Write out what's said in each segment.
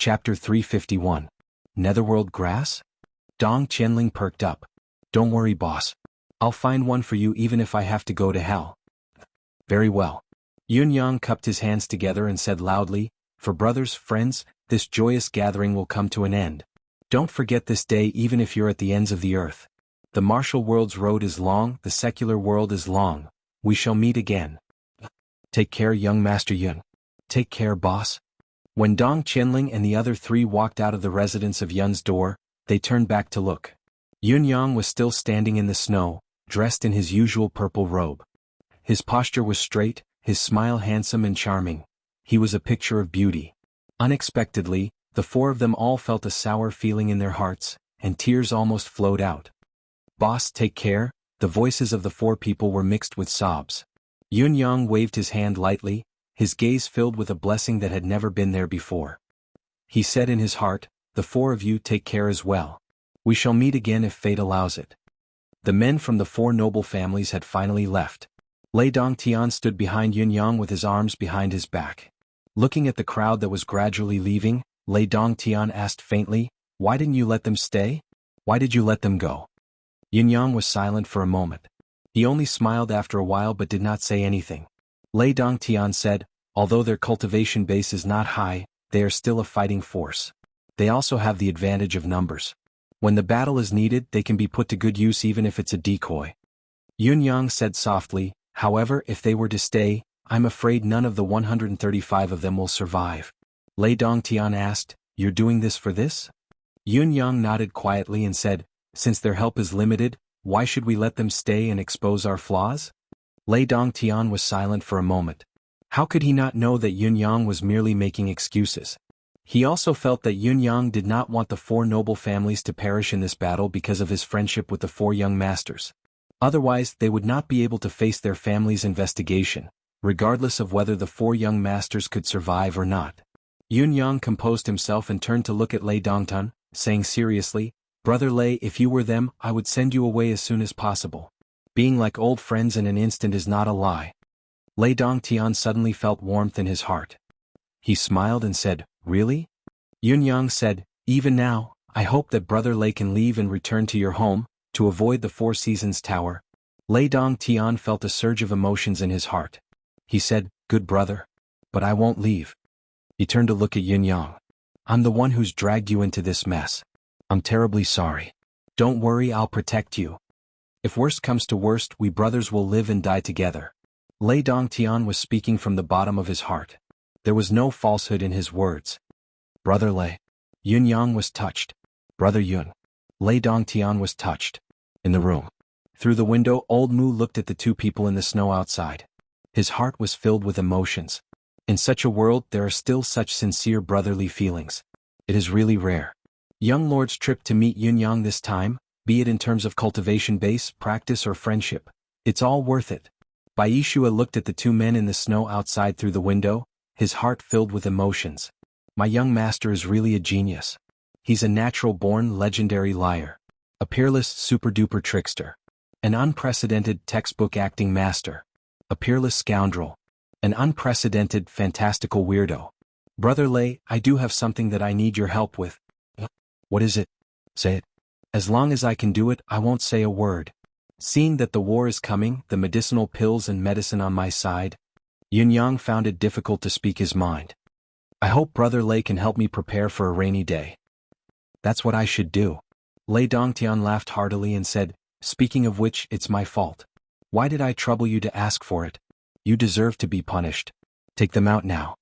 Chapter 351. Netherworld Grass? Dong Qianling perked up. Don't worry, boss. I'll find one for you even if I have to go to hell. Very well. Yun Yang cupped his hands together and said loudly, for brothers, friends, this joyous gathering will come to an end. Don't forget this day even if you're at the ends of the earth. The martial world's road is long, the secular world is long. We shall meet again. Take care, young Master Yun. Take care, boss. When Dong Qianling and the other three walked out of the residence of Yun's door, they turned back to look. Yun Yang was still standing in the snow, dressed in his usual purple robe. His posture was straight, his smile handsome and charming. He was a picture of beauty. Unexpectedly, the four of them all felt a sour feeling in their hearts, and tears almost flowed out. Boss, take care. The voices of the four people were mixed with sobs. Yun Yang waved his hand lightly, his gaze filled with a blessing that had never been there before. He said in his heart, the four of you take care as well. We shall meet again if fate allows it. The men from the four noble families had finally left. Lei Dongtian stood behind Yun Yang with his arms behind his back. Looking at the crowd that was gradually leaving, Lei Dongtian asked faintly, why didn't you let them stay? Why did you let them go? Yun Yang was silent for a moment. He only smiled after a while but did not say anything. Lei Dongtian said, although their cultivation base is not high, they are still a fighting force. They also have the advantage of numbers. When the battle is needed, they can be put to good use even if it's a decoy. Yun Yang said softly, however, if they were to stay, I'm afraid none of the 135 of them will survive. Lei Dongtian asked, you're doing this for this? Yun Yang nodded quietly and said, since their help is limited, why should we let them stay and expose our flaws? Lei Dongtian was silent for a moment. How could he not know that Yun Yang was merely making excuses? He also felt that Yun Yang did not want the four noble families to perish in this battle because of his friendship with the four young masters. Otherwise, they would not be able to face their family's investigation, regardless of whether the four young masters could survive or not. Yun Yang composed himself and turned to look at Lei Dongtan, saying seriously, Brother Lei, if you were them, I would send you away as soon as possible. Being like old friends in an instant is not a lie. Lei Dongtian suddenly felt warmth in his heart. He smiled and said, really? Yun Yang said, even now, I hope that Brother Lei can leave and return to your home, to avoid the Four Seasons Tower. Lei Dongtian felt a surge of emotions in his heart. He said, good brother. But I won't leave. He turned to look at Yun Yang. I'm the one who's dragged you into this mess. I'm terribly sorry. Don't worry, I'll protect you. If worst comes to worst, we brothers will live and die together. Lei Dongtian was speaking from the bottom of his heart. There was no falsehood in his words. Brother Lei. Yun Yang was touched. Brother Yun. Lei Dongtian was touched. In the room. Through the window, old Mu looked at the two people in the snow outside. His heart was filled with emotions. In such a world, there are still such sincere brotherly feelings. It is really rare. Young Lord's trip to meet Yun Yang this time, be it in terms of cultivation base, practice or friendship, it's all worth it. Bai Yishua looked at the two men in the snow outside through the window, his heart filled with emotions. My young master is really a genius. He's a natural-born legendary liar. A peerless super-duper trickster. An unprecedented textbook acting master. A peerless scoundrel. An unprecedented fantastical weirdo. Brother Lei, I do have something that I need your help with. What is it? Say it. As long as I can do it, I won't say a word. Seeing that the war is coming, the medicinal pills and medicine on my side, Yun Yang found it difficult to speak his mind. I hope Brother Lei can help me prepare for a rainy day. That's what I should do. Lei Dongtian laughed heartily and said, speaking of which, it's my fault. Why did I trouble you to ask for it? You deserve to be punished. Take them out now.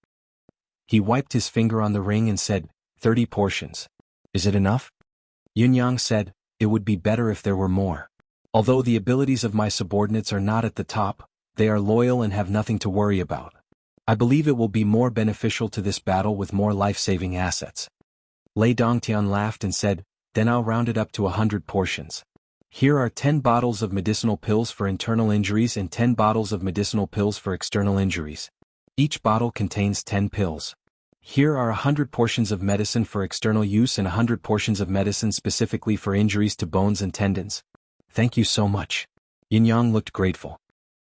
He wiped his finger on the ring and said, 30 portions. Is it enough? Yun Yang said, it would be better if there were more. Although the abilities of my subordinates are not at the top, they are loyal and have nothing to worry about. I believe it will be more beneficial to this battle with more life-saving assets. Lei Dongtian laughed and said, then I'll round it up to 100 portions. Here are 10 bottles of medicinal pills for internal injuries and 10 bottles of medicinal pills for external injuries. Each bottle contains 10 pills. Here are 100 portions of medicine for external use and 100 portions of medicine specifically for injuries to bones and tendons. Thank you so much. Yun Yang looked grateful.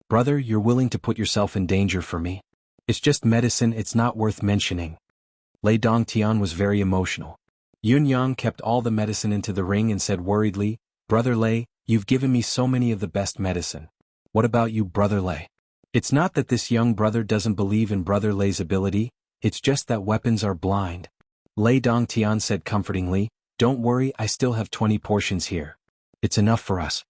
Brother, you're willing to put yourself in danger for me. It's just medicine, it's not worth mentioning. Lei Dongtian was very emotional. Yun Yang kept all the medicine into the ring and said worriedly, "Brother Lei, you've given me so many of the best medicine. What about you, Brother Lei?" It's not that this young brother doesn't believe in Brother Lei's ability, it's just that weapons are blind. Lei Dongtian said comfortingly, "Don't worry, I still have 20 portions here. It's enough for us."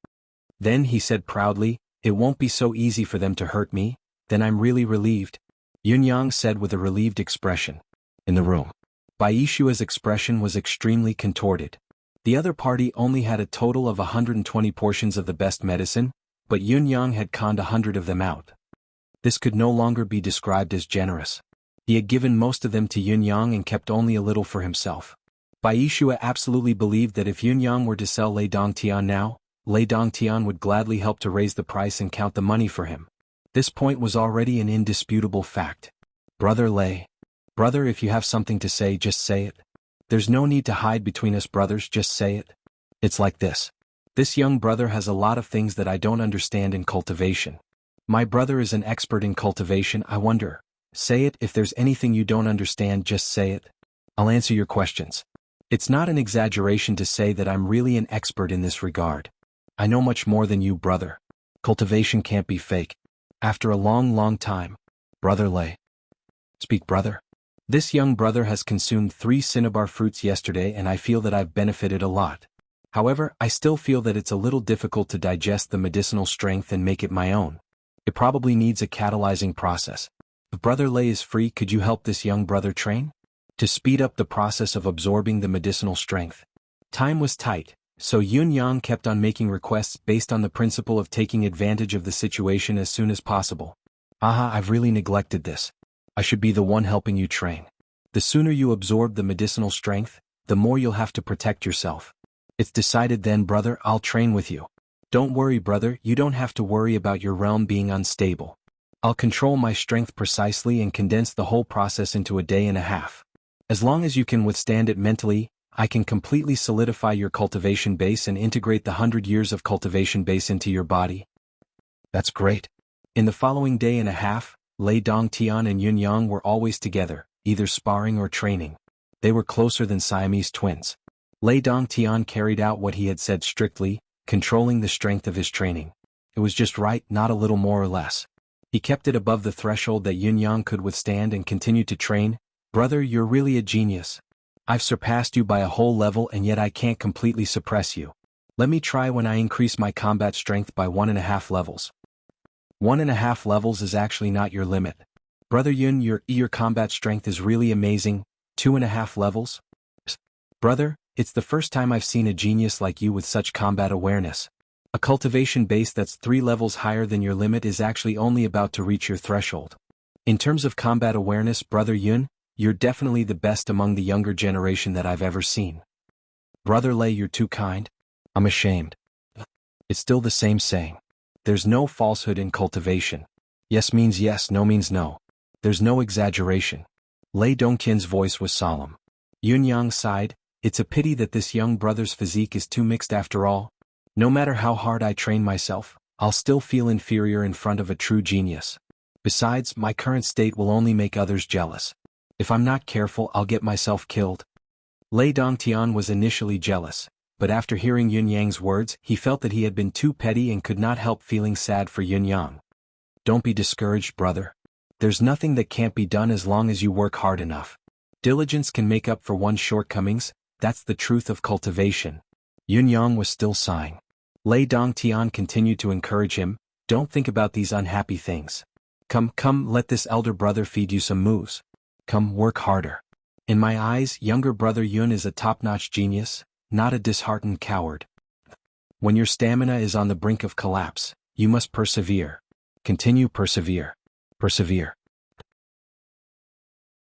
Then he said proudly, "It won't be so easy for them to hurt me, then I'm really relieved," Yun Yang said with a relieved expression. In the room, Baishua's expression was extremely contorted. The other party only had a total of 120 portions of the best medicine, but Yun Yang had conned 100 of them out. This could no longer be described as generous. He had given most of them to Yun Yang and kept only a little for himself. Baishua absolutely believed that if Yun Yang were to sell Lei Dongtian now, Lei Dongtian would gladly help to raise the price and count the money for him. This point was already an indisputable fact. "Brother Lei. Brother, if you have something to say, just say it. There's no need to hide between us brothers, just say it. It's like this. This young brother has a lot of things that I don't understand in cultivation. My brother is an expert in cultivation, I wonder. Say it, if there's anything you don't understand, just say it. I'll answer your questions. It's not an exaggeration to say that I'm really an expert in this regard. I know much more than you, brother. Cultivation can't be fake. After a long time. Brother Lei. Speak, brother. This young brother has consumed 3 cinnabar fruits yesterday and I feel that I've benefited a lot. However, I still feel that it's a little difficult to digest the medicinal strength and make it my own. It probably needs a catalyzing process. If Brother Lei is free, could you help this young brother train? To speed up the process of absorbing the medicinal strength." Time was tight, so Yun Yang kept on making requests based on the principle of taking advantage of the situation as soon as possible. "Aha, I've really neglected this. I should be the one helping you train. The sooner you absorb the medicinal strength, the more you'll have to protect yourself. It's decided then, brother, I'll train with you. Don't worry, brother, you don't have to worry about your realm being unstable. I'll control my strength precisely and condense the whole process into a day and a half. As long as you can withstand it mentally, I can completely solidify your cultivation base and integrate the 100 years of cultivation base into your body." "That's great." In the following day and a half, Lei Dongtian and Yun Yang were always together, either sparring or training. They were closer than Siamese twins. Lei Dongtian carried out what he had said strictly, controlling the strength of his training. It was just right, not a little more or less. He kept it above the threshold that Yun Yang could withstand and continued to train. "Brother, you're really a genius. I've surpassed you by a whole level and yet I can't completely suppress you. Let me try when I increase my combat strength by 1.5 levels. 1.5 levels is actually not your limit. Brother Yun, your combat strength is really amazing. 2.5 levels? Brother, it's the first time I've seen a genius like you with such combat awareness. A cultivation base that's 3 levels higher than your limit is actually only about to reach your threshold. In terms of combat awareness, Brother Yun, you're definitely the best among the younger generation that I've ever seen." "Brother Lei, you're too kind. I'm ashamed." It's still the same saying. There's no falsehood in cultivation. Yes means yes, no means no. There's no exaggeration. Lei Dongtian's voice was solemn. Yun Yang sighed. "It's a pity that this young brother's physique is too mixed after all. No matter how hard I train myself, I'll still feel inferior in front of a true genius. Besides, my current state will only make others jealous. If I'm not careful, I'll get myself killed." Lei Dongtian was initially jealous, but after hearing Yun Yang's words, he felt that he had been too petty and could not help feeling sad for Yun Yang. "Don't be discouraged, brother. There's nothing that can't be done as long as you work hard enough. Diligence can make up for one's shortcomings, that's the truth of cultivation." Yun Yang was still sighing. Lei Dongtian continued to encourage him, "Don't think about these unhappy things. Come, let this elder brother feed you some moves. Come, work harder. In my eyes, younger brother Yun is a top-notch genius, not a disheartened coward. When your stamina is on the brink of collapse, you must persevere. Continue, persevere. Persevere."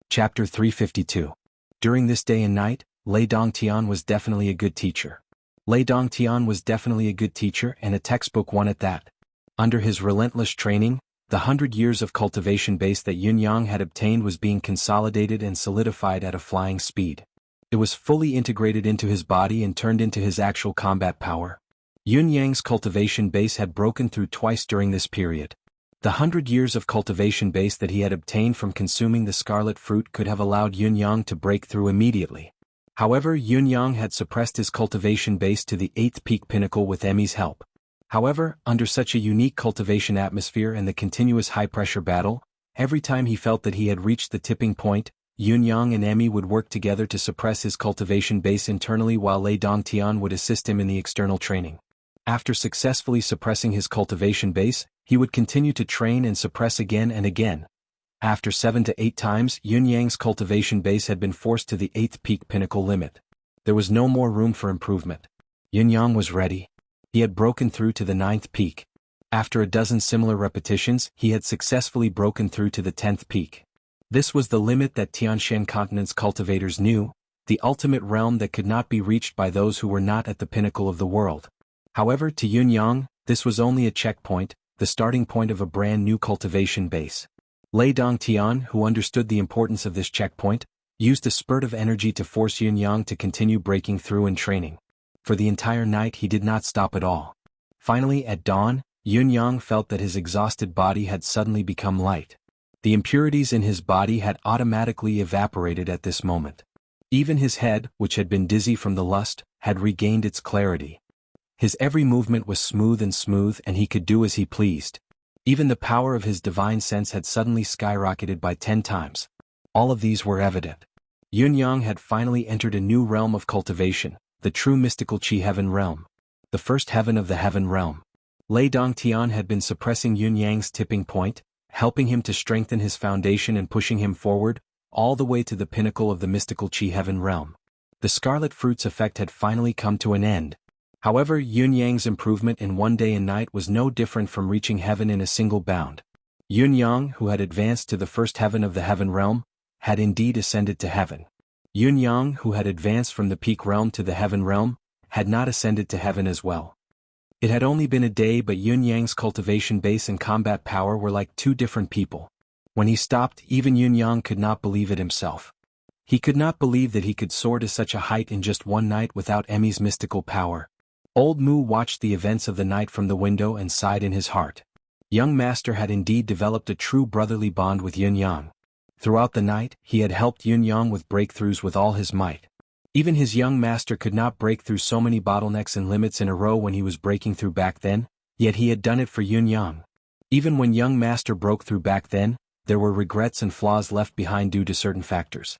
Chapter 352. During this day and night, Lei Dongtian was definitely a good teacher. Lei Dongtian was definitely a good teacher and a textbook one at that. Under his relentless training, the 100 years of cultivation base that Yun Yang had obtained was being consolidated and solidified at a flying speed. It was fully integrated into his body and turned into his actual combat power. Yun Yang's cultivation base had broken through twice during this period. The 100 years of cultivation base that he had obtained from consuming the scarlet fruit could have allowed Yunyang to break through immediately. However, Yunyang had suppressed his cultivation base to the 8th peak pinnacle with Emmy's help. However, under such a unique cultivation atmosphere and the continuous high-pressure battle, every time he felt that he had reached the tipping point, Yunyang and Emmy would work together to suppress his cultivation base internally while Lei Dongtian would assist him in the external training. After successfully suppressing his cultivation base, he would continue to train and suppress again and again. After 7 to 8 times, Yunyang's cultivation base had been forced to the 8th peak pinnacle limit. There was no more room for improvement. Yunyang was ready. He had broken through to the 9th peak. After a dozen similar repetitions, he had successfully broken through to the 10th peak. This was the limit that Tianshan Continent's cultivators knew, the ultimate realm that could not be reached by those who were not at the pinnacle of the world. However, to Yunyang, this was only a checkpoint, the starting point of a brand new cultivation base. Lei Dongtian, who understood the importance of this checkpoint, used a spurt of energy to force Yunyang to continue breaking through and training. For the entire night he did not stop at all. Finally, at dawn, Yunyang felt that his exhausted body had suddenly become light. The impurities in his body had automatically evaporated at this moment. Even his head, which had been dizzy from the lust, had regained its clarity. His every movement was smooth and he could do as he pleased. Even the power of his divine sense had suddenly skyrocketed by 10 times. All of these were evident. Yunyang had finally entered a new realm of cultivation, the true mystical Qi heaven realm. The first heaven of the heaven realm. Lei Dongtian had been suppressing Yunyang's tipping point, helping him to strengthen his foundation and pushing him forward, all the way to the pinnacle of the mystical Qi heaven realm. The scarlet fruit's effect had finally come to an end. However, Yunyang's improvement in one day and night was no different from reaching heaven in a single bound. Yunyang, who had advanced to the first heaven of the heaven realm, had indeed ascended to heaven. Yunyang, who had advanced from the peak realm to the heaven realm, had not ascended to heaven as well. It had only been a day, but Yunyang's cultivation base and combat power were like two different people. When he stopped, even Yunyang could not believe it himself. He could not believe that he could soar to such a height in just one night without Emmy's mystical power. Old Mu watched the events of the night from the window and sighed in his heart. Young Master had indeed developed a true brotherly bond with Yunyang. Throughout the night, he had helped Yunyang with breakthroughs with all his might. Even his young master could not break through so many bottlenecks and limits in a row when he was breaking through back then, yet he had done it for Yunyang. Even when young master broke through back then, there were regrets and flaws left behind due to certain factors.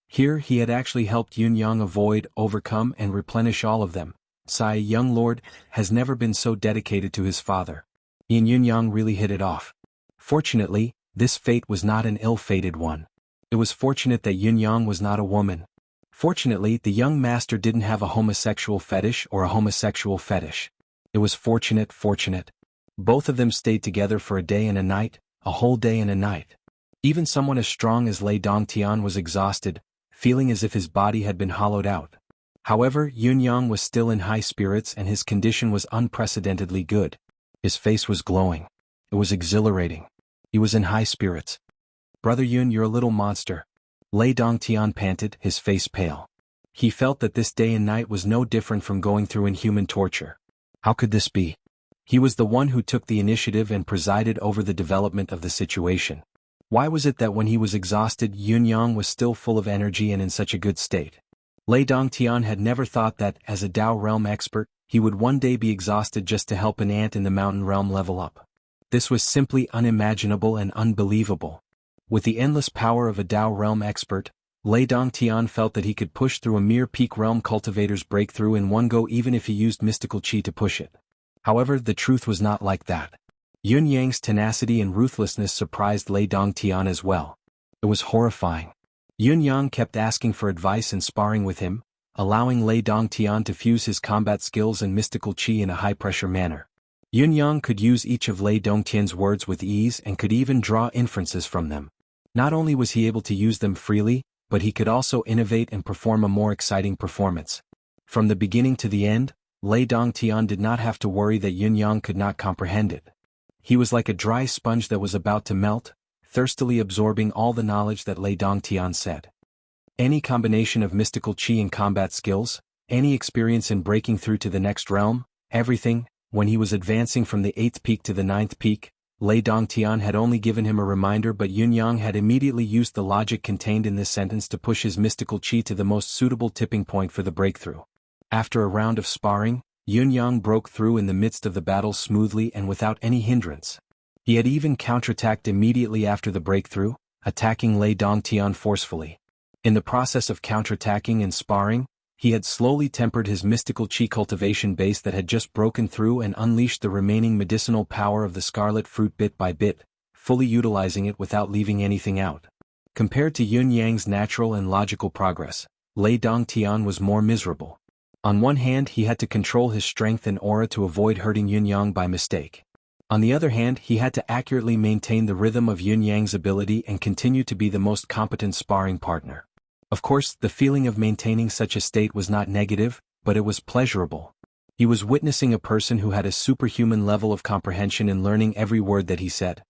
Here he had actually helped Yunyang avoid, overcome and replenish all of them. Sai, young lord, has never been so dedicated to his father. He and Yunyang really hit it off. Fortunately, this fate was not an ill-fated one. It was fortunate that Yunyang was not a woman. Fortunately, the young master didn't have a homosexual fetish or a homosexual fetish. It was fortunate. Both of them stayed together for a day and a night, a whole day and a night. Even someone as strong as Lei Dongtian was exhausted, feeling as if his body had been hollowed out. However, Yunyang was still in high spirits and his condition was unprecedentedly good. His face was glowing. It was exhilarating. He was in high spirits. Brother Yun, you're a little monster. Lei Dongtian panted, his face pale. He felt that this day and night was no different from going through inhuman torture. How could this be? He was the one who took the initiative and presided over the development of the situation. Why was it that when he was exhausted, Yunyang was still full of energy and in such a good state? Lei Dongtian had never thought that, as a Dao realm expert, he would one day be exhausted just to help an ant in the mountain realm level up. This was simply unimaginable and unbelievable. With the endless power of a Dao realm expert, Lei Dongtian felt that he could push through a mere peak realm cultivator's breakthrough in one go even if he used mystical qi to push it. However, the truth was not like that. Yunyang's tenacity and ruthlessness surprised Lei Dongtian as well. It was horrifying. Yunyang kept asking for advice and sparring with him, allowing Lei Dongtian to fuse his combat skills and mystical qi in a high-pressure manner. Yunyang could use each of Lei Dongtian's words with ease and could even draw inferences from them. Not only was he able to use them freely, but he could also innovate and perform a more exciting performance. From the beginning to the end, Lei Dongtian did not have to worry that Yunyang could not comprehend it. He was like a dry sponge that was about to melt, thirstily absorbing all the knowledge that Lei Dongtian said. Any combination of mystical qi and combat skills, any experience in breaking through to the next realm, everything, when he was advancing from the 8th peak to the 9th peak, Lei Dongtian had only given him a reminder, but Yunyang had immediately used the logic contained in this sentence to push his mystical qi to the most suitable tipping point for the breakthrough. After a round of sparring, Yunyang broke through in the midst of the battle smoothly and without any hindrance. He had even counterattacked immediately after the breakthrough, attacking Lei Dongtian forcefully. In the process of counterattacking and sparring, he had slowly tempered his mystical qi cultivation base that had just broken through and unleashed the remaining medicinal power of the scarlet fruit bit by bit, fully utilizing it without leaving anything out. Compared to Yun Yang's natural and logical progress, Lei Dongtian was more miserable. On one hand, he had to control his strength and aura to avoid hurting Yun Yang by mistake. On the other hand, he had to accurately maintain the rhythm of Yun Yang's ability and continue to be the most competent sparring partner. Of course, the feeling of maintaining such a state was not negative, but it was pleasurable. He was witnessing a person who had a superhuman level of comprehension in learning every word that he said.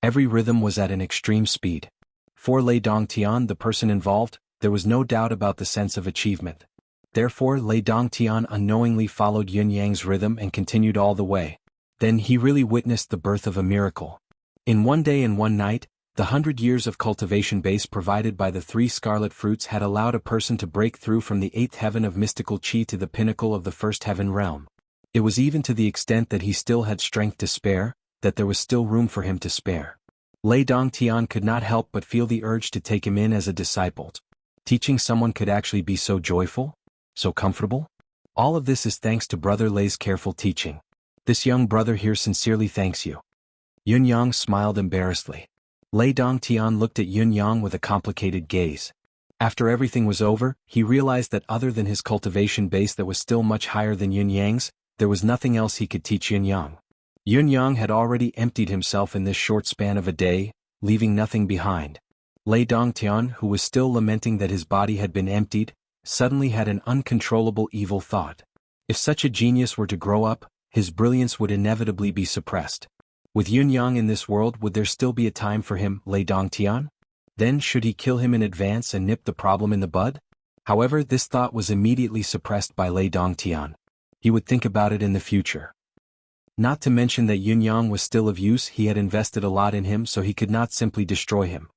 Every rhythm was at an extreme speed. For Lei Dongtian, the person involved, there was no doubt about the sense of achievement. Therefore, Lei Dongtian unknowingly followed Yun Yang's rhythm and continued all the way. Then he really witnessed the birth of a miracle. In one day and one night, the 100 years of cultivation base provided by the 3 scarlet fruits had allowed a person to break through from the 8th heaven of mystical qi to the pinnacle of the 1st heaven realm. It was even to the extent that he still had strength to spare, that there was still room for him to spare. Lei Dongtian could not help but feel the urge to take him in as a disciple. Teaching someone could actually be so joyful? So comfortable? All of this is thanks to Brother Lei's careful teaching. This young brother here sincerely thanks you. Yun Yang smiled embarrassedly. Lei Dongtian looked at Yun Yang with a complicated gaze. After everything was over, he realized that other than his cultivation base that was still much higher than Yun Yang's, there was nothing else he could teach Yun Yang. Yun Yang had already emptied himself in this short span of a day, leaving nothing behind. Lei Dongtian, who was still lamenting that his body had been emptied, suddenly had an uncontrollable evil thought. If such a genius were to grow up, his brilliance would inevitably be suppressed. With Yun Yang in this world, would there still be a time for him, Lei Dongtian? Then should he kill him in advance and nip the problem in the bud? However, this thought was immediately suppressed by Lei Dongtian. He would think about it in the future. Not to mention that Yun Yang was still of use, he had invested a lot in him, so he could not simply destroy him.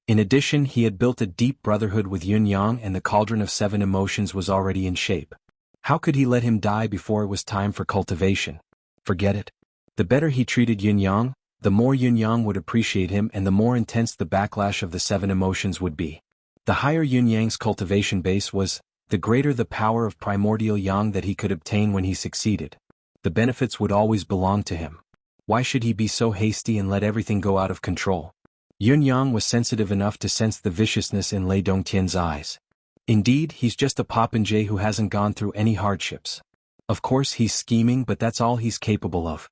In addition, he had built a deep brotherhood with Yun Yang, and the cauldron of 7 emotions was already in shape. How could he let him die before it was time for cultivation? Forget it. The better he treated Yun Yang, the more Yun Yang would appreciate him and the more intense the backlash of the 7 emotions would be. The higher Yun Yang's cultivation base was, the greater the power of primordial yang that he could obtain when he succeeded. The benefits would always belong to him. Why should he be so hasty and let everything go out of control? Yun Yang was sensitive enough to sense the viciousness in Lei Dongtian's eyes. Indeed, he's just a popinjay who hasn't gone through any hardships. Of course he's scheming, but that's all he's capable of.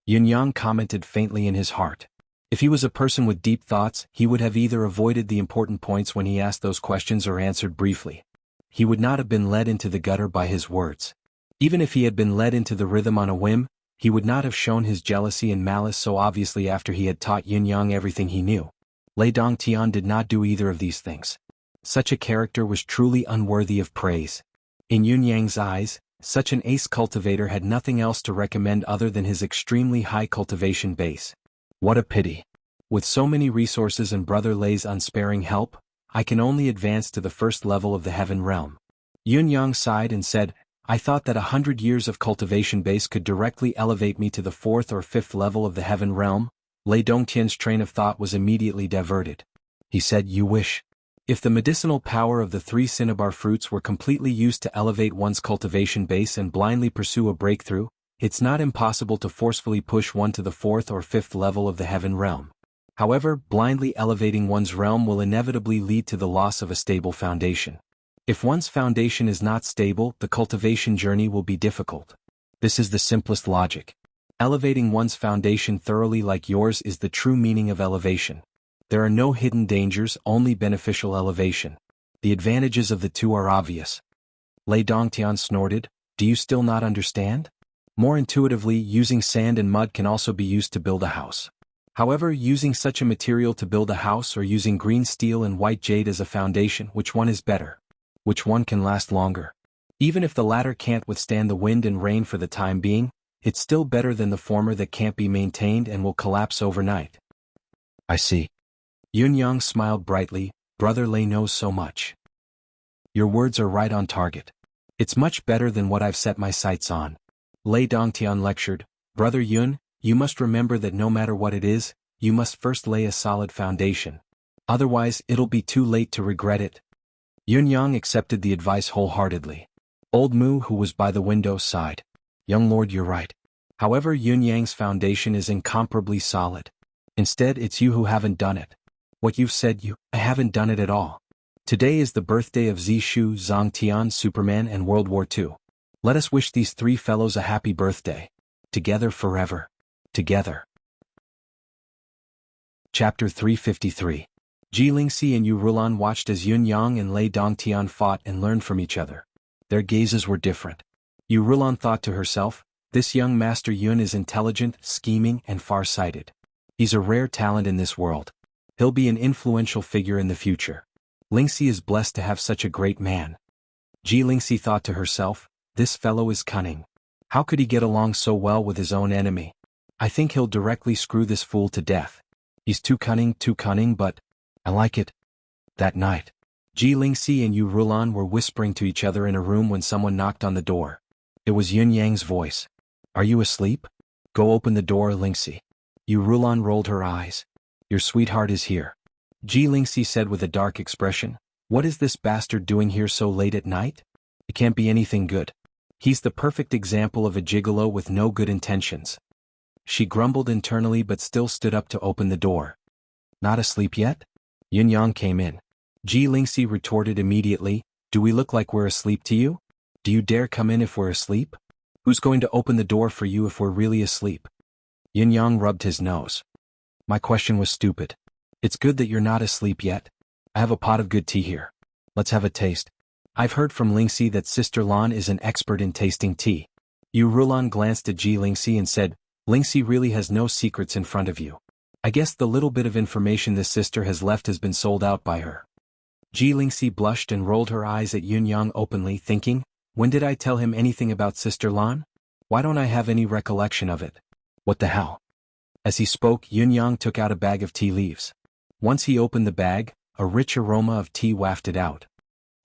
Yun Yang commented faintly in his heart. If he was a person with deep thoughts, he would have either avoided the important points when he asked those questions or answered briefly. He would not have been led into the gutter by his words. Even if he had been led into the rhythm on a whim, he would not have shown his jealousy and malice so obviously after he had taught Yun Yang everything he knew. Lei Dongtian did not do either of these things. Such a character was truly unworthy of praise. In Yun Yang's eyes, such an ace cultivator had nothing else to recommend other than his extremely high cultivation base. What a pity. With so many resources and Brother Lei's unsparing help, I can only advance to the 1st level of the heaven realm. Yun Yang sighed and said, I thought that 100 years of cultivation base could directly elevate me to the 4th or 5th level of the heaven realm. Lei Dongtian's train of thought was immediately diverted. He said, You wish. If the medicinal power of the 3 cinnabar fruits were completely used to elevate one's cultivation base and blindly pursue a breakthrough, it's not impossible to forcefully push one to the 4th or 5th level of the heaven realm. However, blindly elevating one's realm will inevitably lead to the loss of a stable foundation. If one's foundation is not stable, the cultivation journey will be difficult. This is the simplest logic. Elevating one's foundation thoroughly like yours is the true meaning of elevation. There are no hidden dangers, only beneficial elevation. The advantages of the two are obvious. Lei Dongtian snorted, Do you still not understand? More intuitively, using sand and mud can also be used to build a house. However, using such a material to build a house or using green steel and white jade as a foundation, which one is better? Which one can last longer? Even if the latter can't withstand the wind and rain for the time being, it's still better than the former that can't be maintained and will collapse overnight. I see. Yun-yang smiled brightly. Brother Lei knows so much. Your words are right on target. It's much better than what I've set my sights on. Lei Dongtian lectured, Brother Yun, you must remember that no matter what it is, you must first lay a solid foundation. Otherwise, it'll be too late to regret it. Yun-yang accepted the advice wholeheartedly. Old Mu, who was by the window, sighed. Young lord, you're right. However, Yun-yang's foundation is incomparably solid. Instead, it's you who haven't done it. What you've said, I haven't done it at all. Today is the birthday of Zishu, Zhangtian, Superman, and World War II. Let us wish these three fellows a happy birthday. Together forever. Together. Chapter 353. Ji Lingxi and Yu Rulan watched as Yun-yang and Lei Dongtian fought and learned from each other. Their gazes were different. Yu Rulan thought to herself, this young Master Yun is intelligent, scheming, and far-sighted. He's a rare talent in this world. He'll be an influential figure in the future. Lingxi is blessed to have such a great man. Ji Lingxi thought to herself, this fellow is cunning. How could he get along so well with his own enemy? I think he'll directly screw this fool to death. He's too cunning, but I like it. That night, Ji Lingxi and Yu Rulan were whispering to each other in a room when someone knocked on the door. It was Yun-yang's voice. Are you asleep? Go open the door, Lingxi. Yu Rulan rolled her eyes. Your sweetheart is here. Ji Lingxi said with a dark expression. What is this bastard doing here so late at night? It can't be anything good. He's the perfect example of a gigolo with no good intentions. She grumbled internally but still stood up to open the door. Not asleep yet? Yun-yang came in. Ji Lingxi retorted immediately, do we look like we're asleep to you? Do you dare come in if we're asleep? Who's going to open the door for you if we're really asleep? Yun-yang rubbed his nose. My question was stupid. It's good that you're not asleep yet. I have a pot of good tea here. Let's have a taste. I've heard from Lingxi that Sister Lan is an expert in tasting tea. Yu Rulan glanced at Ji Lingxi and said, Lingxi really has no secrets in front of you. I guess the little bit of information this sister has left has been sold out by her. Ji Lingxi blushed and rolled her eyes at Yun-yang openly, thinking, when did I tell him anything about Sister Lan? Why don't I have any recollection of it? What the hell? As he spoke, Yun-yang took out a bag of tea leaves. Once he opened the bag, a rich aroma of tea wafted out.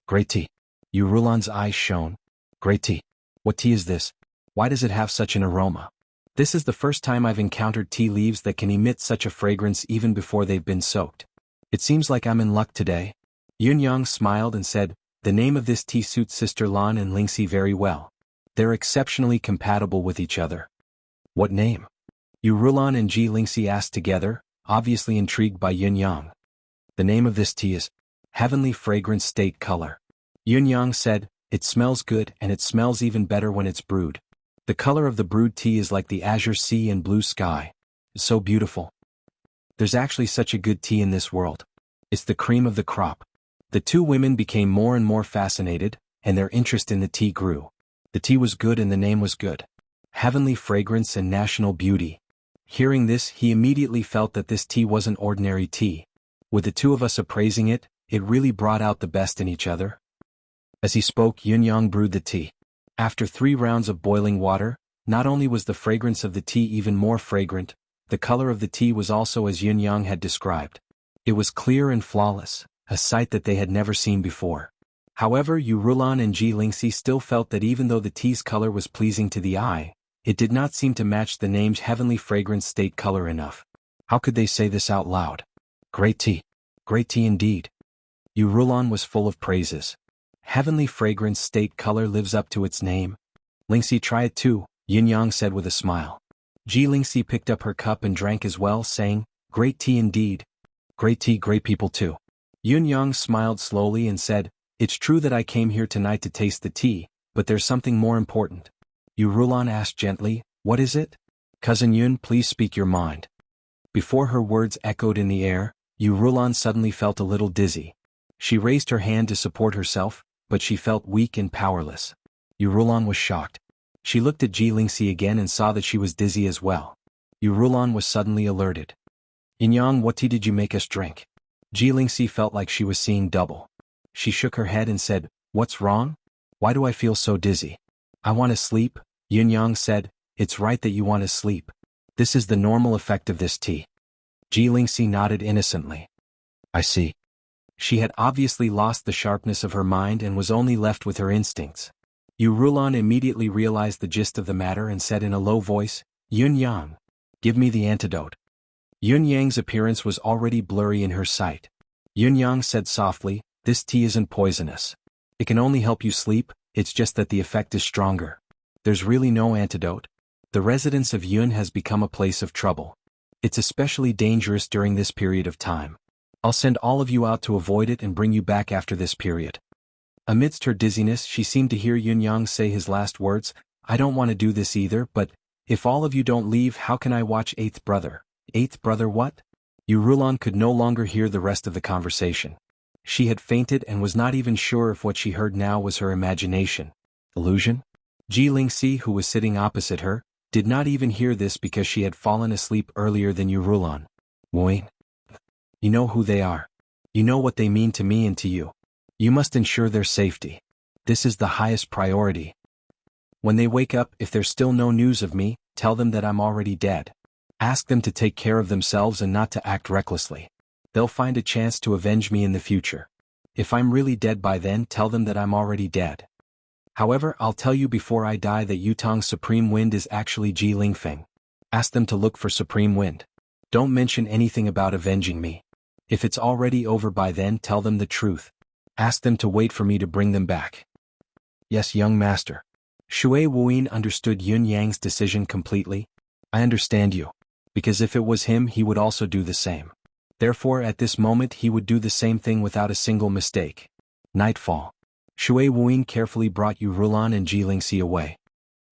Great tea. Yu Rulan's eyes shone. Great tea. What tea is this? Why does it have such an aroma? This is the first time I've encountered tea leaves that can emit such a fragrance even before they've been soaked. It seems like I'm in luck today. Yun-yang smiled and said, the name of this tea suits Sister Lan and Lingxi very well. They're exceptionally compatible with each other. What name? Yu Rulan and Ji Lingxi asked together, obviously intrigued by Yun-yang. The name of this tea is Heavenly Fragrance State Color. Yun-yang said, it smells good and it smells even better when it's brewed. The color of the brewed tea is like the azure sea and blue sky. It's so beautiful. There's actually such a good tea in this world. It's the cream of the crop. The two women became more and more fascinated, and their interest in the tea grew. The tea was good and the name was good. Heavenly fragrance and national beauty. Hearing this, he immediately felt that this tea wasn't ordinary tea. With the two of us appraising it, it really brought out the best in each other. As he spoke, Yun-yang brewed the tea. After 3 rounds of boiling water, not only was the fragrance of the tea even more fragrant, the color of the tea was also as Yun-yang had described. It was clear and flawless, a sight that they had never seen before. However, Yu Rulan and Ji Lingxi still felt that even though the tea's color was pleasing to the eye, it did not seem to match the name's heavenly fragrance state color enough. How could they say this out loud? Great tea. Great tea indeed. Yu Rulan was full of praises. Heavenly fragrance state color lives up to its name. Lingxi, try it too, Yun-yang said with a smile. Ji Lingxi picked up her cup and drank as well, saying, great tea indeed. Great tea, great people too. Yun-yang smiled slowly and said, it's true that I came here tonight to taste the tea, but there's something more important. Yu Rulan asked gently, what is it? Cousin Yun, please speak your mind. Before her words echoed in the air, Yu Rulan suddenly felt a little dizzy. She raised her hand to support herself, but she felt weak and powerless. Yu Rulan was shocked. She looked at Ji Lingxi again and saw that she was dizzy as well. Yu Rulan was suddenly alerted. Yin-yang, what tea did you make us drink? Ji Lingxi felt like she was seeing double. She shook her head and said, what's wrong? Why do I feel so dizzy? I want to sleep, Yin-yang said. It's right that you want to sleep. This is the normal effect of this tea. Ji Lingxi nodded innocently. I see. She had obviously lost the sharpness of her mind and was only left with her instincts. Yu Rulan immediately realized the gist of the matter and said in a low voice, Yun Yang, give me the antidote. Yun Yang's appearance was already blurry in her sight. Yun Yang said softly, this tea isn't poisonous. It can only help you sleep, it's just that the effect is stronger. There's really no antidote. The residence of Yun has become a place of trouble. It's especially dangerous during this period of time. I'll send all of you out to avoid it and bring you back after this period. Amidst her dizziness, she seemed to hear Yun Yang say his last words, I don't want to do this either, but if all of you don't leave, how can I watch Eighth Brother? Eighth Brother what? Yu Rulan could no longer hear the rest of the conversation. She had fainted and was not even sure if what she heard now was her imagination. Illusion? Ji Lingxi, who was sitting opposite her, did not even hear this because she had fallen asleep earlier than Yu Rulan. Wayne? You know who they are. You know what they mean to me and to you. You must ensure their safety. This is the highest priority. When they wake up, if there's still no news of me, tell them that I'm already dead. Ask them to take care of themselves and not to act recklessly. They'll find a chance to avenge me in the future. If I'm really dead by then, tell them that I'm already dead. However, I'll tell you before I die that Yutong's Supreme Wind is actually Ji Lingfeng. Ask them to look for Supreme Wind. Don't mention anything about avenging me. If it's already over by then, tell them the truth. Ask them to wait for me to bring them back. Yes, young master. Shui Wuyin understood Yun Yang's decision completely. I understand you. Because if it was him, he would also do the same. Therefore, at this moment, he would do the same thing without a single mistake. Nightfall. Shui Wuyin carefully brought Yu Rulan and Ji Lingxi away.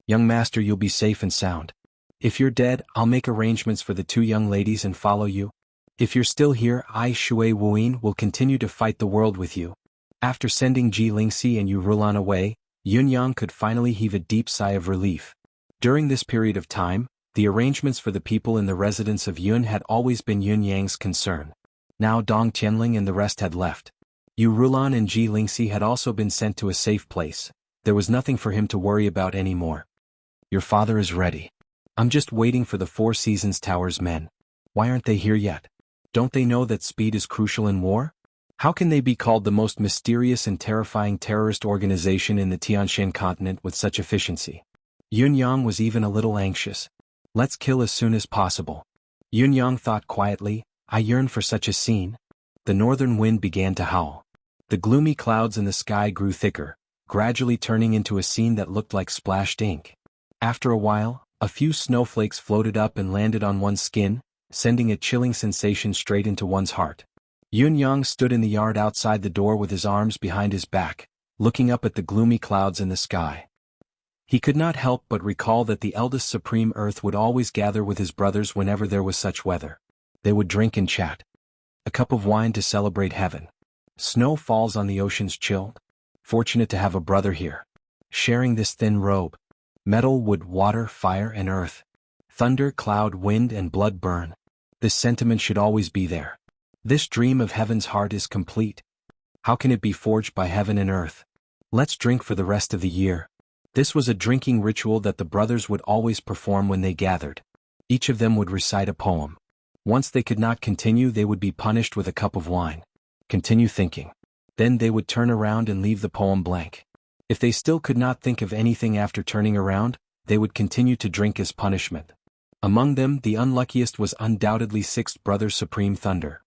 Young master, you'll be safe and sound. If you're dead, I'll make arrangements for the two young ladies and follow you. If you're still here, I, Shui Wuyin, will continue to fight the world with you. After sending Ji Lingxi and Yu Rulan away, Yun Yang could finally heave a deep sigh of relief. During this period of time, the arrangements for the people in the residence of Yun had always been Yun Yang's concern. Now Dong Tianling and the rest had left. Yu Rulan and Ji Lingxi had also been sent to a safe place. There was nothing for him to worry about anymore. Your father is ready. I'm just waiting for the Four Seasons Tower's men. Why aren't they here yet? Don't they know that speed is crucial in war? How can they be called the most mysterious and terrifying terrorist organization in the Tianshan continent with such efficiency? Yun Yang was even a little anxious. Let's kill as soon as possible. Yun Yang thought quietly, I yearn for such a scene. The northern wind began to howl. The gloomy clouds in the sky grew thicker, gradually turning into a scene that looked like splashed ink. After a while, a few snowflakes floated up and landed on one's skin, sending a chilling sensation straight into one's heart. Yun Yang stood in the yard outside the door with his arms behind his back, looking up at the gloomy clouds in the sky. He could not help but recall that the eldest Supreme Earth would always gather with his brothers whenever there was such weather. They would drink and chat. A cup of wine to celebrate heaven. Snow falls on the oceans chilled. Fortunate to have a brother here. Sharing this thin robe. Metal, wood, water, fire, and earth. Thunder, cloud, wind, and blood burn. This sentiment should always be there. This dream of heaven's heart is complete. How can it be forged by heaven and earth? Let's drink for the rest of the year. This was a drinking ritual that the brothers would always perform when they gathered. Each of them would recite a poem. Once they could not continue, they would be punished with a cup of wine. Continue thinking. Then they would turn around and leave the poem blank. If they still could not think of anything after turning around, they would continue to drink as punishment. Among them, the unluckiest was undoubtedly sixth brother Supreme Thunder.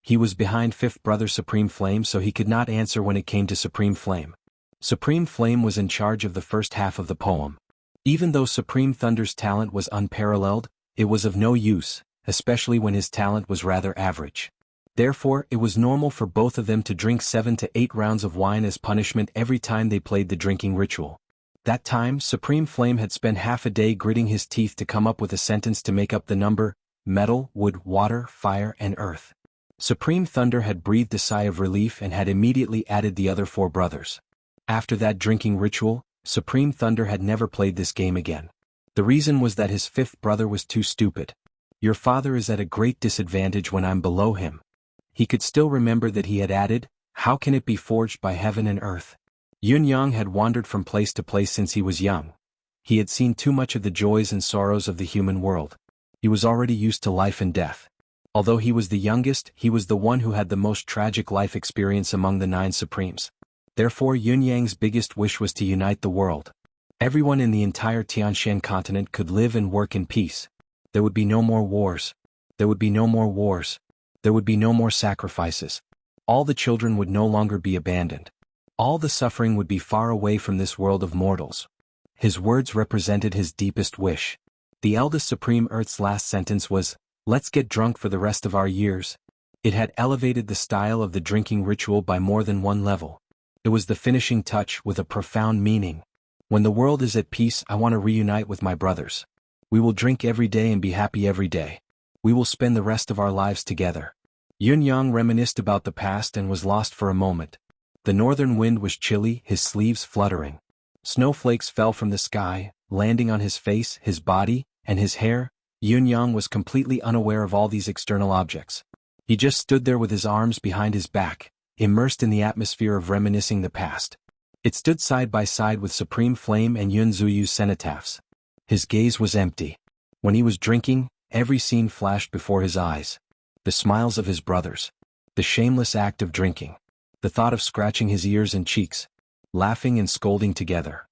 He was behind fifth brother Supreme Flame, so he could not answer when it came to Supreme Flame. Supreme Flame was in charge of the first half of the poem. Even though Supreme Thunder's talent was unparalleled, it was of no use, especially when his talent was rather average. Therefore, it was normal for both of them to drink 7 to 8 rounds of wine as punishment every time they played the drinking ritual. That time, Supreme Flame had spent half a day gritting his teeth to come up with a sentence to make up the number, metal, wood, water, fire, and earth. Supreme Thunder had breathed a sigh of relief and had immediately added the other 4 brothers. After that drinking ritual, Supreme Thunder had never played this game again. The reason was that his 5th brother was too stupid. Your father is at a great disadvantage when I'm below him. He could still remember that he had added, how can it be forged by heaven and earth? Yun Yang had wandered from place to place since he was young. He had seen too much of the joys and sorrows of the human world. He was already used to life and death. Although he was the youngest, he was the one who had the most tragic life experience among the 9 supremes. Therefore Yunyang's biggest wish was to unite the world. Everyone in the entire Tianshan continent could live and work in peace. There would be no more wars. There would be no more wars. There would be no more sacrifices. All the children would no longer be abandoned. All the suffering would be far away from this world of mortals. His words represented his deepest wish. The eldest Supreme Earth's last sentence was, "Let's get drunk for the rest of our years." It had elevated the style of the drinking ritual by more than one level. It was the finishing touch with a profound meaning. When the world is at peace, I want to reunite with my brothers. We will drink every day and be happy every day. We will spend the rest of our lives together. Yunyang reminisced about the past and was lost for a moment. The northern wind was chilly, his sleeves fluttering. Snowflakes fell from the sky, landing on his face, his body, and his hair. Yunyang was completely unaware of all these external objects. He just stood there with his arms behind his back, immersed in the atmosphere of reminiscing the past. It stood side by side with Supreme Flame and Yun Zuyu's cenotaphs. His gaze was empty. When he was drinking, every scene flashed before his eyes. The smiles of his brothers. The shameless act of drinking. The thought of scratching his ears and cheeks. Laughing and scolding together.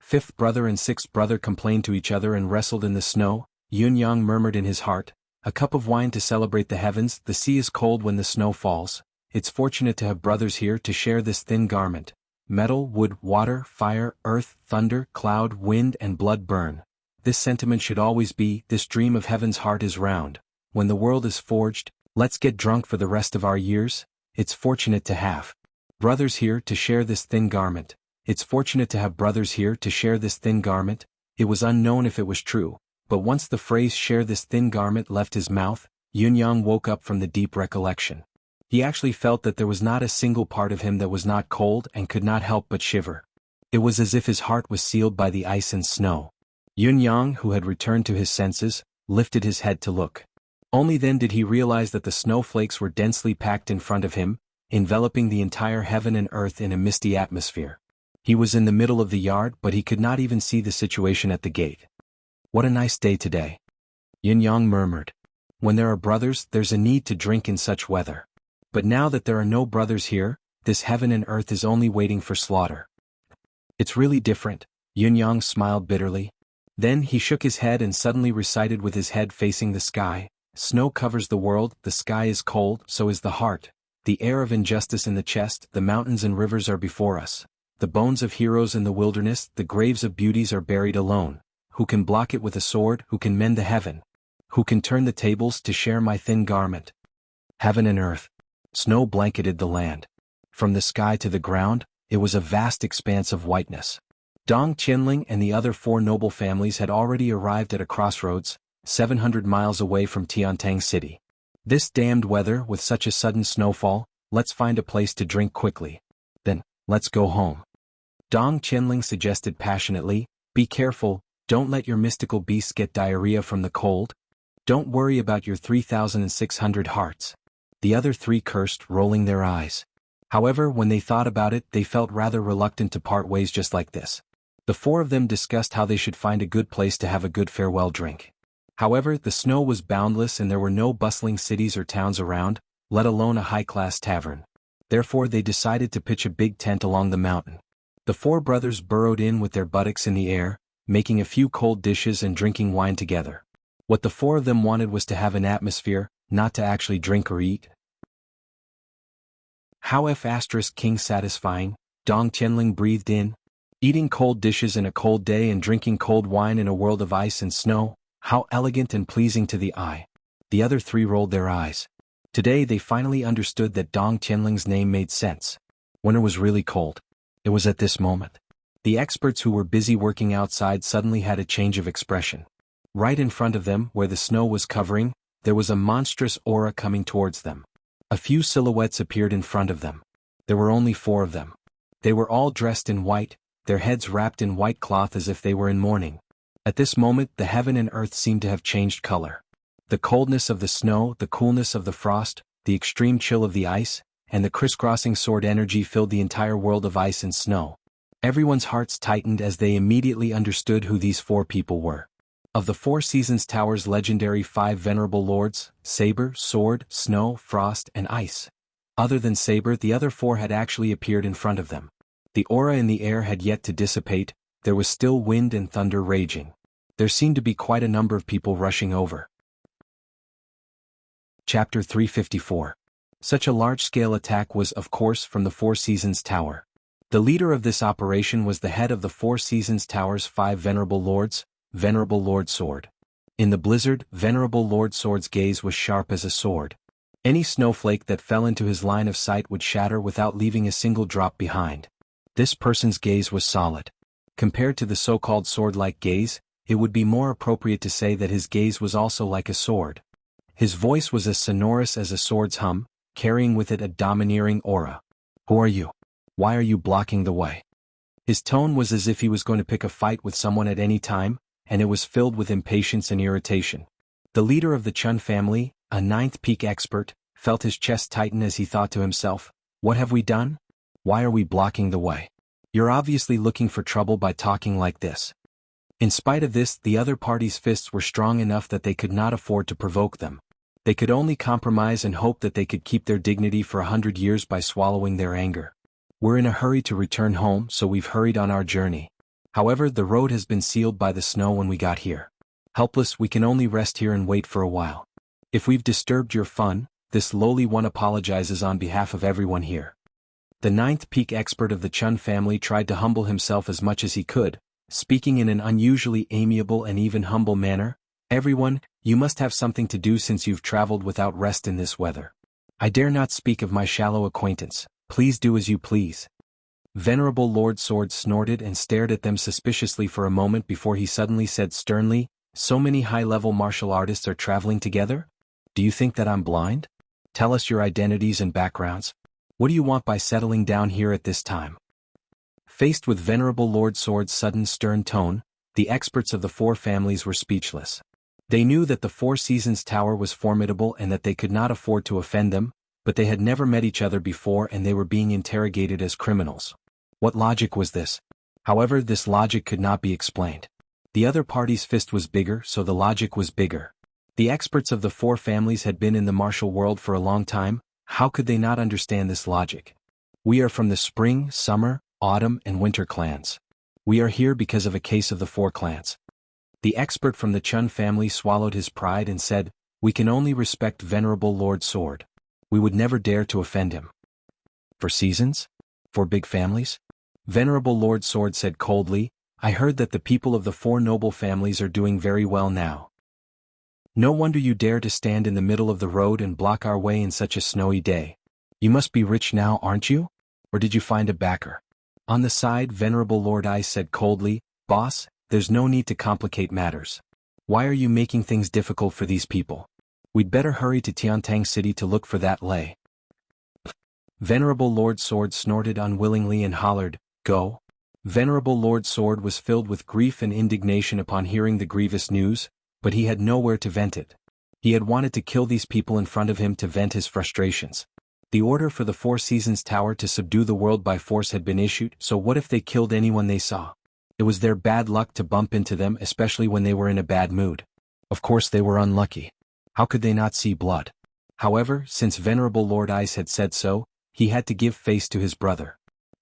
5th brother and 6th brother complained to each other and wrestled in the snow. Yunyang murmured in his heart, "A cup of wine to celebrate the heavens. The sea is cold when the snow falls. It's fortunate to have brothers here to share this thin garment. Metal, wood, water, fire, earth, thunder, cloud, wind and blood burn. This sentiment should always be, this dream of heaven's heart is round. When the world is forged, let's get drunk for the rest of our years. It's fortunate to have brothers here to share this thin garment. It's fortunate to have brothers here to share this thin garment." It was unknown if it was true, but once the phrase "share this thin garment" left his mouth, Yunyang woke up from the deep recollection. He actually felt that there was not a single part of him that was not cold and could not help but shiver. It was as if his heart was sealed by the ice and snow. Yunyang, who had returned to his senses, lifted his head to look. Only then did he realize that the snowflakes were densely packed in front of him, enveloping the entire heaven and earth in a misty atmosphere. He was in the middle of the yard, but he could not even see the situation at the gate. "What a nice day today," Yunyang murmured. "When there are brothers, there's a need to drink in such weather. But now that there are no brothers here, this heaven and earth is only waiting for slaughter." "It's really different," Yunyang smiled bitterly. Then he shook his head and suddenly recited with his head facing the sky, "Snow covers the world, the sky is cold, so is the heart. The air of injustice in the chest, the mountains and rivers are before us. The bones of heroes in the wilderness, the graves of beauties are buried alone. Who can block it with a sword? Who can mend the heaven? Who can turn the tables to share my thin garment?" Heaven and earth. Snow blanketed the land. From the sky to the ground, it was a vast expanse of whiteness. Dong Qianling and the other 4 noble families had already arrived at a crossroads, 700 miles away from Tiantang City. "This damned weather with such a sudden snowfall, let's find a place to drink quickly. Then, let's go home." Dong Qianling suggested passionately, "Be careful, don't let your mystical beasts get diarrhea from the cold. Don't worry about your 3,600 hearts." The other 3 cursed, rolling their eyes. However, when they thought about it, they felt rather reluctant to part ways just like this. The 4 of them discussed how they should find a good place to have a good farewell drink. However, the snow was boundless and there were no bustling cities or towns around, let alone a high-class tavern. Therefore they decided to pitch a big tent along the mountain. The 4 brothers burrowed in with their buttocks in the air, making a few cold dishes and drinking wine together. What the 4 of them wanted was to have an atmosphere, not to actually drink or eat. "How *King satisfying," Dong Qianling breathed in. "Eating cold dishes in a cold day and drinking cold wine in a world of ice and snow, how elegant and pleasing to the eye." The other 3 rolled their eyes. Today they finally understood that Dong Qianling's name made sense. Winter was really cold. It was at this moment. The experts who were busy working outside suddenly had a change of expression. Right in front of them, where the snow was covering, there was a monstrous aura coming towards them. A few silhouettes appeared in front of them. There were only 4 of them. They were all dressed in white, their heads wrapped in white cloth as if they were in mourning. At this moment the heaven and earth seemed to have changed color. The coldness of the snow, the coolness of the frost, the extreme chill of the ice, and the crisscrossing sword energy filled the entire world of ice and snow. Everyone's hearts tightened as they immediately understood who these 4 people were. Of the 4 Seasons Tower's legendary 5 venerable lords, Saber, Sword, Snow, Frost, and Ice. Other than Saber, the other 4 had actually appeared in front of them. The aura in the air had yet to dissipate, there was still wind and thunder raging. There seemed to be quite a number of people rushing over. Chapter 354. Such a large-scale attack was, of course, from the 4 Seasons Tower. The leader of this operation was the head of the 4 Seasons Tower's 5 venerable lords, Venerable Lord Sword. In the blizzard, Venerable Lord Sword's gaze was sharp as a sword. Any snowflake that fell into his line of sight would shatter without leaving a single drop behind. This person's gaze was solid. Compared to the so-called sword-like gaze, it would be more appropriate to say that his gaze was also like a sword. His voice was as sonorous as a sword's hum, carrying with it a domineering aura. Who are you? Why are you blocking the way? His tone was as if he was going to pick a fight with someone at any time, and it was filled with impatience and irritation. The leader of the Chun family, a 9th peak expert, felt his chest tighten as he thought to himself, "What have we done? Why are we blocking the way? You're obviously looking for trouble by talking like this." In spite of this, the other party's fists were strong enough that they could not afford to provoke them. They could only compromise and hope that they could keep their dignity for 100 years by swallowing their anger. "We're in a hurry to return home, so we've hurried on our journey. However, the road has been sealed by the snow when we got here. Helpless, we can only rest here and wait for a while. If we've disturbed your fun, this lowly one apologizes on behalf of everyone here." The 9th peak expert of the Chun family tried to humble himself as much as he could, speaking in an unusually amiable and even humble manner. "Everyone, you must have something to do since you've traveled without rest in this weather. I dare not speak of my shallow acquaintance, please do as you please." Venerable Lord Sword snorted and stared at them suspiciously for a moment before he suddenly said sternly, "So many high-level martial artists are traveling together? Do you think that I'm blind? Tell us your identities and backgrounds. What do you want by settling down here at this time?" Faced with Venerable Lord Sword's sudden stern tone, the experts of the 4 families were speechless. They knew that the 4 Seasons Tower was formidable and that they could not afford to offend them, but they had never met each other before and they were being interrogated as criminals. What logic was this? However, this logic could not be explained. The other party's fist was bigger, so the logic was bigger. The experts of the 4 families had been in the martial world for a long time, how could they not understand this logic? "We are from the spring, summer, autumn, and winter clans. We are here because of a case of the 4 clans." The expert from the Chun family swallowed his pride and said, "We can only respect Venerable Lord Sword. We would never dare to offend him." "For seasons? For big families?" Venerable Lord Sword said coldly, "I heard that the people of the 4 noble families are doing very well now. No wonder you dare to stand in the middle of the road and block our way in such a snowy day. You must be rich now, aren't you? Or did you find a backer?" On the side, Venerable Lord Ice said coldly, "Boss, there's no need to complicate matters. Why are you making things difficult for these people? We'd better hurry to Tiantang City to look for that lei." Venerable Lord Sword snorted unwillingly and hollered, "Go." Venerable Lord Sword was filled with grief and indignation upon hearing the grievous news, but he had nowhere to vent it. He had wanted to kill these people in front of him to vent his frustrations. The order for the 4 Seasons Tower to subdue the world by force had been issued, so what if they killed anyone they saw? It was their bad luck to bump into them, especially when they were in a bad mood. Of course they were unlucky. How could they not see blood? However, since Venerable Lord Ice had said so, he had to give face to his brother.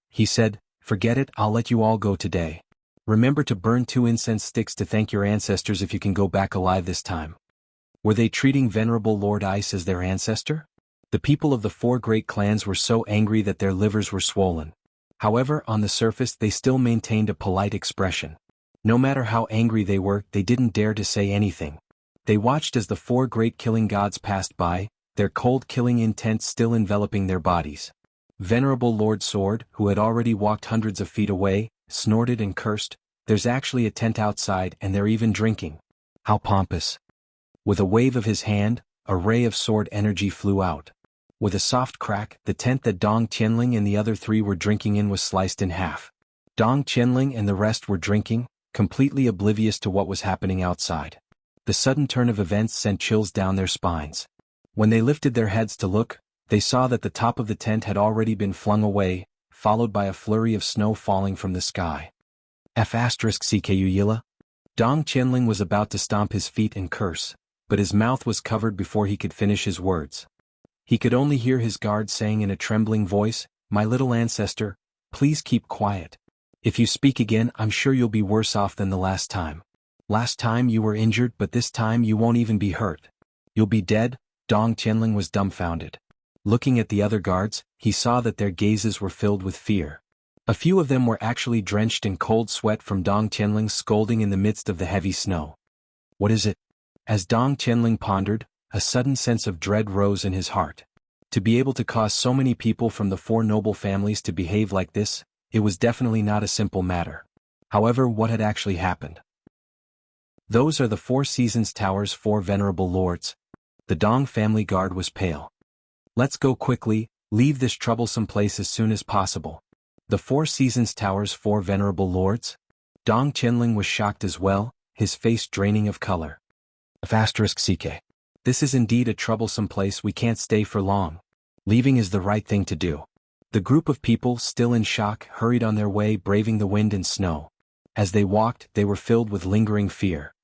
He said, "Forget it, I'll let you all go today. Remember to burn 2 incense sticks to thank your ancestors if you can go back alive this time." Were they treating Venerable Lord Ice as their ancestor? The people of the 4 great clans were so angry that their livers were swollen. However, on the surface they still maintained a polite expression. No matter how angry they were, they didn't dare to say anything. They watched as the 4 great killing gods passed by, their cold killing intent still enveloping their bodies. Venerable Lord Sword, who had already walked hundreds of feet away, snorted and cursed, "There's actually a tent outside and they're even drinking. How pompous." With a wave of his hand, a ray of sword energy flew out. With a soft crack, the tent that Dong Tianling and the other 3 were drinking in was sliced in half. Dong Tianling and the rest were drinking, completely oblivious to what was happening outside. The sudden turn of events sent chills down their spines. When they lifted their heads to look, they saw that the top of the tent had already been flung away, followed by a flurry of snow falling from the sky. F***CKU Yila? Dong Qianling was about to stomp his feet and curse, but his mouth was covered before he could finish his words. He could only hear his guard saying in a trembling voice, "My little ancestor, please keep quiet. If you speak again, I'm sure you'll be worse off than the last time. Last time you were injured, but this time you won't even be hurt. You'll be dead." Dong Qianling was dumbfounded. Looking at the other guards, he saw that their gazes were filled with fear. A few of them were actually drenched in cold sweat from Dong Qianling's scolding in the midst of the heavy snow. What is it? As Dong Qianling pondered, a sudden sense of dread rose in his heart. To be able to cause so many people from the four noble families to behave like this, it was definitely not a simple matter. However, what had actually happened? Those are the Four Seasons Tower's four venerable lords. The Dong family guard was pale. Let's go quickly, leave this troublesome place as soon as possible. The Four Seasons Tower's four venerable lords? Dong Qianling was shocked as well, his face draining of color. **CK. This is indeed a troublesome place, we can't stay for long. Leaving is the right thing to do. The group of people, still in shock, hurried on their way, braving the wind and snow. As they walked, they were filled with lingering fear.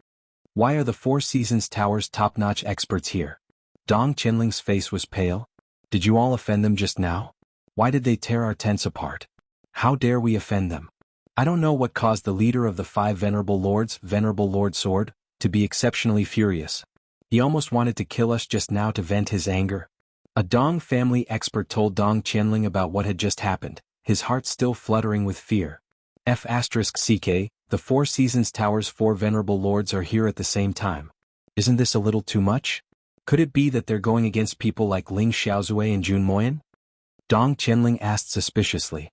Why are the Four Seasons Tower's top-notch experts here? Dong Qianling's face was pale. Did you all offend them just now? Why did they tear our tents apart? How dare we offend them? I don't know what caused the leader of the five venerable lords, Venerable Lord Sword, to be exceptionally furious. He almost wanted to kill us just now to vent his anger. A Dong family expert told Dong Qianling about what had just happened, his heart still fluttering with fear. F***CK, the Four Seasons Tower's four venerable lords are here at the same time. Isn't this a little too much? Could it be that they're going against people like Ling Xiaozui and Jun Moyan? Dong Qianling asked suspiciously.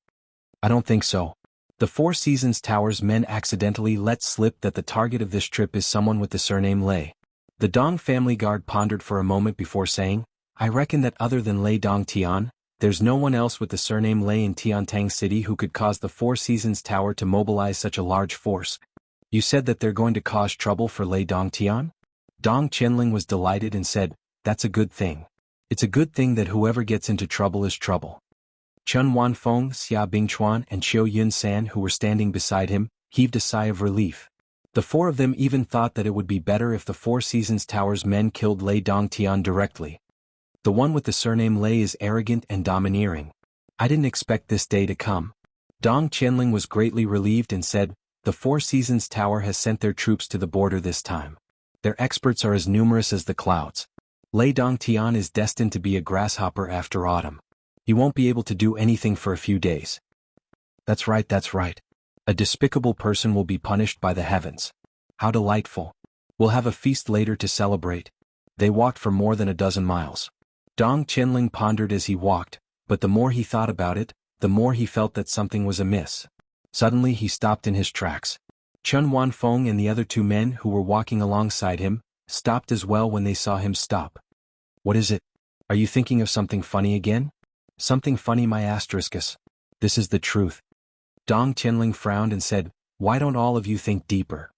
I don't think so. The Four Seasons Tower's men accidentally let slip that the target of this trip is someone with the surname Lei. The Dong family guard pondered for a moment before saying, I reckon that other than Lei Dongtian, there's no one else with the surname Lei in Tiantang City who could cause the Four Seasons Tower to mobilize such a large force. You said that they're going to cause trouble for Lei Dongtian? Dong Qianling was delighted and said, that's a good thing. It's a good thing that whoever gets into trouble is trouble. Chun Wanfeng, Xia Bingchuan and Qiu Yunsan, who were standing beside him, heaved a sigh of relief. The four of them even thought that it would be better if the Four Seasons Tower's men killed Lei Dongtian directly. The one with the surname Lei is arrogant and domineering. I didn't expect this day to come. Dong Qianling was greatly relieved and said, the Four Seasons Tower has sent their troops to the border this time. Their experts are as numerous as the clouds. Lei Dongtian is destined to be a grasshopper after autumn. He won't be able to do anything for a few days. That's right, that's right. A despicable person will be punished by the heavens. How delightful. We'll have a feast later to celebrate. They walked for more than a dozen miles. Dong Qianling pondered as he walked, but the more he thought about it, the more he felt that something was amiss. Suddenly he stopped in his tracks. Chun Wanfeng and the other two men who were walking alongside him, stopped as well when they saw him stop. What is it? Are you thinking of something funny again? Something funny, my asteriscus. This is the truth. Dong Qianling frowned and said, why don't all of you think deeper?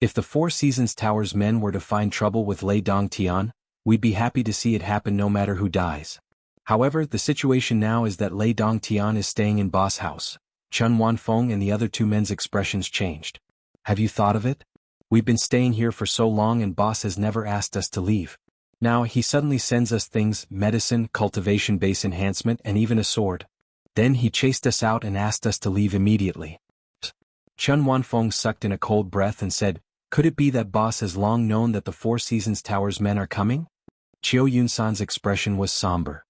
If the Four Seasons Tower's men were to find trouble with Lei Dongtian, we'd be happy to see it happen no matter who dies. However, the situation now is that Lei Dongtian is staying in Boss House. Chun Wanfeng and the other two men's expressions changed. Have you thought of it? We've been staying here for so long and Boss has never asked us to leave. Now he suddenly sends us things, medicine, cultivation base enhancement and even a sword. Then he chased us out and asked us to leave immediately. Chun Wanfeng sucked in a cold breath and said, could it be that Boss has long known that the Four Seasons Tower's men are coming? Qiu Yunsan's expression was somber.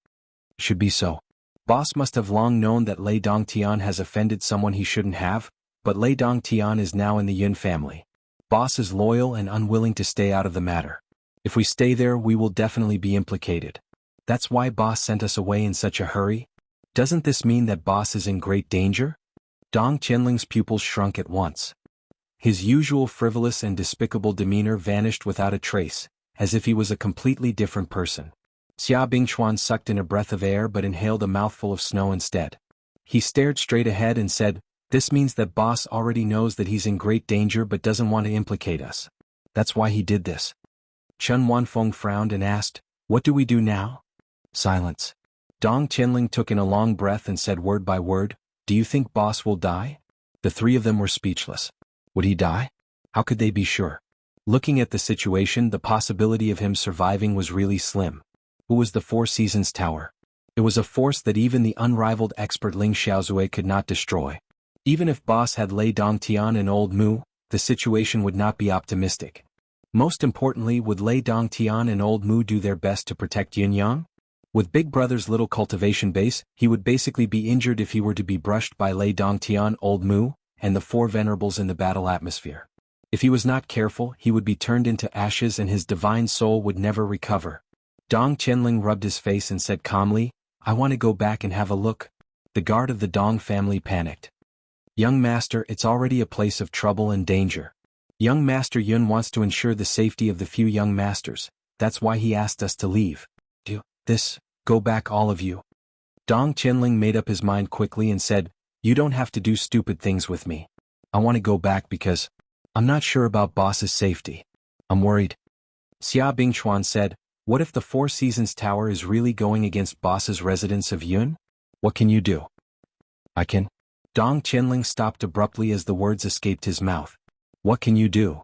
Should be so. Boss must have long known that Lei Dongtian has offended someone he shouldn't have, but Lei Dongtian is now in the Yun family. Boss is loyal and unwilling to stay out of the matter. If we stay there, we will definitely be implicated. That's why Boss sent us away in such a hurry? Doesn't this mean that Boss is in great danger? Dong Qianling's pupils shrunk at once. His usual frivolous and despicable demeanor vanished without a trace, as if he was a completely different person. Xia Bingchuan sucked in a breath of air but inhaled a mouthful of snow instead. He stared straight ahead and said, this means that Boss already knows that he's in great danger but doesn't want to implicate us. That's why he did this. Chun Wanfeng frowned and asked, what do we do now? Silence. Dong Qianling took in a long breath and said word by word, "Do you think boss will die?" The three of them were speechless. Would he die? How could they be sure? Looking at the situation, the possibility of him surviving was really slim. Who was the Four Seasons Tower? It was a force that even the unrivaled expert Ling Xiaozui could not destroy. Even if boss had Lei Dongtian and Old Mu, the situation would not be optimistic. Most importantly, would Lei Dongtian and Old Mu do their best to protect Yunyang? With Big Brother's little cultivation base, he would basically be injured if he were to be brushed by Lei Dongtian, Old Mu, and the four venerables in the battle atmosphere. If he was not careful, he would be turned into ashes and his divine soul would never recover. Dong Qianling rubbed his face and said calmly, "I want to go back and have a look." The guard of the Dong family panicked. "Young master, it's already a place of trouble and danger. Young Master Yun wants to ensure the safety of the few young masters, that's why he asked us to leave. Do this, go back all of you." Dong Qianling made up his mind quickly and said, "You don't have to do stupid things with me. I want to go back because I'm not sure about boss's safety. I'm worried." Xia Bingchuan said, "What if the Four Seasons Tower is really going against boss's residence of Yun? What can you do?" "I can." Dong Qianling stopped abruptly as the words escaped his mouth. "What can you do?"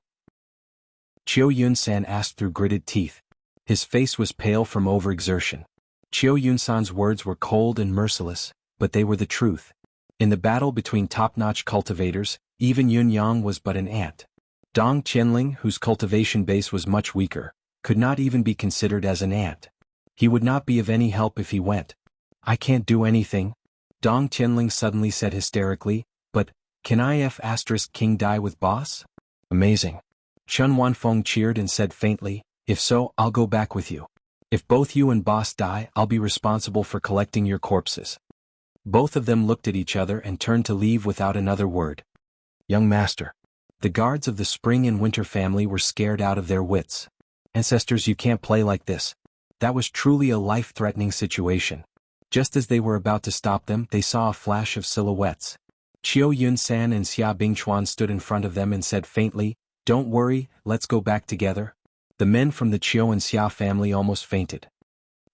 Chiu Yun-san asked through gritted teeth. His face was pale from overexertion. Chiu Yun-san's words were cold and merciless, but they were the truth. In the battle between top-notch cultivators, even Yun Yang was but an ant. Dong Qianling, whose cultivation base was much weaker, could not even be considered as an ant. He would not be of any help if he went. "I can't do anything," Dong Qianling suddenly said hysterically, "but, can King die with boss?" "Amazing." Chun Wanfeng cheered and said faintly, "If so, I'll go back with you. If both you and boss die, I'll be responsible for collecting your corpses." Both of them looked at each other and turned to leave without another word. "Young master." The guards of the Spring and Winter family were scared out of their wits. "Ancestors, you can't play like this." That was truly a life-threatening situation. Just as they were about to stop them, they saw a flash of silhouettes. Chiu Yun-san and Xia Bingchuan stood in front of them and said faintly, "Don't worry, let's go back together." The men from the Chiu and Xia family almost fainted.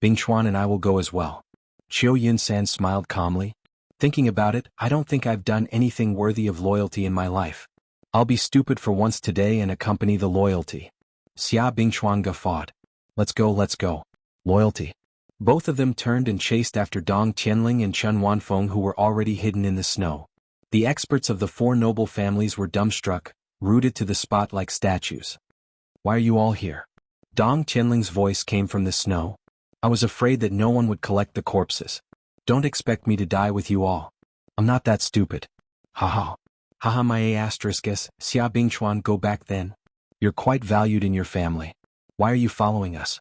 "Bingchuan and I will go as well." Chiu Yun-san smiled calmly. "Thinking about it, I don't think I've done anything worthy of loyalty in my life. I'll be stupid for once today and accompany the loyalty." Xia Bingchuan guffawed. Let's go. Loyalty." Both of them turned and chased after Dong Qianling and Chun Wanfeng, who were already hidden in the snow. The experts of the four noble families were dumbstruck, rooted to the spot like statues. "Why are you all here?" Dong Qianling's voice came from the snow. "I was afraid that no one would collect the corpses. Don't expect me to die with you all. I'm not that stupid." "Haha. Haha my asteriskes, Xia Bingchuan, go back then. You're quite valued in your family. Why are you following us?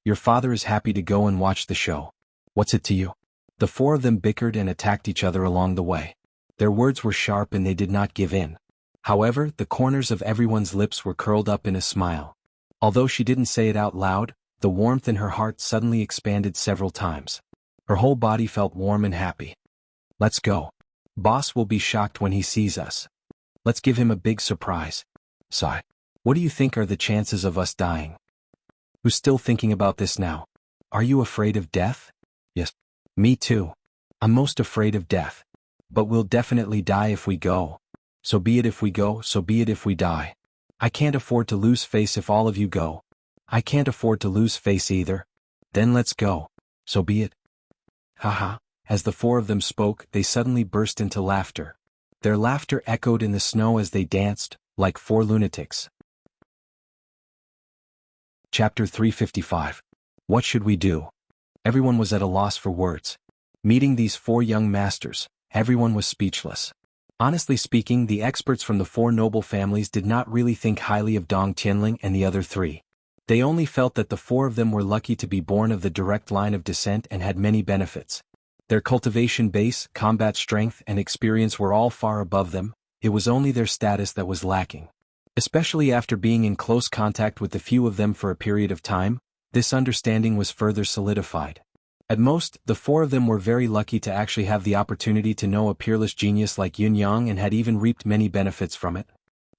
Your father is happy to go and watch the show. What's it to you?" The four of them bickered and attacked each other along the way. Their words were sharp and they did not give in. However, the corners of everyone's lips were curled up in a smile. Although she didn't say it out loud, the warmth in her heart suddenly expanded several times. Her whole body felt warm and happy. "Let's go. Boss will be shocked when he sees us. Let's give him a big surprise." "Sigh. What do you think are the chances of us dying?" "Who's still thinking about this now? Are you afraid of death?" "Yes. Me too. I'm most afraid of death. But we'll definitely die if we go. So be it if we go, so be it if we die. I can't afford to lose face if all of you go. I can't afford to lose face either. Then let's go. So be it." Haha. As the four of them spoke, they suddenly burst into laughter. Their laughter echoed in the snow as they danced, like four lunatics. Chapter 355. What should we do? Everyone was at a loss for words. Meeting these four young masters, everyone was speechless. Honestly speaking, the experts from the four noble families did not really think highly of Dong Qianling and the other three. They only felt that the four of them were lucky to be born of the direct line of descent and had many benefits. Their cultivation base, combat strength, and experience were all far above them. It was only their status that was lacking. Especially after being in close contact with the few of them for a period of time, this understanding was further solidified. At most, the four of them were very lucky to actually have the opportunity to know a peerless genius like Yun Yang and had even reaped many benefits from it.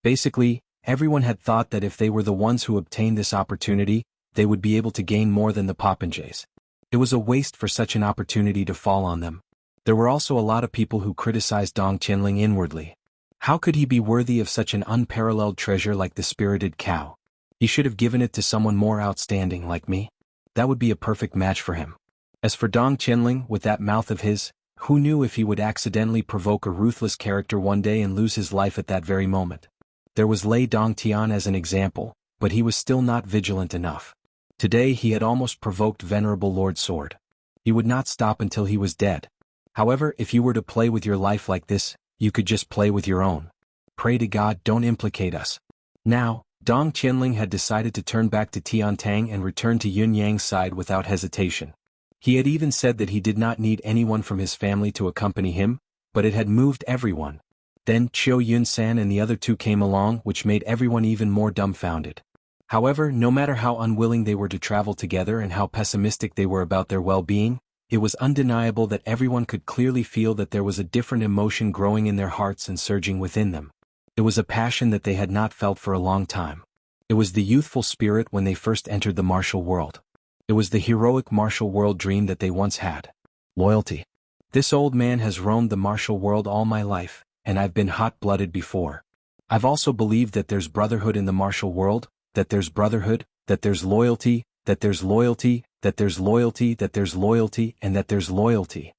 Basically, everyone had thought that if they were the ones who obtained this opportunity, they would be able to gain more than the popinjays. It was a waste for such an opportunity to fall on them. There were also a lot of people who criticized Dong Qianling inwardly. How could he be worthy of such an unparalleled treasure like the spirited cow? He should have given it to someone more outstanding like me. That would be a perfect match for him. As for Dong Qianling, with that mouth of his, who knew if he would accidentally provoke a ruthless character one day and lose his life at that very moment? There was Lei Dongtian as an example, but he was still not vigilant enough. Today he had almost provoked Venerable Lord Sword. He would not stop until he was dead. However, if you were to play with your life like this, you could just play with your own. Pray to God, don't implicate us. Now, Dong Qianling had decided to turn back to Tiantang and return to Yun Yang's side without hesitation. He had even said that he did not need anyone from his family to accompany him, but it had moved everyone. Then Qiu Yun-san and the other two came along, which made everyone even more dumbfounded. However, no matter how unwilling they were to travel together and how pessimistic they were about their well-being, it was undeniable that everyone could clearly feel that there was a different emotion growing in their hearts and surging within them. It was a passion that they had not felt for a long time. It was the youthful spirit when they first entered the martial world. It was the heroic martial world dream that they once had. Loyalty. This old man has roamed the martial world all my life, and I've been hot-blooded before. I've also believed that there's brotherhood in the martial world, that there's brotherhood, that there's loyalty, that there's loyalty, that there's loyalty, that there's loyalty, and that there's loyalty.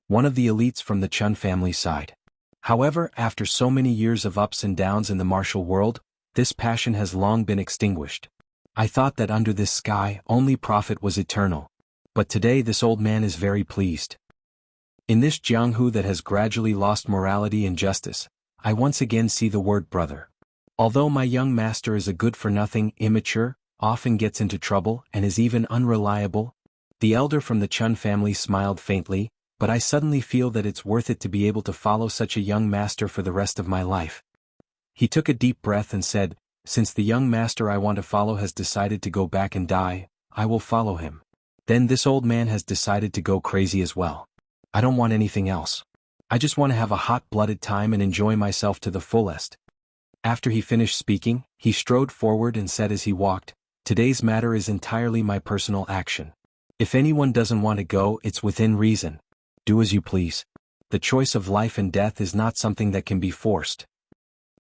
One of the elites from the Chun family side. However, after so many years of ups and downs in the martial world, this passion has long been extinguished. I thought that under this sky only profit was eternal. But today this old man is very pleased. In this Jianghu that has gradually lost morality and justice, I once again see the word brother. Although my young master is a good-for-nothing, immature, often gets into trouble and is even unreliable, the elder from the Chun family smiled faintly, but I suddenly feel that it's worth it to be able to follow such a young master for the rest of my life. He took a deep breath and said, since the young master I want to follow has decided to go back and die, I will follow him. Then this old man has decided to go crazy as well. I don't want anything else. I just want to have a hot-blooded time and enjoy myself to the fullest. After he finished speaking, he strode forward and said as he walked, today's matter is entirely my personal action. If anyone doesn't want to go, it's within reason. Do as you please. The choice of life and death is not something that can be forced.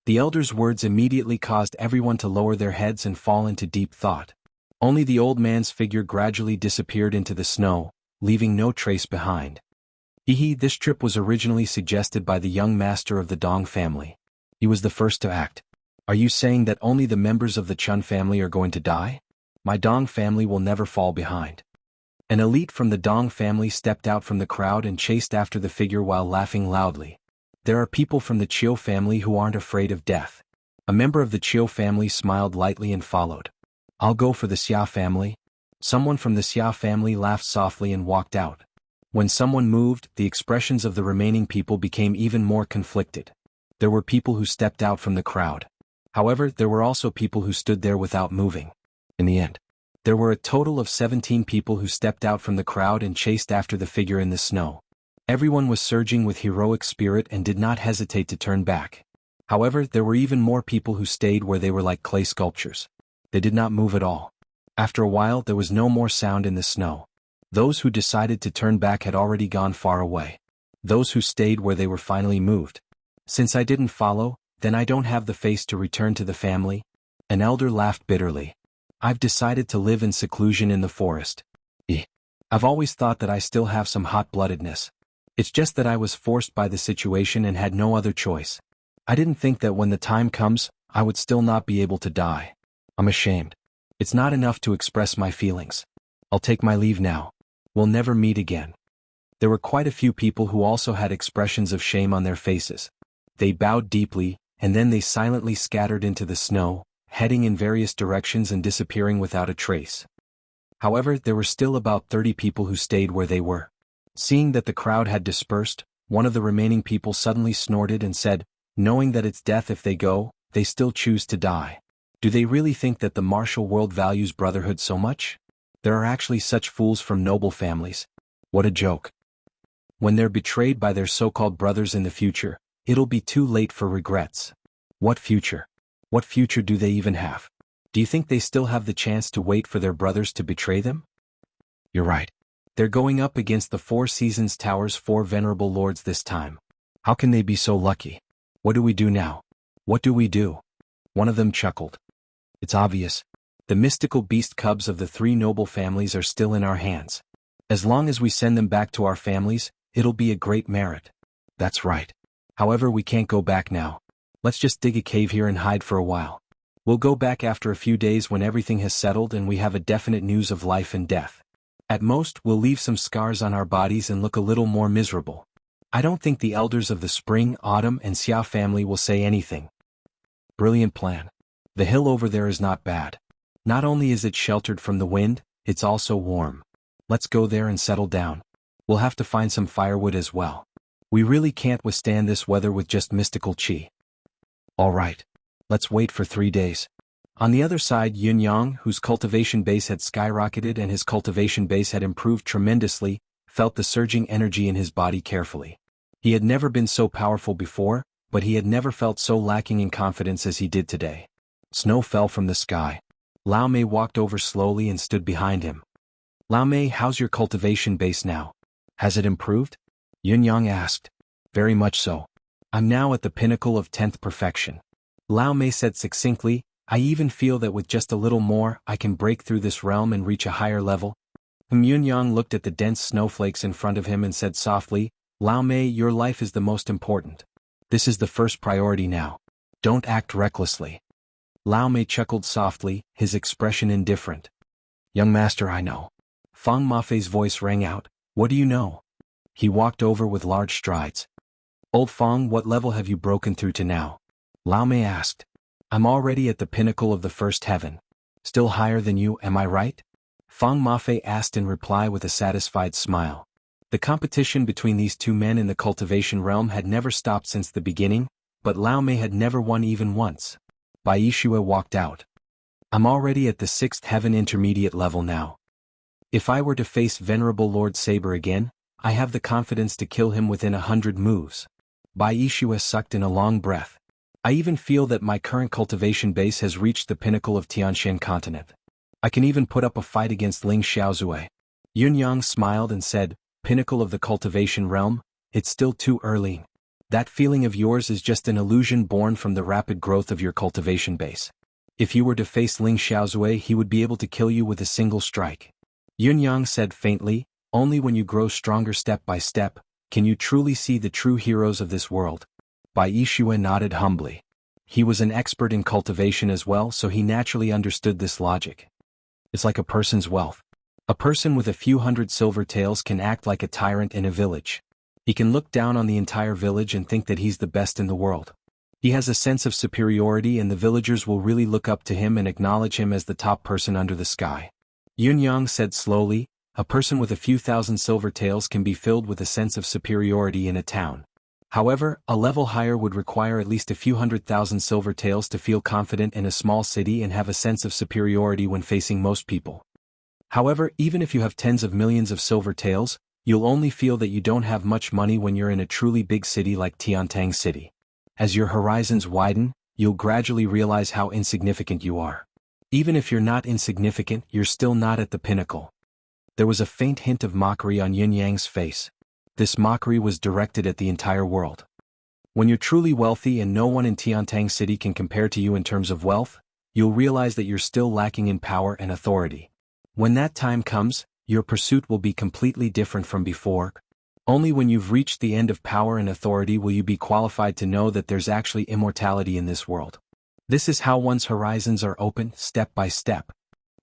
The elder's words immediately caused everyone to lower their heads and fall into deep thought. Only the old man's figure gradually disappeared into the snow, leaving no trace behind. This trip was originally suggested by the young master of the Dong family. He was the first to act. Are you saying that only the members of the Chun family are going to die? My Dong family will never fall behind. An elite from the Dong family stepped out from the crowd and chased after the figure while laughing loudly. There are people from the Chiu family who aren't afraid of death. A member of the Chiu family smiled lightly and followed. I'll go for the Xia family. Someone from the Xia family laughed softly and walked out. When someone moved, the expressions of the remaining people became even more conflicted. There were people who stepped out from the crowd. However, there were also people who stood there without moving. In the end, there were a total of 17 people who stepped out from the crowd and chased after the figure in the snow. Everyone was surging with heroic spirit and did not hesitate to turn back. However, there were even more people who stayed where they were like clay sculptures. They did not move at all. After a while, there was no more sound in the snow. Those who decided to turn back had already gone far away. Those who stayed where they were finally moved. Since I didn't follow, then I don't have the face to return to the family. An elder laughed bitterly. I've decided to live in seclusion in the forest. I've always thought that I still have some hot-bloodedness. It's just that I was forced by the situation and had no other choice. I didn't think that when the time comes, I would still not be able to die. I'm ashamed. It's not enough to express my feelings. I'll take my leave now. We'll never meet again. There were quite a few people who also had expressions of shame on their faces. They bowed deeply, and then they silently scattered into the snow, heading in various directions and disappearing without a trace. However, there were still about 30 people who stayed where they were. Seeing that the crowd had dispersed, one of the remaining people suddenly snorted and said, knowing that it's death if they go, they still choose to die. Do they really think that the martial world values brotherhood so much? There are actually such fools from noble families. What a joke. When they're betrayed by their so-called brothers in the future, it'll be too late for regrets. What future? What future do they even have? Do you think they still have the chance to wait for their brothers to betray them? You're right. They're going up against the Four Seasons Tower's four venerable lords this time. How can they be so lucky? What do we do now? What do we do? One of them chuckled. It's obvious. The mystical beast cubs of the three noble families are still in our hands. As long as we send them back to our families, it'll be a great merit. That's right. However, we can't go back now. Let's just dig a cave here and hide for a while. We'll go back after a few days when everything has settled and we have a definite news of life and death. At most, we'll leave some scars on our bodies and look a little more miserable. I don't think the elders of the Spring, Autumn, and Xia family will say anything. Brilliant plan. The hill over there is not bad. Not only is it sheltered from the wind, it's also warm. Let's go there and settle down. We'll have to find some firewood as well. We really can't withstand this weather with just mystical chi. All right. Let's wait for 3 days. On the other side, Yunyang, whose cultivation base had skyrocketed and his cultivation base had improved tremendously, felt the surging energy in his body carefully. He had never been so powerful before, but he had never felt so lacking in confidence as he did today. Snow fell from the sky. Lao Mei walked over slowly and stood behind him. Lao Mei, how's your cultivation base now? Has it improved? Yunyang asked. Very much so. I'm now at the pinnacle of 10th perfection. Lao Mei said succinctly, I even feel that with just a little more, I can break through this realm and reach a higher level. Yunyang looked at the dense snowflakes in front of him and said softly, Lao Mei, your life is the most important. This is the first priority now. Don't act recklessly. Lao Mei chuckled softly, his expression indifferent. Young master, I know. Fang Mafei's voice rang out, what do you know? He walked over with large strides. Old Fang, what level have you broken through to now? Lao Mei asked. I'm already at the pinnacle of the first heaven. Still higher than you, am I right? Fang Mafei asked in reply with a satisfied smile. The competition between these two men in the cultivation realm had never stopped since the beginning, but Lao Mei had never won even once. Bai Yixue walked out. I'm already at the 6th heaven intermediate level now. If I were to face Venerable Lord Saber again, I have the confidence to kill him within 100 moves. Bai Yixue sucked in a long breath. I even feel that my current cultivation base has reached the pinnacle of Tianshan continent. I can even put up a fight against Ling Xiaozue. Yunyang smiled and said, pinnacle of the cultivation realm, it's still too early. That feeling of yours is just an illusion born from the rapid growth of your cultivation base. If you were to face Ling Xiaozue, he would be able to kill you with a single strike. Yunyang said faintly, only when you grow stronger step by step, can you truly see the true heroes of this world. Bai Yixue nodded humbly. He was an expert in cultivation as well, so he naturally understood this logic. It's like a person's wealth. A person with a few hundred silver taels can act like a tyrant in a village. He can look down on the entire village and think that he's the best in the world. He has a sense of superiority and the villagers will really look up to him and acknowledge him as the top person under the sky. Yunyang said slowly, a person with a few thousand silver taels can be filled with a sense of superiority in a town. However, a level higher would require at least a few 100,000 silver taels to feel confident in a small city and have a sense of superiority when facing most people. However, even if you have tens of millions of silver taels, you'll only feel that you don't have much money when you're in a truly big city like Tiantang City. As your horizons widen, you'll gradually realize how insignificant you are. Even if you're not insignificant, you're still not at the pinnacle. There was a faint hint of mockery on Yunyang's face. This mockery was directed at the entire world. When you're truly wealthy and no one in Tiantang City can compare to you in terms of wealth, you'll realize that you're still lacking in power and authority. When that time comes, your pursuit will be completely different from before. Only when you've reached the end of power and authority will you be qualified to know that there's actually immortality in this world. This is how one's horizons are opened, step by step.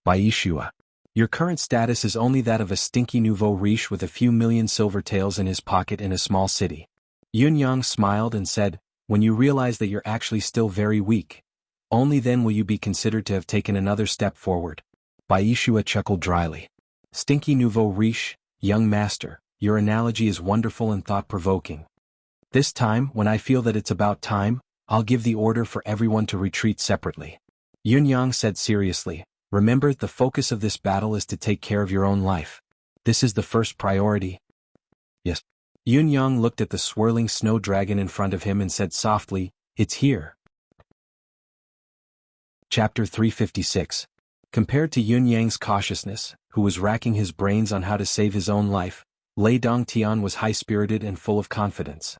Bai Yixue. Your current status is only that of a stinky nouveau riche with a few million silver taels in his pocket in a small city. Yunyang smiled and said, when you realize that you're actually still very weak, only then will you be considered to have taken another step forward. Bai Yixue chuckled dryly. Stinky nouveau riche, young master, your analogy is wonderful and thought-provoking. This time, when I feel that it's about time, I'll give the order for everyone to retreat separately. Yunyang said seriously, remember, the focus of this battle is to take care of your own life. This is the first priority. Yes. Yunyang looked at the swirling snow dragon in front of him and said softly, it's here. Chapter 356. Compared to Yunyang's cautiousness, who was racking his brains on how to save his own life, Lei Dongtian was high-spirited and full of confidence.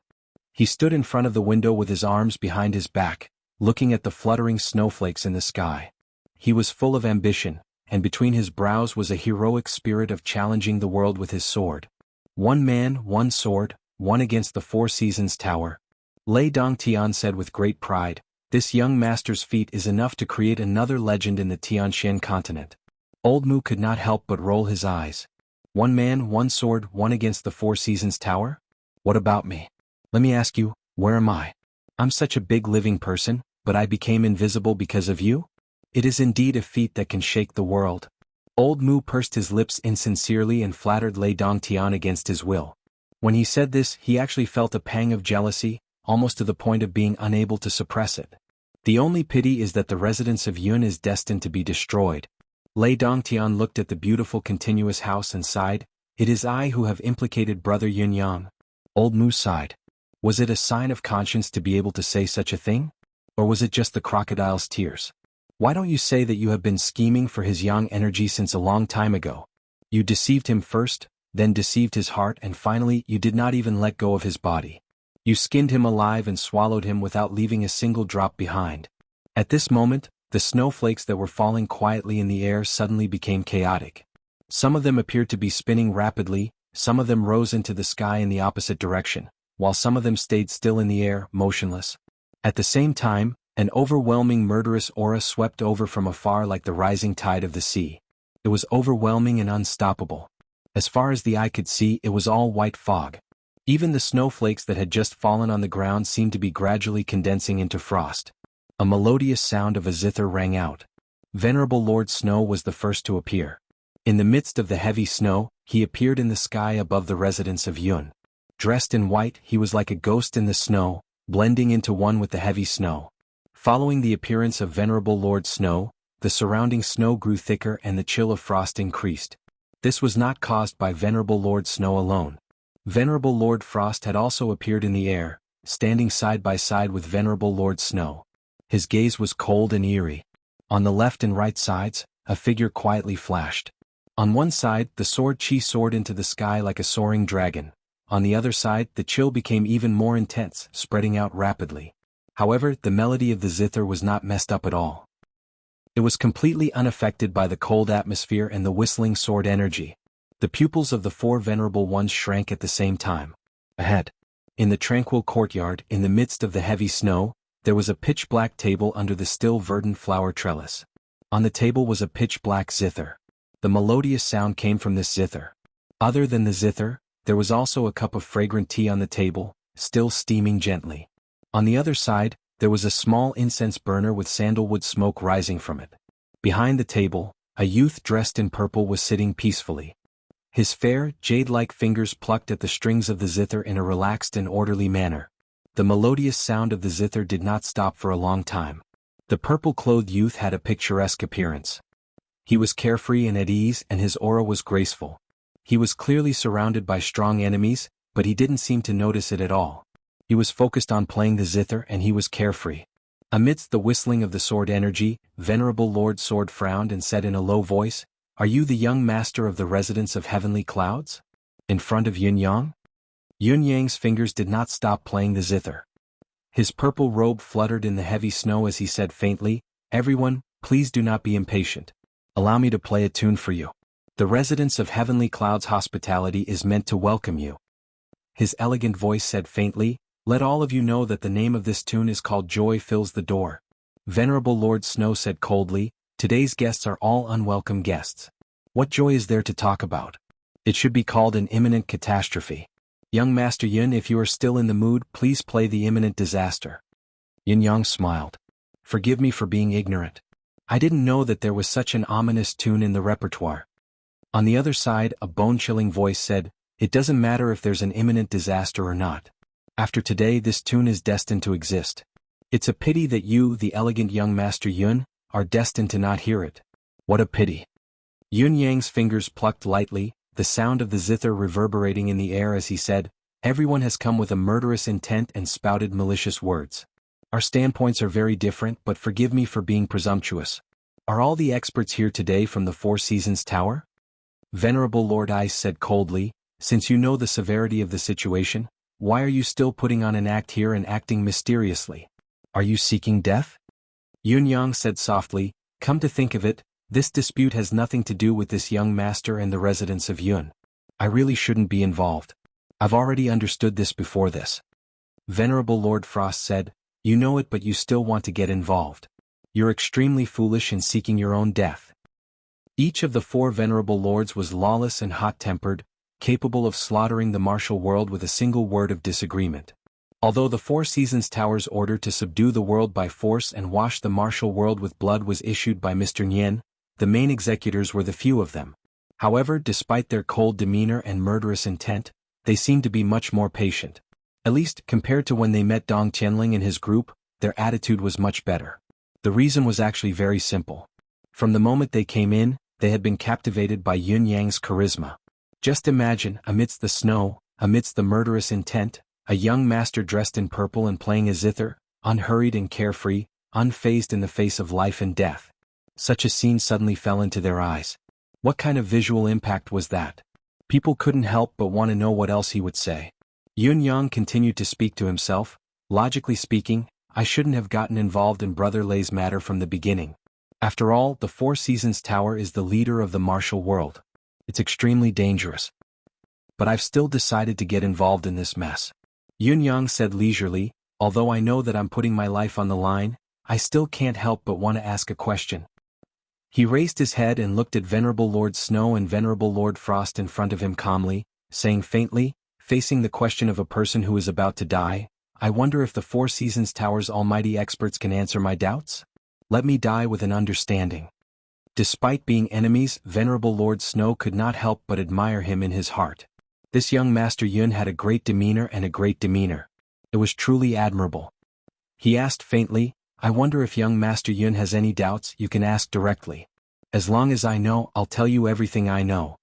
He stood in front of the window with his arms behind his back, looking at the fluttering snowflakes in the sky. He was full of ambition, and between his brows was a heroic spirit of challenging the world with his sword. One man, one sword, one against the Four Seasons Tower. Lei Dongtian said with great pride, "This young master's feat is enough to create another legend in the Tianxian continent." Old Mu could not help but roll his eyes. One man, one sword, one against the Four Seasons Tower? What about me? Let me ask you, where am I? I'm such a big living person, but I became invisible because of you? It is indeed a feat that can shake the world. Old Mu pursed his lips insincerely and flattered Lei Dongtian against his will. When he said this, he actually felt a pang of jealousy, almost to the point of being unable to suppress it. The only pity is that the residence of Yun is destined to be destroyed. Lei Dongtian looked at the beautiful continuous house and sighed, "It is I who have implicated brother Yunyang." Old Mu sighed. Was it a sign of conscience to be able to say such a thing? Or was it just the crocodile's tears? Why don't you say that you have been scheming for his yang energy since a long time ago? You deceived him first, then deceived his heart, and finally you did not even let go of his body. You skinned him alive and swallowed him without leaving a single drop behind. At this moment, the snowflakes that were falling quietly in the air suddenly became chaotic. Some of them appeared to be spinning rapidly, some of them rose into the sky in the opposite direction, while some of them stayed still in the air, motionless. At the same time, an overwhelming murderous aura swept over from afar like the rising tide of the sea. It was overwhelming and unstoppable. As far as the eye could see, it was all white fog. Even the snowflakes that had just fallen on the ground seemed to be gradually condensing into frost. A melodious sound of a zither rang out. Venerable Lord Snow was the first to appear. In the midst of the heavy snow, he appeared in the sky above the residence of Yun. Dressed in white, he was like a ghost in the snow, blending into one with the heavy snow. Following the appearance of Venerable Lord Snow, the surrounding snow grew thicker and the chill of frost increased. This was not caused by Venerable Lord Snow alone. Venerable Lord Frost had also appeared in the air, standing side by side with Venerable Lord Snow. His gaze was cold and eerie. On the left and right sides, a figure quietly flashed. On one side, the sword Qi soared into the sky like a soaring dragon. On the other side, the chill became even more intense, spreading out rapidly. However, the melody of the zither was not messed up at all. It was completely unaffected by the cold atmosphere and the whistling sword energy. The pupils of the four venerable ones shrank at the same time. Ahead, in the tranquil courtyard, in the midst of the heavy snow, there was a pitch-black table under the still verdant flower trellis. On the table was a pitch-black zither. The melodious sound came from this zither. Other than the zither, there was also a cup of fragrant tea on the table, still steaming gently. On the other side, there was a small incense burner with sandalwood smoke rising from it. Behind the table, a youth dressed in purple was sitting peacefully. His fair, jade-like fingers plucked at the strings of the zither in a relaxed and orderly manner. The melodious sound of the zither did not stop for a long time. The purple-clothed youth had a picturesque appearance. He was carefree and at ease, and his aura was graceful. He was clearly surrounded by strong enemies, but he didn't seem to notice it at all. He was focused on playing the zither and he was carefree. Amidst the whistling of the sword energy, Venerable Lord Sword frowned and said in a low voice, "Are you the young master of the residence of heavenly clouds? In front of Yun Yang?" Yun Yang's fingers did not stop playing the zither. His purple robe fluttered in the heavy snow as he said faintly, "Everyone, please do not be impatient. Allow me to play a tune for you. The residence of heavenly clouds hospitality is meant to welcome you." His elegant voice said faintly, "Let all of you know that the name of this tune is called Joy Fills the Door." Venerable Lord Snow said coldly, "Today's guests are all unwelcome guests. What joy is there to talk about? It should be called an imminent catastrophe. Young Master Yun, if you are still in the mood, please play the imminent disaster." Yin Yang smiled. "Forgive me for being ignorant. I didn't know that there was such an ominous tune in the repertoire." On the other side, a bone-chilling voice said, "It doesn't matter if there's an imminent disaster or not. After today, this tune is destined to exist. It's a pity that you, the elegant young Master Yun, are destined to not hear it. What a pity." Yun Yang's fingers plucked lightly, the sound of the zither reverberating in the air as he said, "Everyone has come with a murderous intent and spouted malicious words. Our standpoints are very different, but forgive me for being presumptuous. Are all the experts here today from the Four Seasons Tower?" Venerable Lord Ice said coldly, since you know the severity of the situation, why are you still putting on an act here and acting mysteriously? Are you seeking death? Yun Yang said softly, come to think of it, this dispute has nothing to do with this young master and the residents of Yun. I really shouldn't be involved. I've already understood this before this. Venerable Lord Frost said, you know it but you still want to get involved. You're extremely foolish in seeking your own death. Each of the 4 venerable lords was lawless and hot-tempered, capable of slaughtering the martial world with a single word of disagreement. Although the Four Seasons Tower's order to subdue the world by force and wash the martial world with blood was issued by Mr. Nian, the main executors were the few of them. However, despite their cold demeanor and murderous intent, they seemed to be much more patient. At least, compared to when they met Dong Qianling and his group, their attitude was much better. The reason was actually very simple. From the moment they came in, they had been captivated by Yun Yang's charisma. Just imagine, amidst the snow, amidst the murderous intent, a young master dressed in purple and playing a zither, unhurried and carefree, unfazed in the face of life and death. Such a scene suddenly fell into their eyes. What kind of visual impact was that? People couldn't help but want to know what else he would say. Yun Yang continued to speak to himself, logically speaking, I shouldn't have gotten involved in Brother Lei's matter from the beginning. After all, the Four Seasons Tower is the leader of the martial world. It's extremely dangerous. But I've still decided to get involved in this mess. Yun Yang said leisurely, although I know that I'm putting my life on the line, I still can't help but want to ask a question. He raised his head and looked at Venerable Lord Snow and Venerable Lord Frost in front of him calmly, saying faintly, facing the question of a person who is about to die, I wonder if the Four Seasons Tower's almighty experts can answer my doubts? Let me die with an understanding. Despite being enemies, Venerable Lord Snow could not help but admire him in his heart. This young Master Yun had a great demeanor and a great demeanor. It was truly admirable. He asked faintly, I wonder if young Master Yun has any doubts. You can ask directly. As long as I know, I'll tell you everything I know.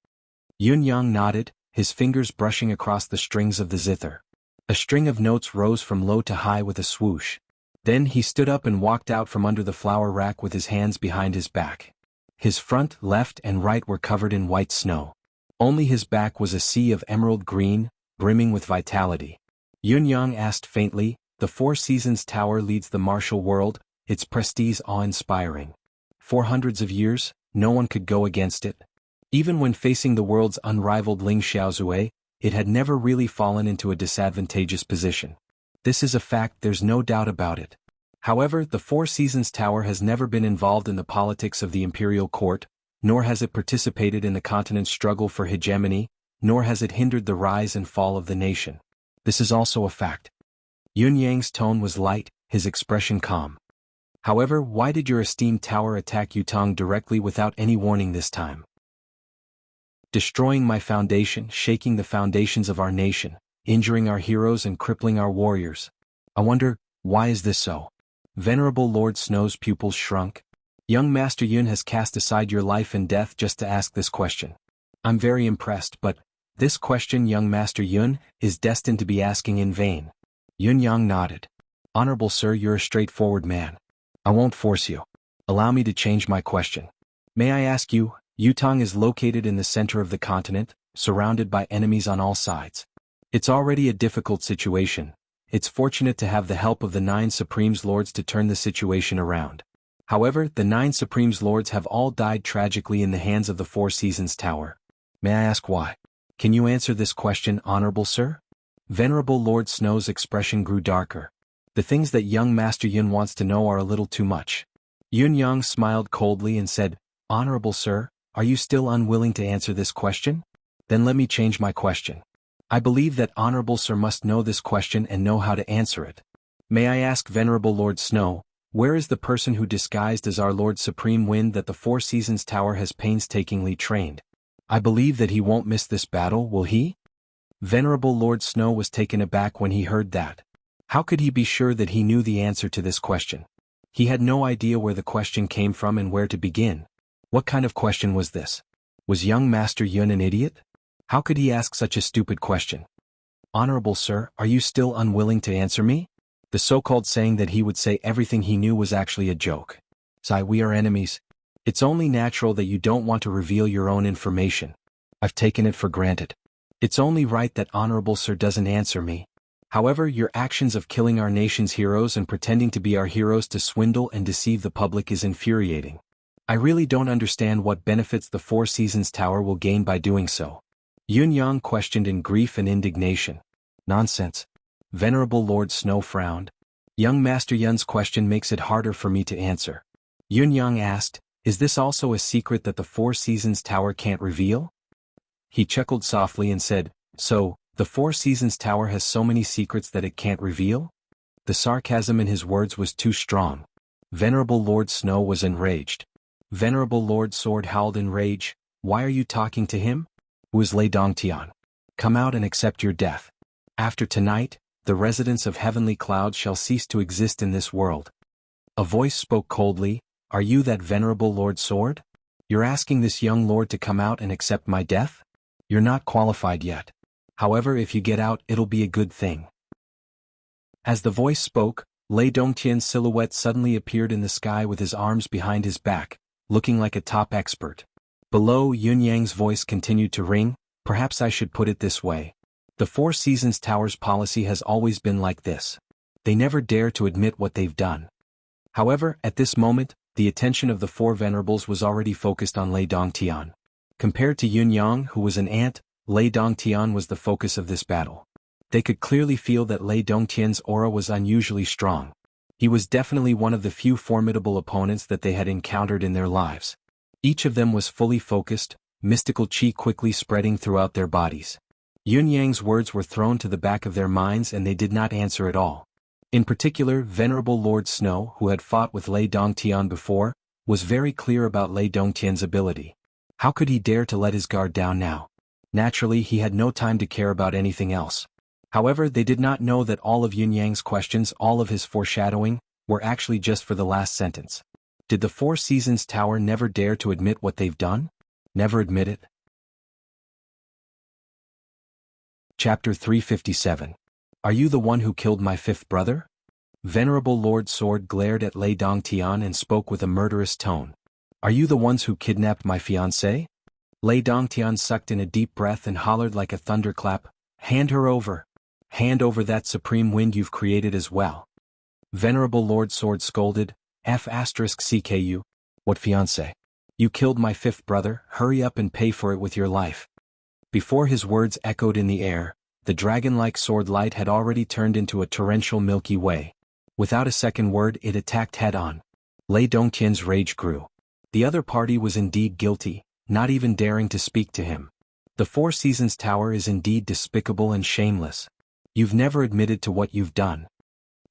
Yun Yang nodded, his fingers brushing across the strings of the zither. A string of notes rose from low to high with a swoosh. Then he stood up and walked out from under the flower rack with his hands behind his back. His front, left, and right were covered in white snow. Only his back was a sea of emerald green, brimming with vitality. Yun Yang asked faintly, the Four Seasons Tower leads the martial world, its prestige awe-inspiring. For hundreds of years, no one could go against it. Even when facing the world's unrivaled Ling Xiaozue, it had never really fallen into a disadvantageous position. This is a fact, there's no doubt about it. However, the Four Seasons Tower has never been involved in the politics of the imperial court, nor has it participated in the continent's struggle for hegemony, nor has it hindered the rise and fall of the nation. This is also a fact. Yun Yang's tone was light, his expression calm. However, why did your esteemed tower attack Yutong directly without any warning this time? Destroying my foundation, shaking the foundations of our nation, injuring our heroes and crippling our warriors. I wonder, why is this so? Venerable Lord Snow's pupils shrunk. Young Master Yun has cast aside your life and death just to ask this question. I'm very impressed, but this question young Master Yun is destined to be asking in vain. Yun Yang nodded. Honorable sir, you're a straightforward man. I won't force you. Allow me to change my question. May I ask you, Yutong is located in the center of the continent, surrounded by enemies on all sides. It's already a difficult situation. It's fortunate to have the help of the 9 Supremes Lords to turn the situation around. However, the 9 Supremes Lords have all died tragically in the hands of the Four Seasons Tower. May I ask why? Can you answer this question, honorable sir? Venerable Lord Snow's expression grew darker. The things that young Master Yun wants to know are a little too much. Yun Yang smiled coldly and said, Honorable sir, are you still unwilling to answer this question? Then let me change my question. I believe that honorable sir must know this question and know how to answer it. May I ask Venerable Lord Snow, where is the person who disguised as our Lord Supreme Wind that the Four Seasons Tower has painstakingly trained? I believe that he won't miss this battle, will he? Venerable Lord Snow was taken aback when he heard that. How could he be sure that he knew the answer to this question? He had no idea where the question came from and where to begin. What kind of question was this? Was young Master Yun an idiot? How could he ask such a stupid question? Honorable sir, are you still unwilling to answer me? The so-called saying that he would say everything he knew was actually a joke. Sai, we are enemies. It's only natural that you don't want to reveal your own information. I've taken it for granted. It's only right that Honorable Sir doesn't answer me. However, your actions of killing our nation's heroes and pretending to be our heroes to swindle and deceive the public is infuriating. I really don't understand what benefits the Four Seasons Tower will gain by doing so. Yun Yang questioned in grief and indignation. Nonsense. Venerable Lord Snow frowned. Young Master Yun's question makes it harder for me to answer. Yun Yang asked, is this also a secret that the Four Seasons Tower can't reveal? He chuckled softly and said, so, the Four Seasons Tower has so many secrets that it can't reveal? The sarcasm in his words was too strong. Venerable Lord Snow was enraged. Venerable Lord Sword howled in rage, why are you talking to him? Who is Lei Dongtian? Come out and accept your death. After tonight, the residents of heavenly clouds shall cease to exist in this world. A voice spoke coldly, are you that Venerable Lord Sword? You're asking this young lord to come out and accept my death? You're not qualified yet. However, if you get out, it'll be a good thing. As the voice spoke, Lei Dongtian's silhouette suddenly appeared in the sky with his arms behind his back, looking like a top expert. Below, Yun Yang's voice continued to ring, perhaps I should put it this way. The Four Seasons Tower's policy has always been like this. They never dare to admit what they've done. However, at this moment, the attention of the four venerables was already focused on Lei Dongtian. Compared to Yun Yang, who was an ant, Lei Dongtian was the focus of this battle. They could clearly feel that Lei Dongtian's aura was unusually strong. He was definitely one of the few formidable opponents that they had encountered in their lives. Each of them was fully focused, mystical chi quickly spreading throughout their bodies. Yun Yang's words were thrown to the back of their minds and they did not answer at all. In particular, Venerable Lord Snow, who had fought with Lei Dongtian before, was very clear about Lei Dongtian's ability. How could he dare to let his guard down now? Naturally, he had no time to care about anything else. However, they did not know that all of Yun Yang's questions, all of his foreshadowing, were actually just for the last sentence. Did the Four Seasons Tower never dare to admit what they've done? Never admit it? Chapter 357. Are you the one who killed my fifth brother? Venerable Lord Sword glared at Lei Dongtian and spoke with a murderous tone. Are you the ones who kidnapped my fiancée? Lei Dongtian sucked in a deep breath and hollered like a thunderclap, hand her over. Hand over that supreme wind you've created as well. Venerable Lord Sword scolded, F*CKU. What fiancé? You killed my fifth brother, hurry up and pay for it with your life. Before his words echoed in the air, the dragon-like sword light had already turned into a torrential Milky Way. Without a second word, it attacked head-on. Lei Dongtian's rage grew. The other party was indeed guilty, not even daring to speak to him. The Four Seasons Tower is indeed despicable and shameless. You've never admitted to what you've done.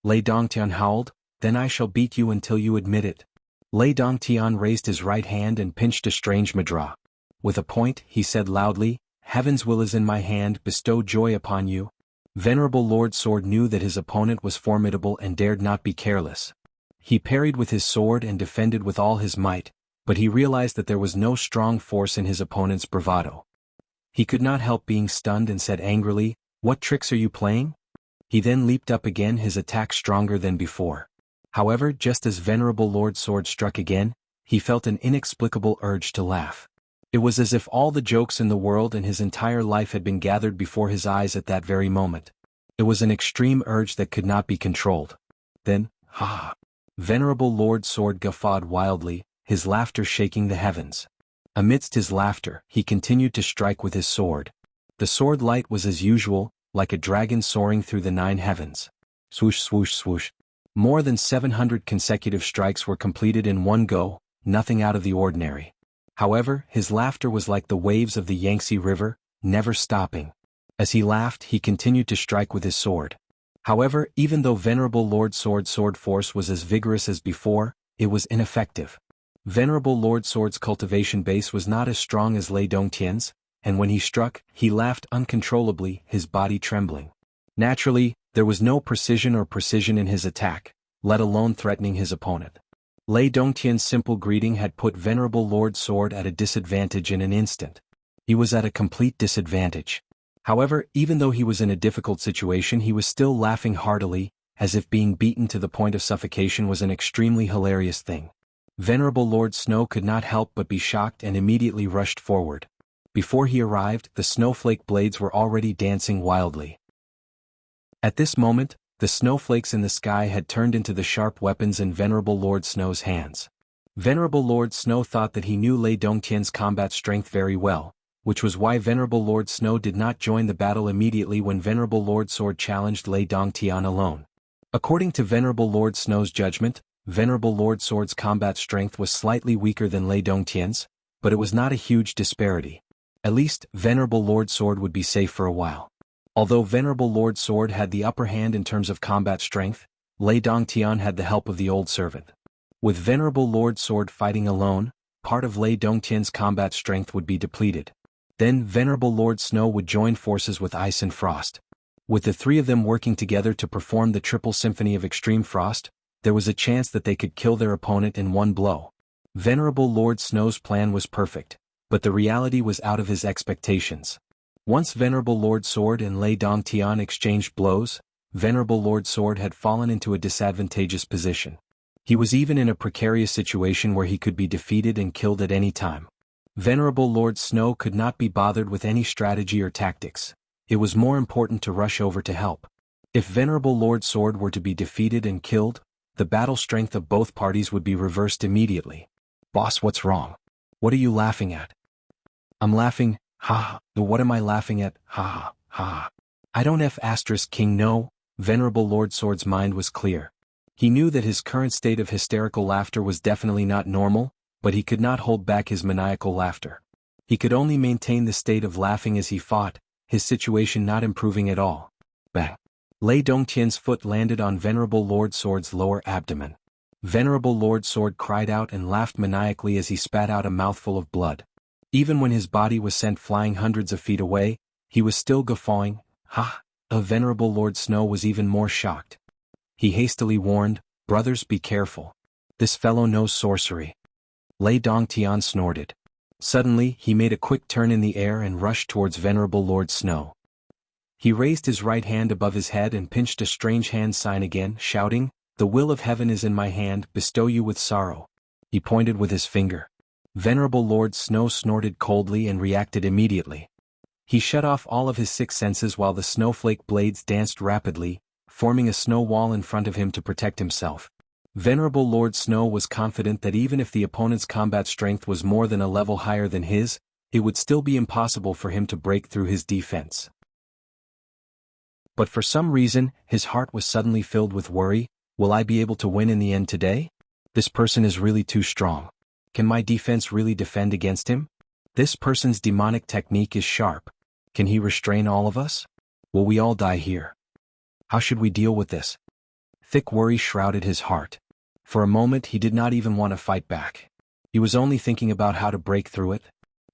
Lei Dongtian howled, then I shall beat you until you admit it. Lei Dongtian raised his right hand and pinched a strange mudra. With a point, he said loudly, Heaven's will is in my hand, bestow joy upon you. Venerable Lord Sword knew that his opponent was formidable and dared not be careless. He parried with his sword and defended with all his might, but he realized that there was no strong force in his opponent's bravado. He could not help being stunned and said angrily, What tricks are you playing? He then leaped up again, his attack stronger than before. However, just as Venerable Lord Sword struck again, he felt an inexplicable urge to laugh. It was as if all the jokes in the world and his entire life had been gathered before his eyes at that very moment. It was an extreme urge that could not be controlled. Then, ha! Venerable Lord Sword guffawed wildly, his laughter shaking the heavens. Amidst his laughter, he continued to strike with his sword. The sword light was as usual, like a dragon soaring through the 9 heavens. Swoosh swoosh swoosh. More than 700 consecutive strikes were completed in one go, nothing out of the ordinary. However, his laughter was like the waves of the Yangtze River, never stopping. As he laughed, he continued to strike with his sword. However, even though Venerable Lord Sword's sword force was as vigorous as before, it was ineffective. Venerable Lord Sword's cultivation base was not as strong as Lei Dongtian's, and when he struck, he laughed uncontrollably, his body trembling. Naturally, there was no precision in his attack, let alone threatening his opponent. Lei Dongtian's simple greeting had put Venerable Lord Sword at a disadvantage in an instant. He was at a complete disadvantage. However, even though he was in a difficult situation, he was still laughing heartily, as if being beaten to the point of suffocation was an extremely hilarious thing. Venerable Lord Snow could not help but be shocked and immediately rushed forward. Before he arrived, the snowflake blades were already dancing wildly. At this moment, the snowflakes in the sky had turned into the sharp weapons in Venerable Lord Snow's hands. Venerable Lord Snow thought that he knew Lei Dongtian's combat strength very well, which was why Venerable Lord Snow did not join the battle immediately when Venerable Lord Sword challenged Lei Dongtian alone. According to Venerable Lord Snow's judgment, Venerable Lord Sword's combat strength was slightly weaker than Lei Dongtian's, but it was not a huge disparity. At least, Venerable Lord Sword would be safe for a while. Although Venerable Lord Sword had the upper hand in terms of combat strength, Lei Dongtian had the help of the old servant. With Venerable Lord Sword fighting alone, part of Lei Dongtian's combat strength would be depleted. Then Venerable Lord Snow would join forces with Ice and Frost. With the three of them working together to perform the triple symphony of extreme frost, there was a chance that they could kill their opponent in one blow. Venerable Lord Snow's plan was perfect, but the reality was out of his expectations. Once Venerable Lord Sword and Lei Dongtian exchanged blows, Venerable Lord Sword had fallen into a disadvantageous position. He was even in a precarious situation where he could be defeated and killed at any time. Venerable Lord Snow could not be bothered with any strategy or tactics. It was more important to rush over to help. If Venerable Lord Sword were to be defeated and killed, the battle strength of both parties would be reversed immediately. Boss, what's wrong? What are you laughing at? I'm laughing, ha ha. What am I laughing at, ha ha, ha. I don't King no. Venerable Lord Sword's mind was clear. He knew that his current state of hysterical laughter was definitely not normal, but he could not hold back his maniacal laughter. He could only maintain the state of laughing as he fought, his situation not improving at all. Bang! Lei Dongtian's foot landed on Venerable Lord Sword's lower abdomen. Venerable Lord Sword cried out and laughed maniacally as he spat out a mouthful of blood. Even when his body was sent flying hundreds of feet away, he was still guffawing, ha! Venerable Lord Snow was even more shocked. He hastily warned, brothers, be careful. This fellow knows sorcery. Lei Dongtian snorted. Suddenly, he made a quick turn in the air and rushed towards Venerable Lord Snow. He raised his right hand above his head and pinched a strange hand sign again, shouting, the will of heaven is in my hand, bestow you with sorrow. He pointed with his finger. Venerable Lord Snow snorted coldly and reacted immediately. He shut off all of his six senses while the snowflake blades danced rapidly, forming a snow wall in front of him to protect himself. Venerable Lord Snow was confident that even if the opponent's combat strength was more than a level higher than his, it would still be impossible for him to break through his defense. But for some reason, his heart was suddenly filled with worry. Will I be able to win in the end today? This person is really too strong. Can my defense really defend against him? This person's demonic technique is sharp. Can he restrain all of us? Will we all die here? How should we deal with this? Thick worry shrouded his heart. For a moment he did not even want to fight back. He was only thinking about how to break through it.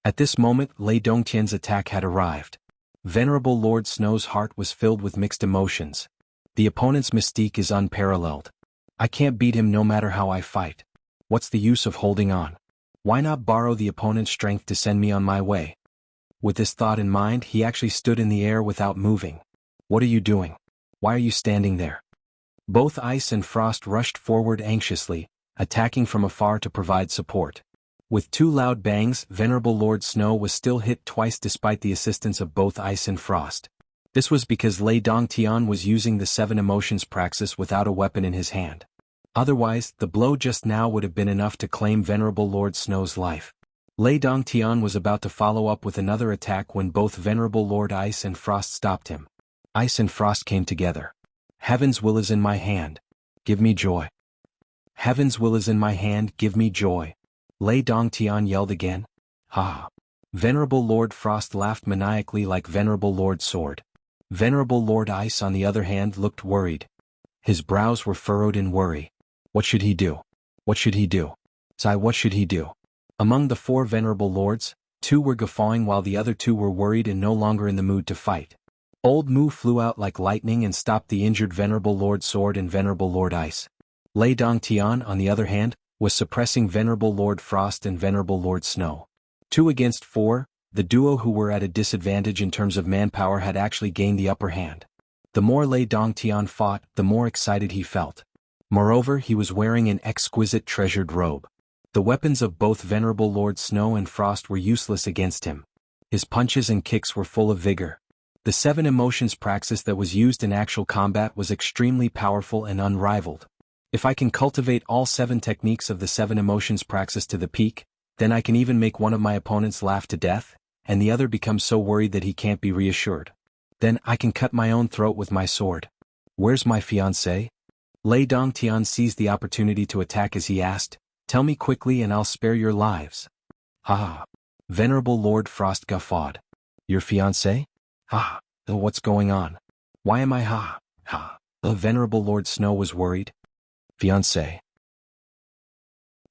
At this moment Lei Dongtian's attack had arrived. Venerable Lord Snow's heart was filled with mixed emotions. The opponent's mystique is unparalleled. I can't beat him no matter how I fight. What's the use of holding on? Why not borrow the opponent's strength to send me on my way? With this thought in mind, he actually stood in the air without moving. What are you doing? Why are you standing there? Both Ice and Frost rushed forward anxiously, attacking from afar to provide support. With two loud bangs, Venerable Lord Snow was still hit twice despite the assistance of both Ice and Frost. This was because Lei Dongtian was using the seven emotions praxis without a weapon in his hand. Otherwise, the blow just now would have been enough to claim Venerable Lord Snow's life. Lei Dongtian was about to follow up with another attack when both Venerable Lord Ice and Frost stopped him. Ice and Frost came together. Heaven's will is in my hand. Give me joy. Heaven's will is in my hand, give me joy. Lei Dongtian yelled again. Ha ha. Venerable Lord Frost laughed maniacally like Venerable Lord Sword. Venerable Lord Ice on the other hand looked worried. His brows were furrowed in worry. What should he do? What should he do? What should he do? Among the four Venerable Lords, two were guffawing while the other two were worried and no longer in the mood to fight. Old Mu flew out like lightning and stopped the injured Venerable Lord Sword and Venerable Lord Ice. Lei Dongtian, on the other hand, was suppressing Venerable Lord Frost and Venerable Lord Snow. 2 against 4, the duo who were at a disadvantage in terms of manpower had actually gained the upper hand. The more Lei Dongtian fought, the more excited he felt. Moreover, he was wearing an exquisite treasured robe. The weapons of both Venerable Lord Snow and Frost were useless against him. His punches and kicks were full of vigor. The 7 emotions praxis that was used in actual combat was extremely powerful and unrivaled. If I can cultivate all 7 techniques of the 7 emotions praxis to the peak, then I can even make one of my opponents laugh to death, and the other becomes so worried that he can't be reassured. Then I can cut my own throat with my sword. Where's my fiancé? Lei Dongtian seized the opportunity to attack as he asked, "Tell me quickly and I'll spare your lives." Ha ha. Venerable Lord Frost guffawed. Your fiancé? Ha. What's going on? Why am I ha? Ha. The Venerable Lord Snow was worried. Fiancé.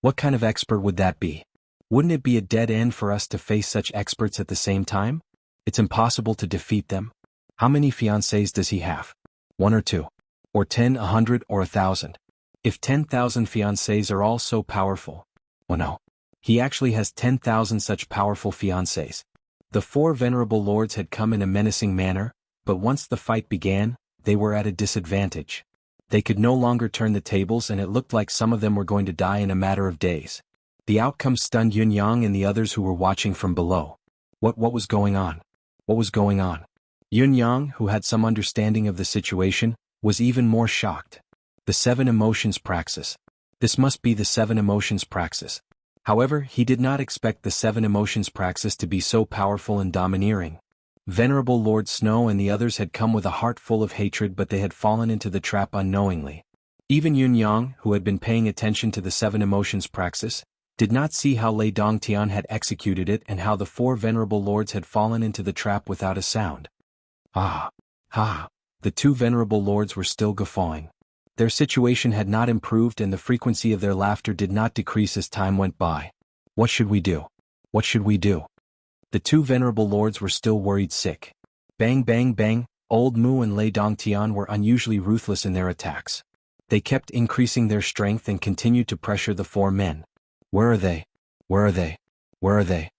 What kind of expert would that be? Wouldn't it be a dead end for us to face such experts at the same time? It's impossible to defeat them. How many fiancés does he have? 1 or 2? Or 10, 100, or 1,000? If 10,000 fiancés are all so powerful. Oh no. He actually has 10,000 such powerful fiancés. The 4 venerable lords had come in a menacing manner, but once the fight began, they were at a disadvantage. They could no longer turn the tables and it looked like some of them were going to die in a matter of days. The outcome stunned Yunyang and the others who were watching from below. What was going on? What was going on? Yunyang, who had some understanding of the situation, was even more shocked. The 7 emotions praxis. This must be the 7 emotions praxis. However, he did not expect the 7 emotions praxis to be so powerful and domineering. Venerable Lord Snow and the others had come with a heart full of hatred, but they had fallen into the trap unknowingly. Even Yunyang, who had been paying attention to the 7 emotions praxis, did not see how Lei Dongtian had executed it and how the 4 venerable lords had fallen into the trap without a sound. Ah! Ha! The 2 venerable lords were still guffawing. Their situation had not improved and the frequency of their laughter did not decrease as time went by. What should we do? What should we do? The 2 venerable lords were still worried sick. Bang bang bang, Old Mu and Lei Dongtian were unusually ruthless in their attacks. They kept increasing their strength and continued to pressure the 4 men. Where are they? Where are they? Where are they?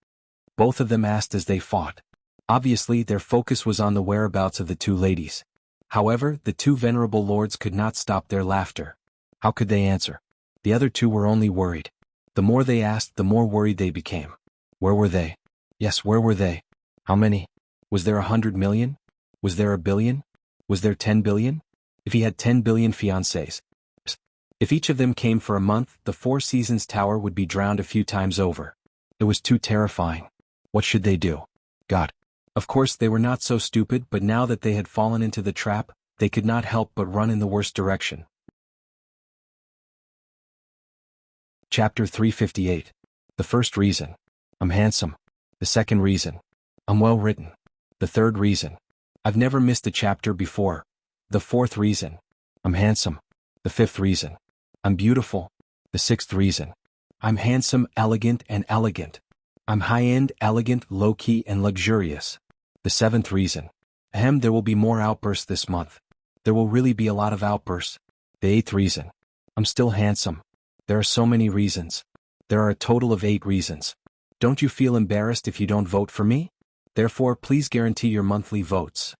Both of them asked as they fought. Obviously, their focus was on the whereabouts of the 2 ladies. However, the 2 venerable lords could not stop their laughter. How could they answer? The other 2 were only worried. The more they asked, the more worried they became. Where were they? Yes, where were they? How many? Was there 100 million? Was there 1 billion? Was there 10 billion? If he had 10 billion fiancés. If each of them came for a month, the 4 Seasons Tower would be drowned a few times over. It was too terrifying. What should they do? God. Of course they were not so stupid, but now that they had fallen into the trap, they could not help but run in the worst direction. Chapter 358. The first reason. I'm handsome. The second reason. I'm well written. The third reason. I've never missed a chapter before. The fourth reason. I'm handsome. The fifth reason. I'm beautiful. The sixth reason. I'm handsome, elegant, and elegant. I'm high-end, elegant, low-key, and luxurious. The seventh reason. There will be more outbursts this month. There will really be a lot of outbursts. The eighth reason. I'm still handsome. There are so many reasons. There are a total of 8 reasons. Don't you feel embarrassed if you don't vote for me? Therefore, please guarantee your monthly votes.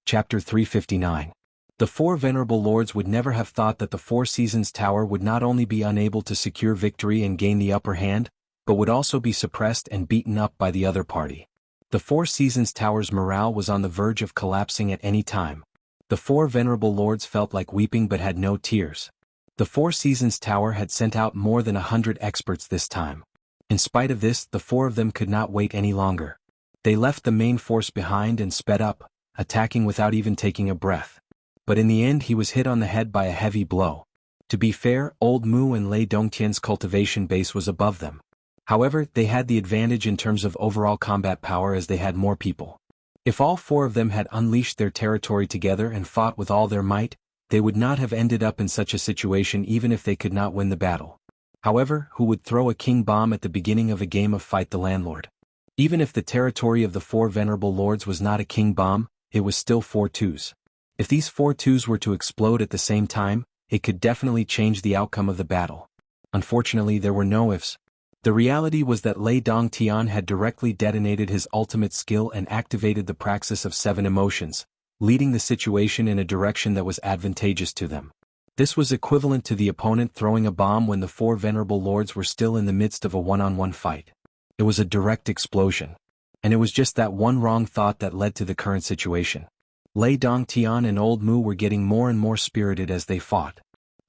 Chapter 359. The 4 venerable lords would never have thought that the 4 Seasons Tower would not only be unable to secure victory and gain the upper hand, but would also be suppressed and beaten up by the other party. The 4 Seasons Tower's morale was on the verge of collapsing at any time. The 4 venerable lords felt like weeping but had no tears. The 4 Seasons Tower had sent out more than 100 experts this time. In spite of this, the 4 of them could not wait any longer. They left the main force behind and sped up, attacking without even taking a breath. But in the end he was hit on the head by a heavy blow. To be fair, Old Mu and Lei Dongtian's cultivation base was above them. However, they had the advantage in terms of overall combat power as they had more people. If all 4 of them had unleashed their territory together and fought with all their might, they would not have ended up in such a situation even if they could not win the battle. However, who would throw a king bomb at the beginning of a game of Fight the Landlord? Even if the territory of the 4 venerable lords was not a king bomb, it was still 4 twos. If these 4 twos were to explode at the same time, it could definitely change the outcome of the battle. Unfortunately, there were no ifs. The reality was that Lei Dongtian had directly detonated his ultimate skill and activated the praxis of 7 emotions, leading the situation in a direction that was advantageous to them. This was equivalent to the opponent throwing a bomb when the four venerable lords were still in the midst of a one-on-one fight. It was a direct explosion. And it was just that one wrong thought that led to the current situation. Lei Dongtian and Old Mu were getting more and more spirited as they fought.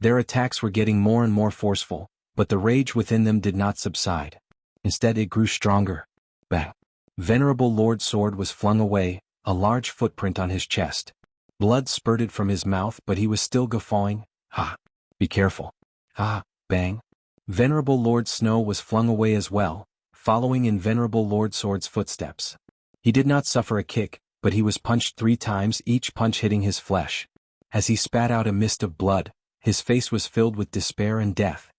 Their attacks were getting more and more forceful, but the rage within them did not subside. Instead it grew stronger. Bang! Venerable Lord's sword was flung away, a large footprint on his chest. Blood spurted from his mouth, but he was still guffawing. Ha! Be careful. Ah! Bang! Venerable Lord Snow was flung away as well, following in Venerable Lord Sword's footsteps. He did not suffer a kick, but he was punched 3 times, each punch hitting his flesh. As he spat out a mist of blood, his face was filled with despair and death.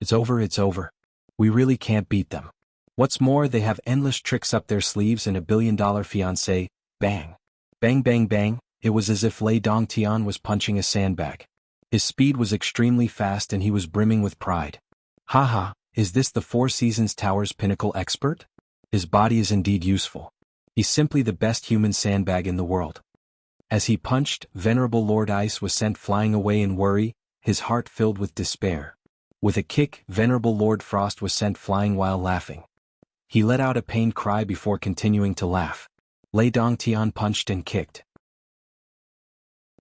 It's over, it's over. We really can't beat them. What's more, they have endless tricks up their sleeves and $1 billion fiancé. Bang! Bang bang bang! It was as if Lei Dongtian was punching a sandbag. His speed was extremely fast and he was brimming with pride. Haha, is this the Four Seasons Tower's pinnacle expert? His body is indeed useful. He's simply the best human sandbag in the world. As he punched, Venerable Lord Ice was sent flying away in worry, his heart filled with despair. With a kick, Venerable Lord Frost was sent flying while laughing. He let out a pained cry before continuing to laugh. Lei Dongtian punched and kicked.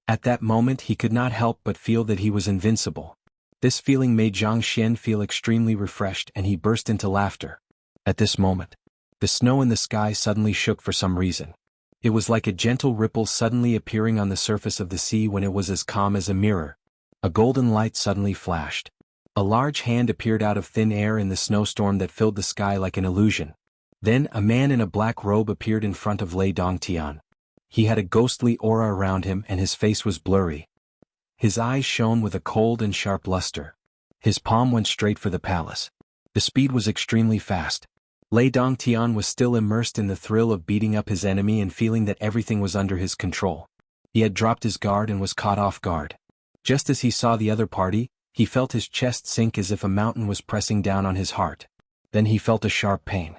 At that moment he could not help but feel that he was invincible. This feeling made Zhang Xian feel extremely refreshed and he burst into laughter. At this moment, the snow in the sky suddenly shook for some reason. It was like a gentle ripple suddenly appearing on the surface of the sea when it was as calm as a mirror. A golden light suddenly flashed. A large hand appeared out of thin air in the snowstorm that filled the sky like an illusion. Then a man in a black robe appeared in front of Lei Dongtian. He had a ghostly aura around him and his face was blurry. His eyes shone with a cold and sharp luster. His palm went straight for the palace. The speed was extremely fast. Lei Dongtian was still immersed in the thrill of beating up his enemy and feeling that everything was under his control. He had dropped his guard and was caught off guard. Just as he saw the other party, he felt his chest sink as if a mountain was pressing down on his heart. Then he felt a sharp pain.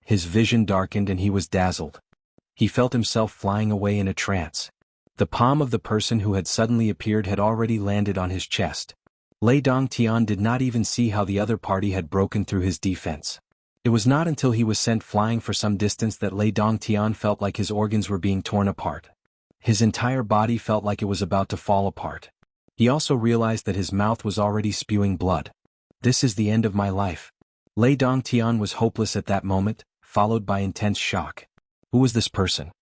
His vision darkened and he was dazzled. He felt himself flying away in a trance. The palm of the person who had suddenly appeared had already landed on his chest. Lei Dongtian did not even see how the other party had broken through his defense. It was not until he was sent flying for some distance that Lei Dongtian felt like his organs were being torn apart. His entire body felt like it was about to fall apart. He also realized that his mouth was already spewing blood. This is the end of my life. Lei Dongtian was hopeless at that moment, followed by intense shock. Who was this person?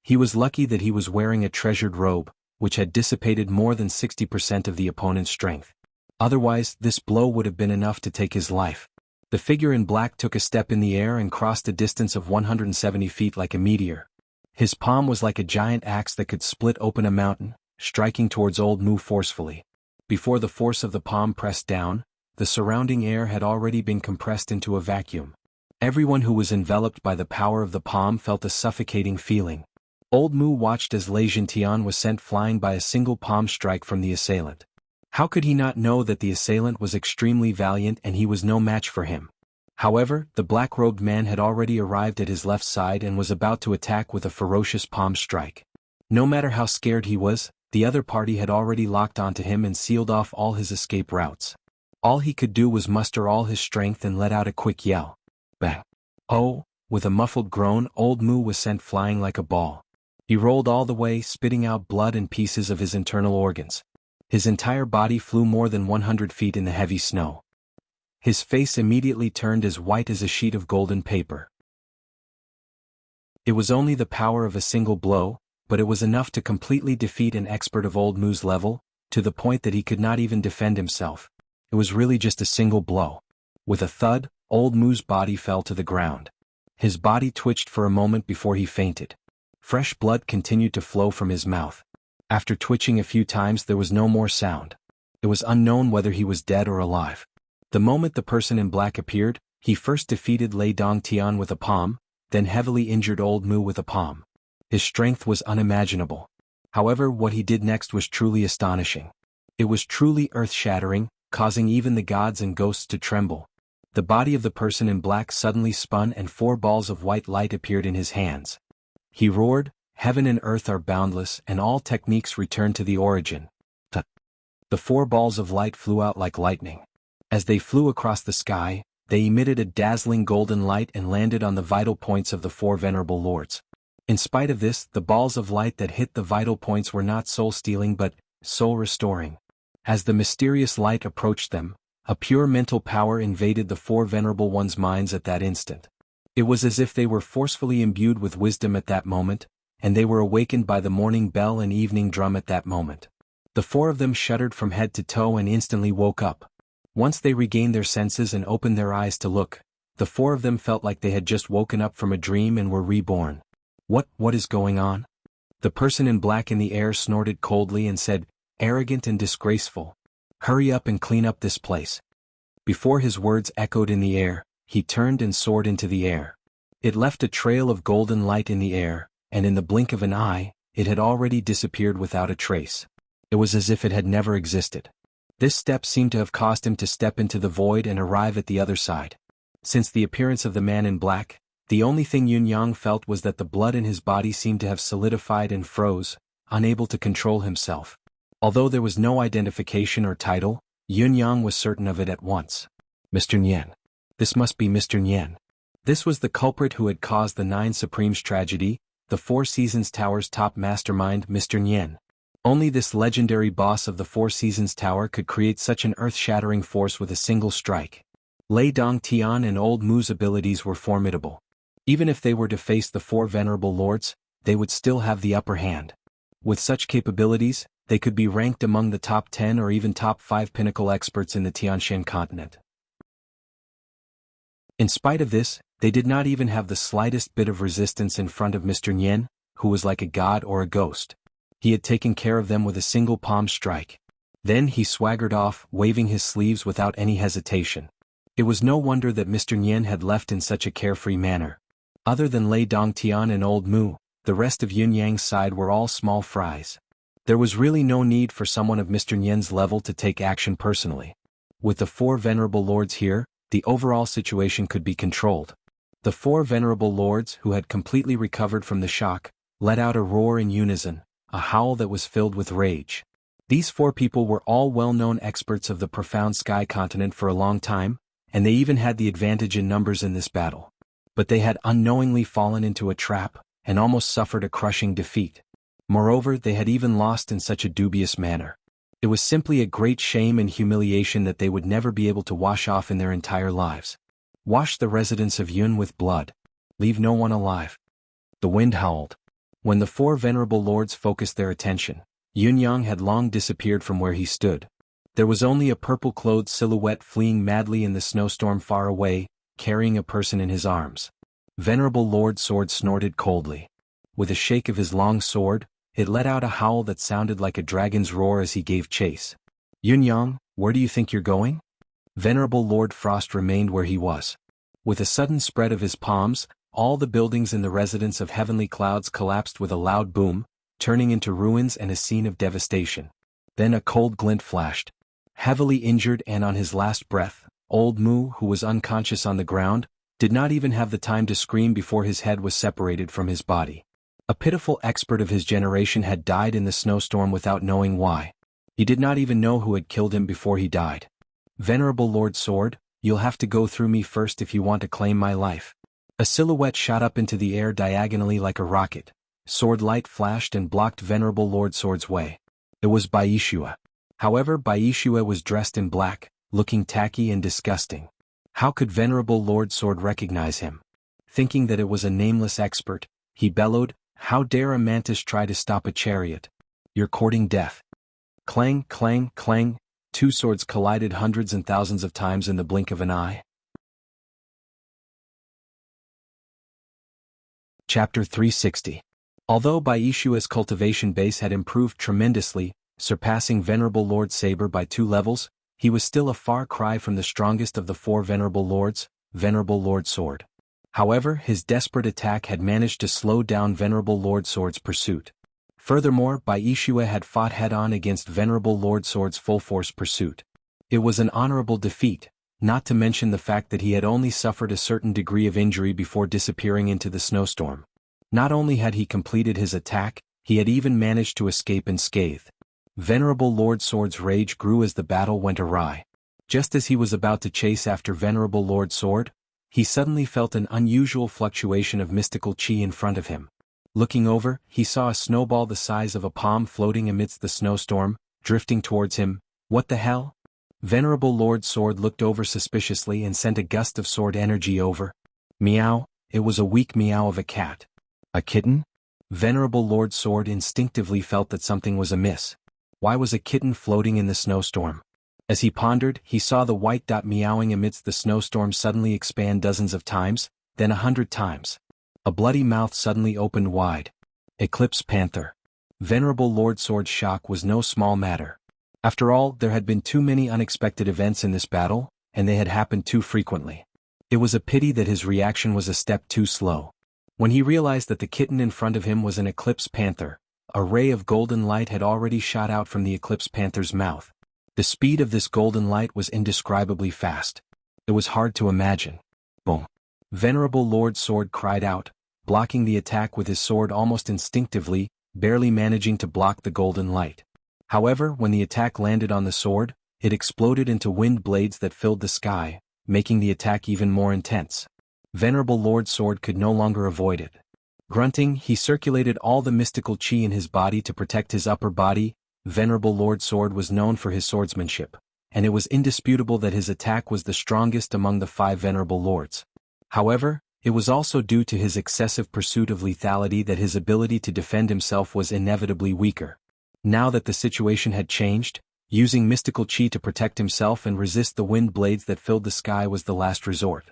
He was lucky that he was wearing a treasured robe, which had dissipated more than 60% of the opponent's strength. Otherwise, this blow would have been enough to take his life. The figure in black took a step in the air and crossed a distance of 170 feet like a meteor. His palm was like a giant axe that could split open a mountain, striking towards Old Mu forcefully. Before the force of the palm pressed down, the surrounding air had already been compressed into a vacuum. Everyone who was enveloped by the power of the palm felt a suffocating feeling. Old Mu watched as Lei Jintian was sent flying by a single palm strike from the assailant. How could he not know that the assailant was extremely valiant and he was no match for him? However, the black-robed man had already arrived at his left side and was about to attack with a ferocious palm strike. No matter how scared he was, the other party had already locked onto him and sealed off all his escape routes. All he could do was muster all his strength and let out a quick yell. Bang! Oh! With a muffled groan, Old Mu was sent flying like a ball. He rolled all the way, spitting out blood and pieces of his internal organs. His entire body flew more than 100 feet in the heavy snow. His face immediately turned as white as a sheet of golden paper. It was only the power of a single blow, but it was enough to completely defeat an expert of Old Mu's level, to the point that he could not even defend himself. It was really just a single blow. With a thud, Old Mu's body fell to the ground. His body twitched for a moment before he fainted. Fresh blood continued to flow from his mouth. After twitching a few times there was no more sound. It was unknown whether he was dead or alive. The moment the person in black appeared, he first defeated Lei Dongtian with a palm, then heavily injured Old Mu with a palm. His strength was unimaginable. However, what he did next was truly astonishing. It was truly earth-shattering, causing even the gods and ghosts to tremble. The body of the person in black suddenly spun and 4 balls of white light appeared in his hands. He roared, "Heaven and earth are boundless and all techniques return to the origin." The 4 balls of light flew out like lightning. As they flew across the sky, they emitted a dazzling golden light and landed on the vital points of the 4 venerable lords. In spite of this, the balls of light that hit the vital points were not soul-stealing but soul-restoring. As the mysterious light approached them, a pure mental power invaded the 4 venerable ones' minds at that instant. It was as if they were forcefully imbued with wisdom at that moment, and they were awakened by the morning bell and evening drum at that moment. The 4 of them shuddered from head to toe and instantly woke up. Once they regained their senses and opened their eyes to look, the 4 of them felt like they had just woken up from a dream and were reborn. What is going on? The person in black in the air snorted coldly and said, "Arrogant and disgraceful. Hurry up and clean up this place." Before his words echoed in the air, he turned and soared into the air. It left a trail of golden light in the air, and in the blink of an eye, it had already disappeared without a trace. It was as if it had never existed. This step seemed to have caused him to step into the void and arrive at the other side. Since the appearance of the man in black, the only thing Yun-yang felt was that the blood in his body seemed to have solidified and froze, unable to control himself. Although there was no identification or title, Yun-yang was certain of it at once. Mr. Nyen. This must be Mr. Nyen. This was the culprit who had caused the 9 Supremes tragedy, the 4 Seasons Tower's top mastermind, Mr. Nyen. Only this legendary boss of the 4 Seasons Tower could create such an earth-shattering force with a single strike. Lei Dongtian and Old Mu's abilities were formidable. Even if they were to face the 4 venerable lords, they would still have the upper hand. With such capabilities, they could be ranked among the top 10 or even top 5 pinnacle experts in the Tianshan continent. In spite of this, they did not even have the slightest bit of resistance in front of Mr. Nyen, who was like a god or a ghost. He had taken care of them with a single palm strike. Then he swaggered off, waving his sleeves without any hesitation. It was no wonder that Mr. Nyen had left in such a carefree manner. Other than Lei Dongtian and Old Mu, the rest of Yun-Yang's side were all small fries. There was really no need for someone of Mr. Nyen's level to take action personally. With the 4 venerable lords here, the overall situation could be controlled. The 4 venerable lords, who had completely recovered from the shock, let out a roar in unison, a howl that was filled with rage. These 4 people were all well-known experts of the profound sky continent for a long time, and they even had the advantage in numbers in this battle. But they had unknowingly fallen into a trap, and almost suffered a crushing defeat. Moreover, they had even lost in such a dubious manner. It was simply a great shame and humiliation that they would never be able to wash off in their entire lives. Wash the residents of Yun with blood. Leave no one alive. The wind howled. When the 4 venerable lords focused their attention, Yun-yang had long disappeared from where he stood. There was only a purple-clothed silhouette fleeing madly in the snowstorm far away, carrying a person in his arms. Venerable Lord Sword snorted coldly. With a shake of his long sword, it let out a howl that sounded like a dragon's roar as he gave chase. Yun-yang, where do you think you're going? Venerable Lord Frost remained where he was. With a sudden spread of his palms, all the buildings in the residence of Heavenly Clouds collapsed with a loud boom, turning into ruins and a scene of devastation. Then a cold glint flashed. Heavily injured and on his last breath, Old Mu, who was unconscious on the ground, did not even have the time to scream before his head was separated from his body. A pitiful expert of his generation had died in the snowstorm without knowing why. He did not even know who had killed him before he died. Venerable Lord Sword, you'll have to go through me first if you want to claim my life. A silhouette shot up into the air diagonally like a rocket. Sword light flashed and blocked Venerable Lord Sword's way. It was Baishua. However, Baishua was dressed in black, looking tacky and disgusting. How could Venerable Lord Sword recognize him? Thinking that it was a nameless expert, he bellowed, "How dare a mantis try to stop a chariot? You're courting death." Clang, clang, clang, 2 swords collided hundreds and thousands of times in the blink of an eye. Chapter 360. Although Baishua's cultivation base had improved tremendously, surpassing Venerable Lord Saber by 2 levels, he was still a far cry from the strongest of the 4 Venerable Lords, Venerable Lord Sword. However, his desperate attack had managed to slow down Venerable Lord Sword's pursuit. Furthermore, Baishua had fought head-on against Venerable Lord Sword's full-force pursuit. It was an honorable defeat, not to mention the fact that he had only suffered a certain degree of injury before disappearing into the snowstorm. Not only had he completed his attack, he had even managed to escape unscathed. Venerable Lord Sword's rage grew as the battle went awry. Just as he was about to chase after Venerable Lord Sword, he suddenly felt an unusual fluctuation of mystical chi in front of him. Looking over, he saw a snowball the size of a palm floating amidst the snowstorm, drifting towards him. What the hell? Venerable Lord Sword looked over suspiciously and sent a gust of sword energy over. Meow, it was a weak meow of a cat. A kitten? Venerable Lord Sword instinctively felt that something was amiss. Why was a kitten floating in the snowstorm? As he pondered, he saw the white dot meowing amidst the snowstorm suddenly expand dozens of times, then 100 times. A bloody mouth suddenly opened wide. Eclipse Panther. Venerable Lord Sword's shock was no small matter. After all, there had been too many unexpected events in this battle, and they had happened too frequently. It was a pity that his reaction was a step too slow. When he realized that the kitten in front of him was an Eclipse Panther, a ray of golden light had already shot out from the Eclipse Panther's mouth. The speed of this golden light was indescribably fast. It was hard to imagine. Boom. Venerable Lord Sword cried out, blocking the attack with his sword almost instinctively, barely managing to block the golden light. However, when the attack landed on the sword, it exploded into wind blades that filled the sky, making the attack even more intense. Venerable Lord Sword could no longer avoid it. Grunting, he circulated all the mystical chi in his body to protect his upper body. Venerable Lord Sword was known for his swordsmanship, and it was indisputable that his attack was the strongest among the 5 Venerable Lords. However, it was also due to his excessive pursuit of lethality that his ability to defend himself was inevitably weaker. Now that the situation had changed, using mystical chi to protect himself and resist the wind blades that filled the sky was the last resort.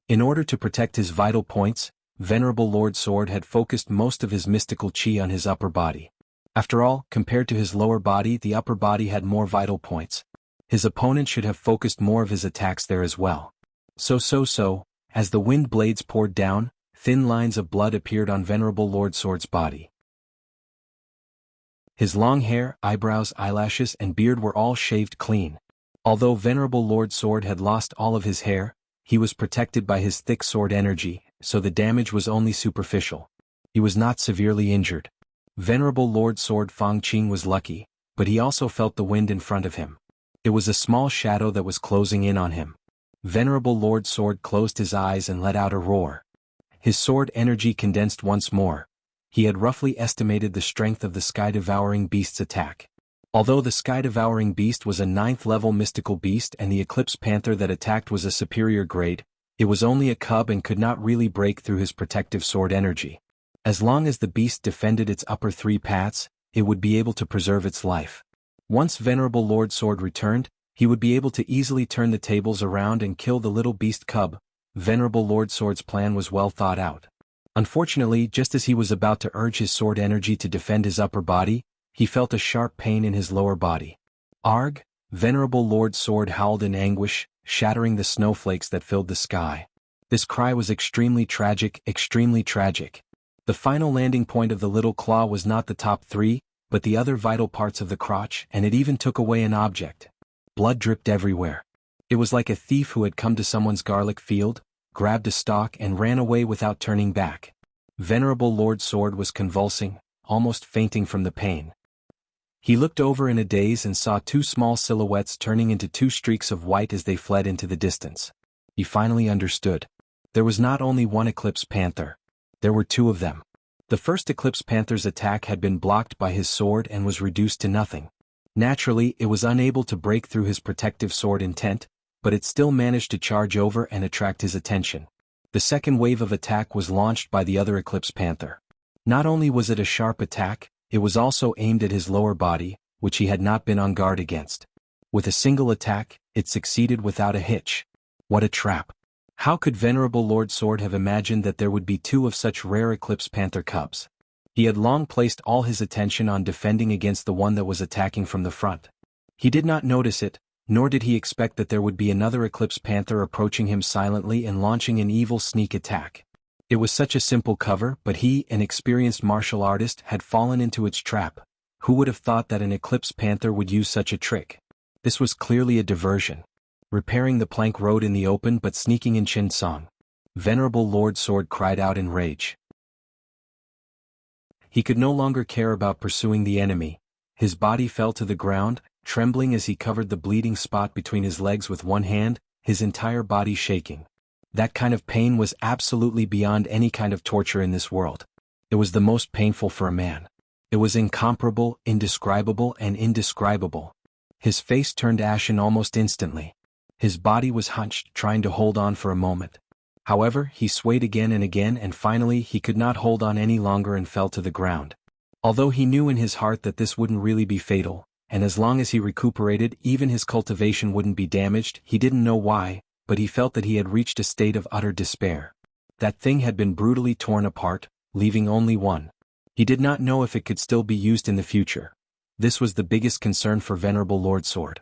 In order to protect his vital points, Venerable Lord Sword had focused most of his mystical chi on his upper body. After all, compared to his lower body, the upper body had more vital points. His opponent should have focused more of his attacks there as well. So, as the wind blades poured down, thin lines of blood appeared on Venerable Lord Sword's body. His long hair, eyebrows, eyelashes, and beard were all shaved clean. Although Venerable Lord Sword had lost all of his hair, he was protected by his thick sword energy, so the damage was only superficial. He was not severely injured. Venerable Lord Sword Fangqing was lucky, but he also felt the wind in front of him. It was a small shadow that was closing in on him. Venerable Lord Sword closed his eyes and let out a roar. His sword energy condensed once more. He had roughly estimated the strength of the sky-devouring beast's attack. Although the sky-devouring beast was a 9th-level mystical beast and the Eclipse Panther that attacked was a superior grade, it was only a cub and could not really break through his protective sword energy. As long as the beast defended its upper 3 paths, it would be able to preserve its life. Once Venerable Lord Sword returned, he would be able to easily turn the tables around and kill the little beast cub. Venerable Lord Sword's plan was well thought out. Unfortunately, just as he was about to urge his sword energy to defend his upper body, he felt a sharp pain in his lower body. Arg! Venerable Lord Sword howled in anguish, shattering the snowflakes that filled the sky. This cry was extremely tragic, extremely tragic. The final landing point of the little claw was not the top 3, but the other vital parts of the crotch, and it even took away an object. Blood dripped everywhere. It was like a thief who had come to someone's garlic field, grabbed a stalk and ran away without turning back. Venerable Lord Sword was convulsing, almost fainting from the pain. He looked over in a daze and saw 2 small silhouettes turning into 2 streaks of white as they fled into the distance. He finally understood. There was not only one Eclipse Panther. There were 2 of them. The first Eclipse Panther's attack had been blocked by his sword and was reduced to nothing. Naturally, it was unable to break through his protective sword intent, but it still managed to charge over and attract his attention. The second wave of attack was launched by the other Eclipse Panther. Not only was it a sharp attack, it was also aimed at his lower body, which he had not been on guard against. With a single attack, it succeeded without a hitch. What a trap! How could Venerable Lord Sword have imagined that there would be 2 of such rare Eclipse Panther cubs? He had long placed all his attention on defending against the one that was attacking from the front. He did not notice it, nor did he expect that there would be another Eclipse Panther approaching him silently and launching an evil sneak attack. It was such a simple cover, but he, an experienced martial artist, had fallen into its trap. Who would have thought that an Eclipse Panther would use such a trick? This was clearly a diversion. Repairing the plank road in the open but sneaking in Qinsong. Venerable Lord Sword cried out in rage. He could no longer care about pursuing the enemy, His body fell to the ground, trembling as he covered the bleeding spot between his legs with one hand, his entire body shaking. That kind of pain was absolutely beyond any kind of torture in this world. It was the most painful for a man. It was incomparable, indescribable, and indescribable. His face turned ashen almost instantly. His body was hunched, trying to hold on for a moment. However, he swayed again and finally he could not hold on any longer and fell to the ground. Although he knew in his heart that this wouldn't really be fatal, and as long as he recuperated even his cultivation wouldn't be damaged, he didn't know why, but he felt that he had reached a state of utter despair. That thing had been brutally torn apart, leaving only one. He did not know if it could still be used in the future. This was the biggest concern for Venerable Lord Sword.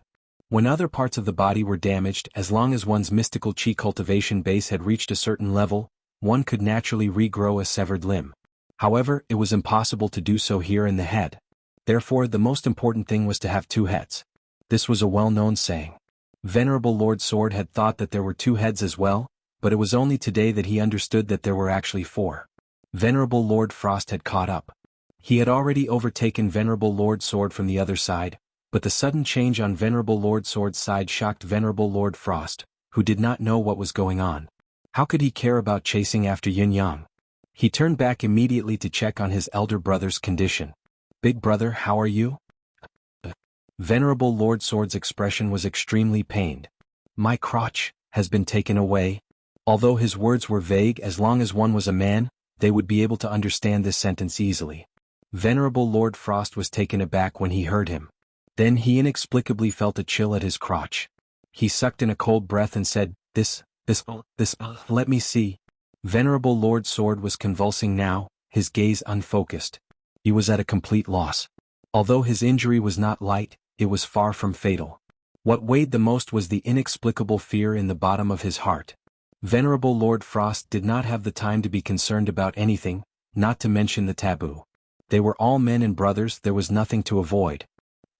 When other parts of the body were damaged, as long as one's mystical chi cultivation base had reached a certain level, one could naturally regrow a severed limb. However, it was impossible to do so here in the head. Therefore, the most important thing was to have two heads. This was a well-known saying. Venerable Lord Sword had thought that there were two heads as well, but it was only today that he understood that there were actually four. Venerable Lord Frost had caught up. He had already overtaken Venerable Lord Sword from the other side, but the sudden change on Venerable Lord Sword's side shocked Venerable Lord Frost, who did not know what was going on. How could he care about chasing after Yin Yang? He turned back immediately to check on his elder brother's condition. "Big brother, how are you?" Venerable Lord Sword's expression was extremely pained. "My crotch has been taken away." Although his words were vague, as long as one was a man, they would be able to understand this sentence easily. Venerable Lord Frost was taken aback when he heard him. Then he inexplicably felt a chill at his crotch. He sucked in a cold breath and said, This, let me see." Venerable Lord Sword was convulsing now, his gaze unfocused. He was at a complete loss. Although his injury was not light, it was far from fatal. What weighed the most was the inexplicable fear in the bottom of his heart. Venerable Lord Frost did not have the time to be concerned about anything, not to mention the taboo. They were all men and brothers, there was nothing to avoid.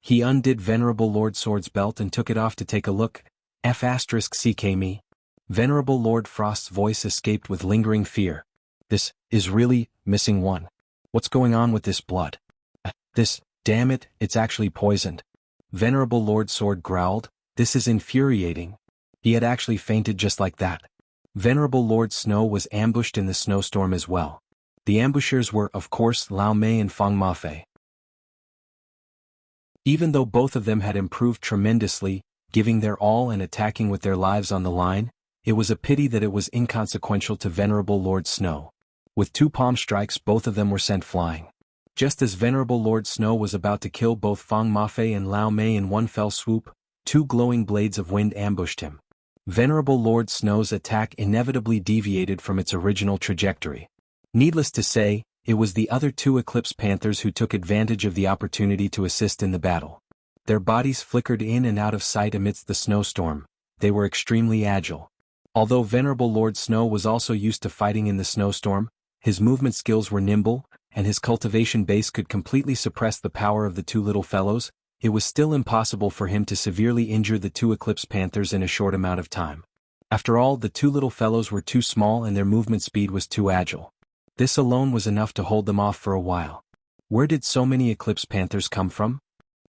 He undid Venerable Lord Sword's belt and took it off to take a look. F***ck me. Venerable Lord Frost's voice escaped with lingering fear. "This is really missing one. What's going on with this blood? Damn it, it's actually poisoned." Venerable Lord Sword growled, "This is infuriating." He had actually fainted just like that. Venerable Lord Snow was ambushed in the snowstorm as well. The ambushers were, of course, Lao Mei and Feng Mafei. Even though both of them had improved tremendously, giving their all and attacking with their lives on the line, it was a pity that it was inconsequential to Venerable Lord Snow. With two palm strikes, both of them were sent flying. Just as Venerable Lord Snow was about to kill both Feng Mafei and Lao Mei in one fell swoop, two glowing blades of wind ambushed him. Venerable Lord Snow's attack inevitably deviated from its original trajectory. Needless to say, it was the other two Eclipse Panthers who took advantage of the opportunity to assist in the battle. Their bodies flickered in and out of sight amidst the snowstorm. They were extremely agile. Although Venerable Lord Snow was also used to fighting in the snowstorm, his movement skills were nimble, and his cultivation base could completely suppress the power of the two little fellows. It was still impossible for him to severely injure the two Eclipse Panthers in a short amount of time. After all, the two little fellows were too small and their movement speed was too agile. This alone was enough to hold them off for a while. Where did so many Eclipse Panthers come from?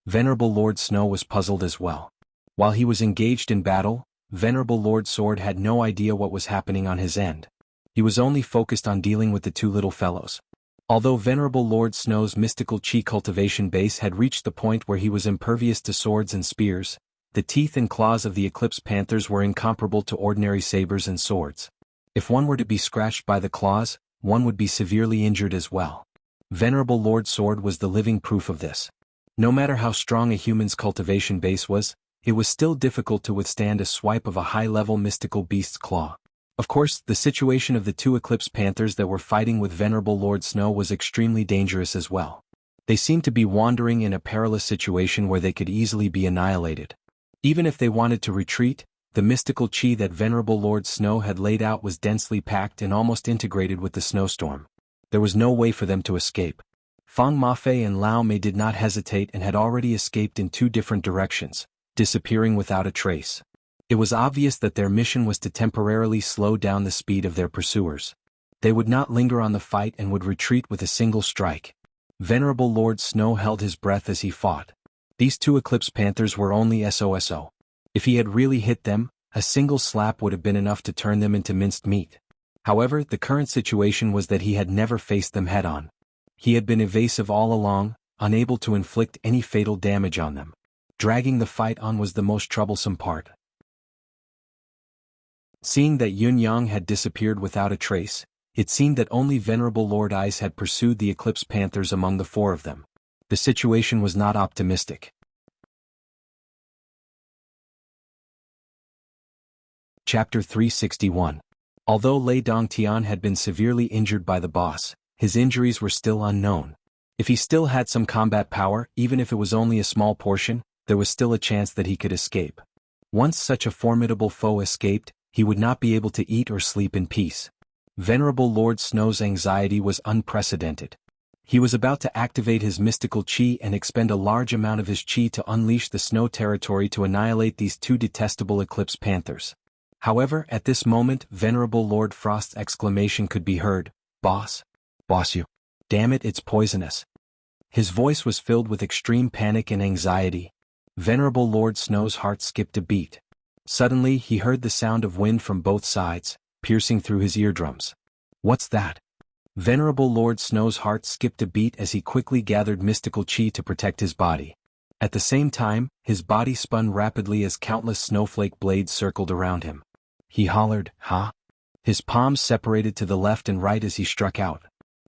Venerable Lord Snow was puzzled as well. While he was engaged in battle, Venerable Lord Sword had no idea what was happening on his end. He was only focused on dealing with the two little fellows. Although Venerable Lord Snow's mystical chi cultivation base had reached the point where he was impervious to swords and spears, the teeth and claws of the Eclipse Panthers were incomparable to ordinary sabers and swords. If one were to be scratched by the claws, one would be severely injured as well. Venerable Lord Sword was the living proof of this. No matter how strong a human's cultivation base was, it was still difficult to withstand a swipe of a high-level mystical beast's claw. Of course, the situation of the two Eclipse Panthers that were fighting with Venerable Lord Snow was extremely dangerous as well. They seemed to be wandering in a perilous situation where they could easily be annihilated. Even if they wanted to retreat, the mystical chi that Venerable Lord Snow had laid out was densely packed and almost integrated with the snowstorm. There was no way for them to escape. Feng Mafei and Lao Mei did not hesitate and had already escaped in two different directions, disappearing without a trace. It was obvious that their mission was to temporarily slow down the speed of their pursuers. They would not linger on the fight and would retreat with a single strike. Venerable Lord Snow held his breath as he fought. These two Eclipse Panthers were only SOSO. If he had really hit them, a single slap would have been enough to turn them into minced meat. However, the current situation was that he had never faced them head-on. He had been evasive all along, unable to inflict any fatal damage on them. Dragging the fight on was the most troublesome part. Seeing that Yun Yang had disappeared without a trace, it seemed that only Venerable Lord Ice had pursued the Eclipse Panthers among the four of them. The situation was not optimistic. Chapter 361. Although Lei Dongtian had been severely injured by the boss, his injuries were still unknown. If he still had some combat power, even if it was only a small portion, there was still a chance that he could escape. Once such a formidable foe escaped, he would not be able to eat or sleep in peace. Venerable Lord Snow's anxiety was unprecedented. He was about to activate his mystical chi and expend a large amount of his chi to unleash the snow territory to annihilate these two detestable Eclipse Panthers. However, at this moment, Venerable Lord Frost's exclamation could be heard, "Boss? Boss you. Damn it, it's poisonous." His voice was filled with extreme panic and anxiety. Venerable Lord Snow's heart skipped a beat. Suddenly, he heard the sound of wind from both sides, piercing through his eardrums. What's that? Venerable Lord Snow's heart skipped a beat as he quickly gathered mystical chi to protect his body. At the same time, his body spun rapidly as countless snowflake blades circled around him. He hollered, "Huh?" His palms separated to the left and right as he struck out.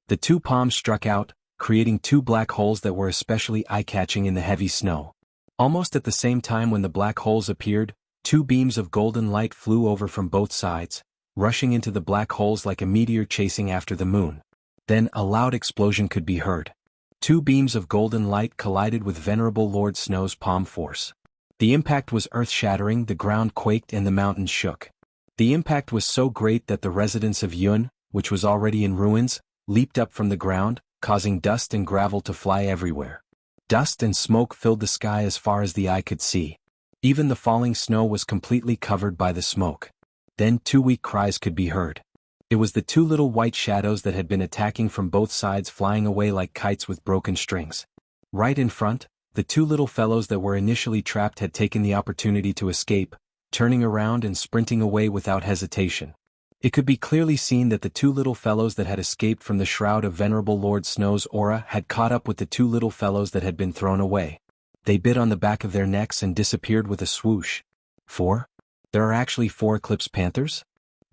The two palms struck out, creating two black holes that were especially eye-catching in the heavy snow. Almost at the same time when the black holes appeared, two beams of golden light flew over from both sides, rushing into the black holes like a meteor chasing after the moon. Then a loud explosion could be heard. Two beams of golden light collided with Venerable Lord Snow's palm force. The impact was earth-shattering, the ground quaked and the mountains shook. The impact was so great that the residence of Yun, which was already in ruins, leaped up from the ground, causing dust and gravel to fly everywhere. Dust and smoke filled the sky as far as the eye could see. Even the falling snow was completely covered by the smoke. Then two weak cries could be heard. It was the two little white shadows that had been attacking from both sides flying away like kites with broken strings. Right in front, the two little fellows that were initially trapped had taken the opportunity to escape, turning around and sprinting away without hesitation. It could be clearly seen that the two little fellows that had escaped from the shroud of Venerable Lord Snow's aura had caught up with the two little fellows that had been thrown away. They bit on the back of their necks and disappeared with a swoosh. 4? There are actually 4 Eclipse Panthers?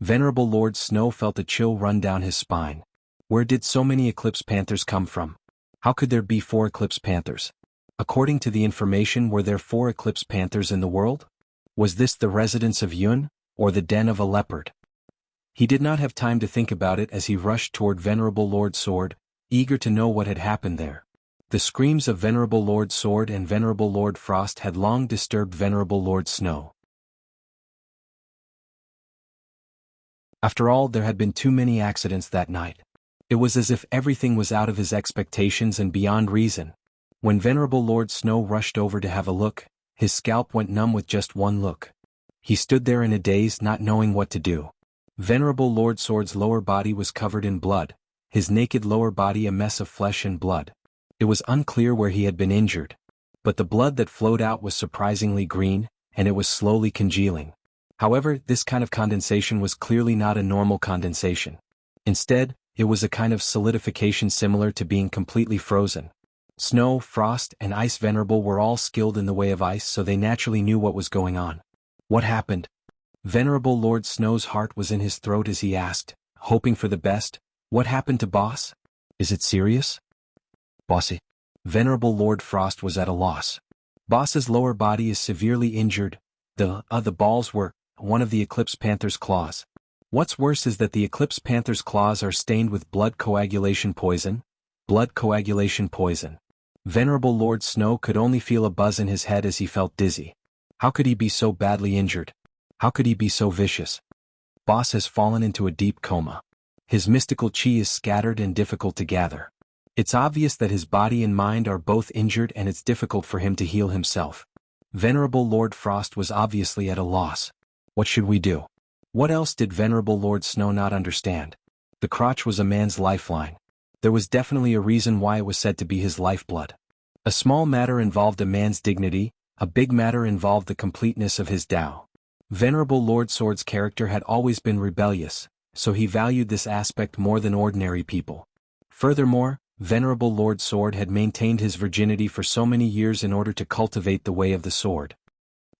Venerable Lord Snow felt a chill run down his spine. Where did so many Eclipse Panthers come from? How could there be 4 Eclipse Panthers? According to the information, were there 4 Eclipse Panthers in the world? Was this the residence of Yun, or the den of a leopard? He did not have time to think about it as he rushed toward Venerable Lord Sword, eager to know what had happened there. The screams of Venerable Lord Sword and Venerable Lord Frost had long disturbed Venerable Lord Snow. After all, there had been too many accidents that night. It was as if everything was out of his expectations and beyond reason. When Venerable Lord Snow rushed over to have a look, his scalp went numb with just one look. He stood there in a daze, not knowing what to do. Venerable Lord Sword's lower body was covered in blood, his naked lower body a mess of flesh and blood. It was unclear where he had been injured, but the blood that flowed out was surprisingly green, and it was slowly congealing. However, this kind of condensation was clearly not a normal condensation. Instead, it was a kind of solidification similar to being completely frozen. Snow, Frost, and Ice Venerable were all skilled in the way of ice, so they naturally knew what was going on. What happened? Venerable Lord Snow's heart was in his throat as he asked, hoping for the best, "What happened to Boss? Is it serious?" "Bossy." Venerable Lord Frost was at a loss. Boss's lower body is severely injured. The balls were one of the Eclipse Panther's claws. What's worse is that the Eclipse Panther's claws are stained with blood coagulation poison. Blood coagulation poison. Venerable Lord Snow could only feel a buzz in his head as he felt dizzy. How could he be so badly injured? How could he be so vicious? Boss has fallen into a deep coma. His mystical chi is scattered and difficult to gather. It's obvious that his body and mind are both injured and it's difficult for him to heal himself. Venerable Lord Frost was obviously at a loss. What should we do? What else did Venerable Lord Snow not understand? The crotch was a man's lifeline. There was definitely a reason why it was said to be his lifeblood. A small matter involved a man's dignity, a big matter involved the completeness of his Tao. Venerable Lord Sword's character had always been rebellious, so he valued this aspect more than ordinary people. Furthermore, Venerable Lord Sword had maintained his virginity for so many years in order to cultivate the way of the sword.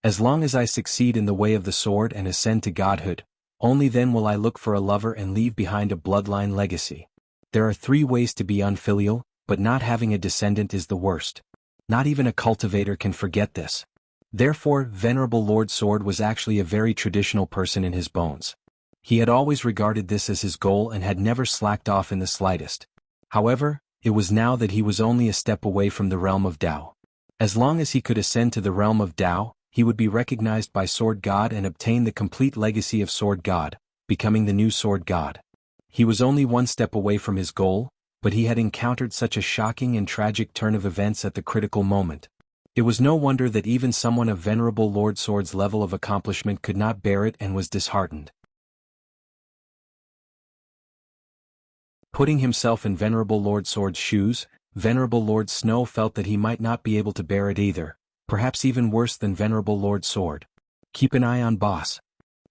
As long as I succeed in the way of the sword and ascend to godhood, only then will I look for a lover and leave behind a bloodline legacy. There are 3 ways to be unfilial, but not having a descendant is the worst. Not even a cultivator can forget this. Therefore, Venerable Lord Sword was actually a very traditional person in his bones. He had always regarded this as his goal and had never slacked off in the slightest. However, it was now that he was only a step away from the realm of Tao. As long as he could ascend to the realm of Tao, he would be recognized by Sword God and obtain the complete legacy of Sword God, becoming the new Sword God. He was only 1 step away from his goal, but he had encountered such a shocking and tragic turn of events at the critical moment. It was no wonder that even someone of Venerable Lord Sword's level of accomplishment could not bear it and was disheartened. Putting himself in Venerable Lord Sword's shoes, Venerable Lord Snow felt that he might not be able to bear it either, perhaps even worse than Venerable Lord Sword. Keep an eye on boss.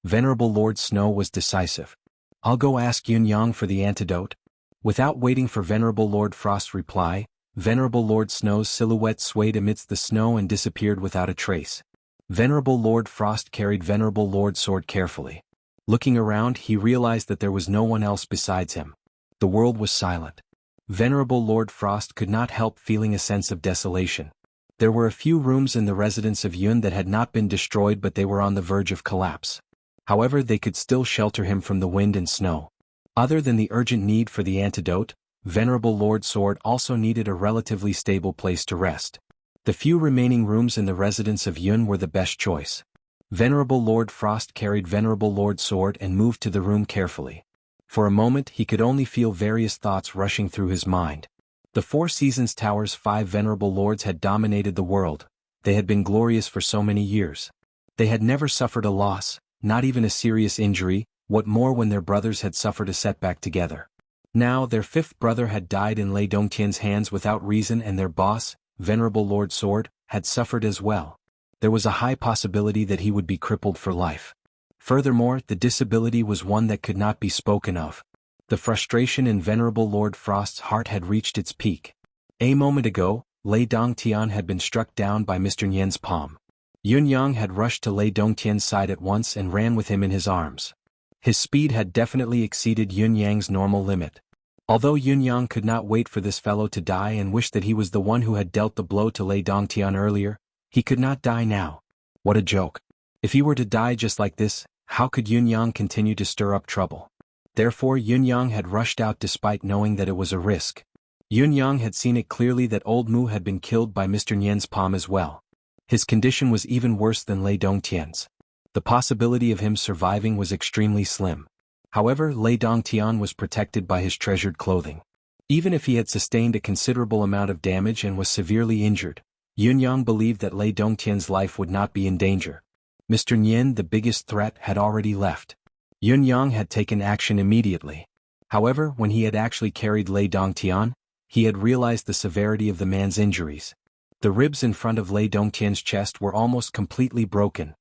Venerable Lord Snow was decisive. I'll go ask Yun Yang for the antidote. Without waiting for Venerable Lord Frost's reply, Venerable Lord Snow's silhouette swayed amidst the snow and disappeared without a trace. Venerable Lord Frost carried Venerable Lord Sword carefully. Looking around, he realized that there was no one else besides him. The world was silent. Venerable Lord Frost could not help feeling a sense of desolation. There were a few rooms in the residence of Yun that had not been destroyed, but they were on the verge of collapse. However, they could still shelter him from the wind and snow. Other than the urgent need for the antidote, Venerable Lord Sword also needed a relatively stable place to rest. The few remaining rooms in the residence of Yun were the best choice. Venerable Lord Frost carried Venerable Lord Sword and moved to the room carefully. For a moment he could only feel various thoughts rushing through his mind. The 4 Seasons Tower's 5 venerable lords had dominated the world. They had been glorious for so many years. They had never suffered a loss, not even a serious injury, what more when their brothers had suffered a setback together. Now their 5th brother had died in Lei Dongtian's hands without reason, and their boss, Venerable Lord Sword, had suffered as well. There was a high possibility that he would be crippled for life. Furthermore, the disability was one that could not be spoken of. The frustration in Venerable Lord Frost's heart had reached its peak. A moment ago, Lei Dongtian had been struck down by Mr. Nian's palm. Yun Yang had rushed to Lei Dongtian's side at once and ran with him in his arms. His speed had definitely exceeded Yun Yang's normal limit. Although Yun Yang could not wait for this fellow to die and wished that he was the one who had dealt the blow to Lei Dongtian earlier, he could not die now. What a joke. If he were to die just like this, how could Yun Yang continue to stir up trouble? Therefore Yun Yang had rushed out despite knowing that it was a risk. Yun Yang had seen it clearly that old Mu had been killed by Mr. Nian's palm as well. His condition was even worse than Lei Dongtian's. The possibility of him surviving was extremely slim. However, Lei Dongtian was protected by his treasured clothing. Even if he had sustained a considerable amount of damage and was severely injured, Yun Yang believed that Lei Dongtian's life would not be in danger. Mr. Nian, the biggest threat, had already left. Yun Yang had taken action immediately. However, when he had actually carried Lei Dongtian, he had realized the severity of the man's injuries. The ribs in front of Lei Dongtian's chest were almost completely broken.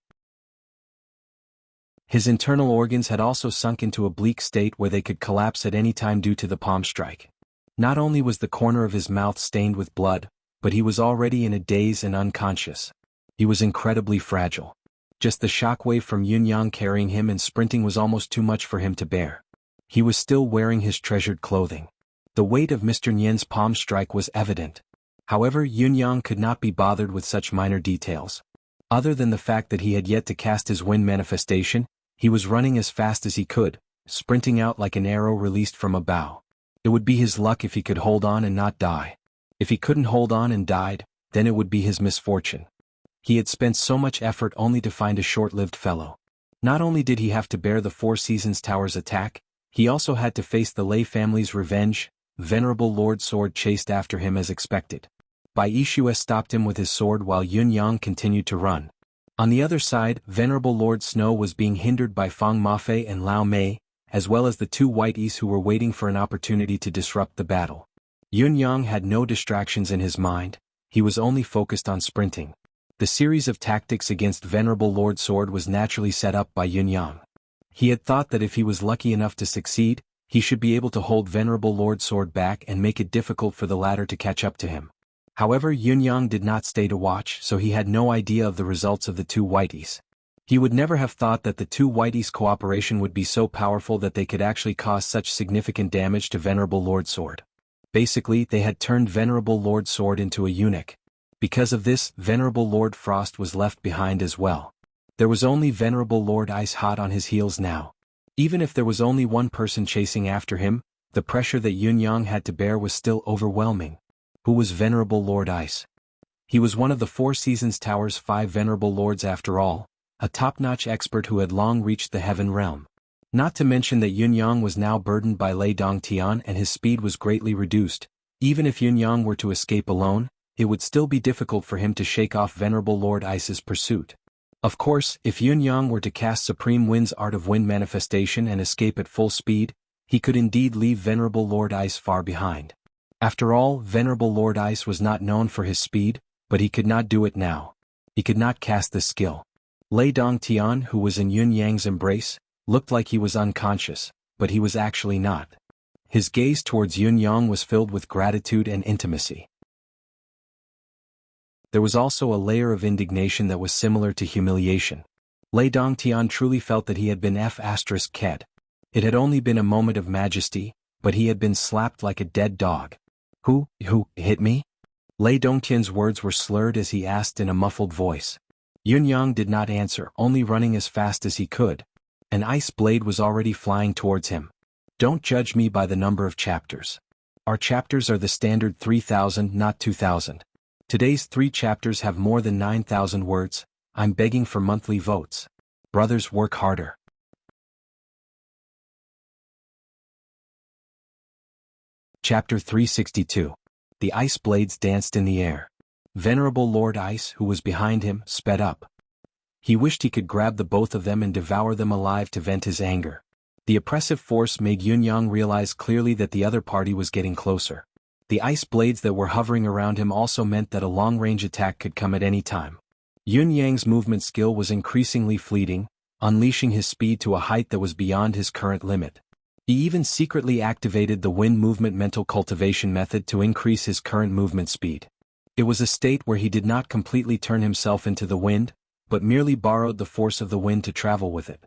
His internal organs had also sunk into a bleak state where they could collapse at any time due to the palm strike. Not only was the corner of his mouth stained with blood, but he was already in a daze and unconscious. He was incredibly fragile. Just the shockwave from Yun Yang carrying him and sprinting was almost too much for him to bear. He was still wearing his treasured clothing. The weight of Mr. Nian's palm strike was evident. However, Yun Yang could not be bothered with such minor details. Other than the fact that he had yet to cast his wind manifestation, he was running as fast as he could, sprinting out like an arrow released from a bow. It would be his luck if he could hold on and not die. If he couldn't hold on and died, then it would be his misfortune. He had spent so much effort only to find a short-lived fellow. Not only did he have to bear the 4 Seasons Tower's attack, he also had to face the Lei family's revenge. Venerable Lord Sword chased after him as expected. Bai Yishue stopped him with his sword while Yun Yang continued to run. On the other side, Venerable Lord Snow was being hindered by Fang Mafei and Lao Mei. as well as the two whiteys who were waiting for an opportunity to disrupt the battle. Yun Yang had no distractions in his mind, he was only focused on sprinting. The series of tactics against Venerable Lord Sword was naturally set up by Yun Yang. He had thought that if he was lucky enough to succeed, he should be able to hold Venerable Lord Sword back and make it difficult for the latter to catch up to him. However, Yun Yang did not stay to watch, so he had no idea of the results of the two whiteys. He would never have thought that the two whiteys' cooperation would be so powerful that they could actually cause such significant damage to Venerable Lord Sword. Basically, they had turned Venerable Lord Sword into a eunuch. Because of this, Venerable Lord Frost was left behind as well. There was only Venerable Lord Ice hot on his heels now. Even if there was only one person chasing after him, the pressure that Yun Yang had to bear was still overwhelming. Who was Venerable Lord Ice? He was one of the Four Seasons Tower's 5 Venerable Lords after all, a top-notch expert who had long reached the Heaven Realm. Not to mention that Yun Yang was now burdened by Lei Dongtian and his speed was greatly reduced. Even if Yun Yang were to escape alone, it would still be difficult for him to shake off Venerable Lord Ice's pursuit. Of course, if Yun Yang were to cast Supreme Wind's Art of Wind manifestation and escape at full speed, he could indeed leave Venerable Lord Ice far behind. After all, Venerable Lord Ice was not known for his speed, but he could not do it now. He could not cast this skill. Lei Dongtian, who was in Yun Yang's embrace, looked like he was unconscious, but he was actually not. His gaze towards Yun Yang was filled with gratitude and intimacy. There was also a layer of indignation that was similar to humiliation. Lei Dongtian truly felt that he had been F***ed. It had only been a moment of majesty, but he had been slapped like a dead dog. Who hit me? Lei Dongtian's words were slurred as he asked in a muffled voice. Yun Yang did not answer, only running as fast as he could. An ice blade was already flying towards him. Don't judge me by the number of chapters. Our chapters are the standard 3,000, not 2,000. Today's 3 chapters have more than 9,000 words. I'm begging for monthly votes. Brothers, work harder. Chapter 362. The ice blades danced in the air. Venerable Lord Ice, who was behind him, sped up. He wished he could grab the both of them and devour them alive to vent his anger. The oppressive force made Yun Yang realize clearly that the other party was getting closer. The ice blades that were hovering around him also meant that a long-range attack could come at any time. Yun Yang's movement skill was increasingly fleeting, unleashing his speed to a height that was beyond his current limit. He even secretly activated the wind movement mental cultivation method to increase his current movement speed. It was a state where he did not completely turn himself into the wind, but merely borrowed the force of the wind to travel with it.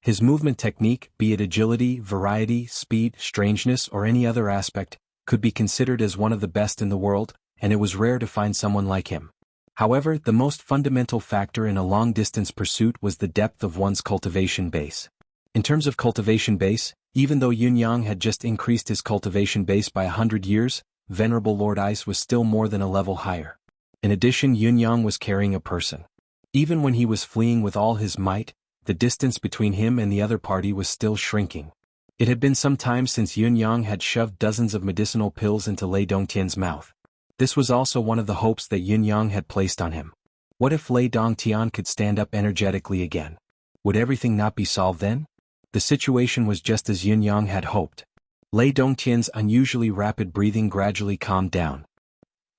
His movement technique, be it agility, variety, speed, strangeness, or any other aspect, could be considered as one of the best in the world, and it was rare to find someone like him. However, the most fundamental factor in a long-distance pursuit was the depth of one's cultivation base. In terms of cultivation base, even though Yun Yang had just increased his cultivation base by 100 years, Venerable Lord Ice was still more than a level higher. In addition, Yun Yang was carrying a person. Even when he was fleeing with all his might, the distance between him and the other party was still shrinking. It had been some time since Yun Yang had shoved dozens of medicinal pills into Lei Dongtian's mouth. This was also one of the hopes that Yun Yang had placed on him. What if Lei Dongtian could stand up energetically again? Would everything not be solved then? The situation was just as Yun Yang had hoped. Lei Dongtian's unusually rapid breathing gradually calmed down.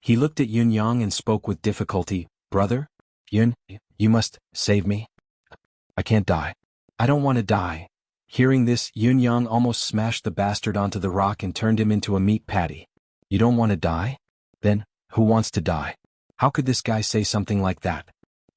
He looked at Yun Yang and spoke with difficulty. Brother? Yun, you must save me. I can't die. I don't want to die. Hearing this, Yun Yang almost smashed the bastard onto the rock and turned him into a meat patty. You don't want to die? Then, who wants to die? How could this guy say something like that?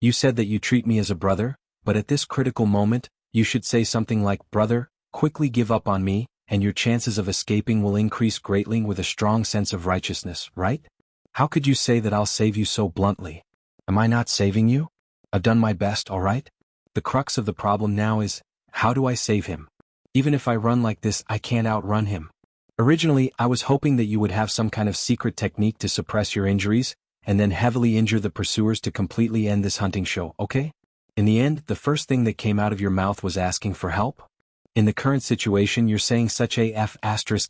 You said that you treat me as a brother, but at this critical moment, you should say something like, brother, quickly give up on me, and your chances of escaping will increase greatly with a strong sense of righteousness, right? How could you say that I'll save you so bluntly? Am I not saving you? I've done my best, all right? The crux of the problem now is, how do I save him? Even if I run like this, I can't outrun him. Originally, I was hoping that you would have some kind of secret technique to suppress your injuries, and then heavily injure the pursuers to completely end this hunting show, okay? In the end, the first thing that came out of your mouth was asking for help? In the current situation, you're saying such a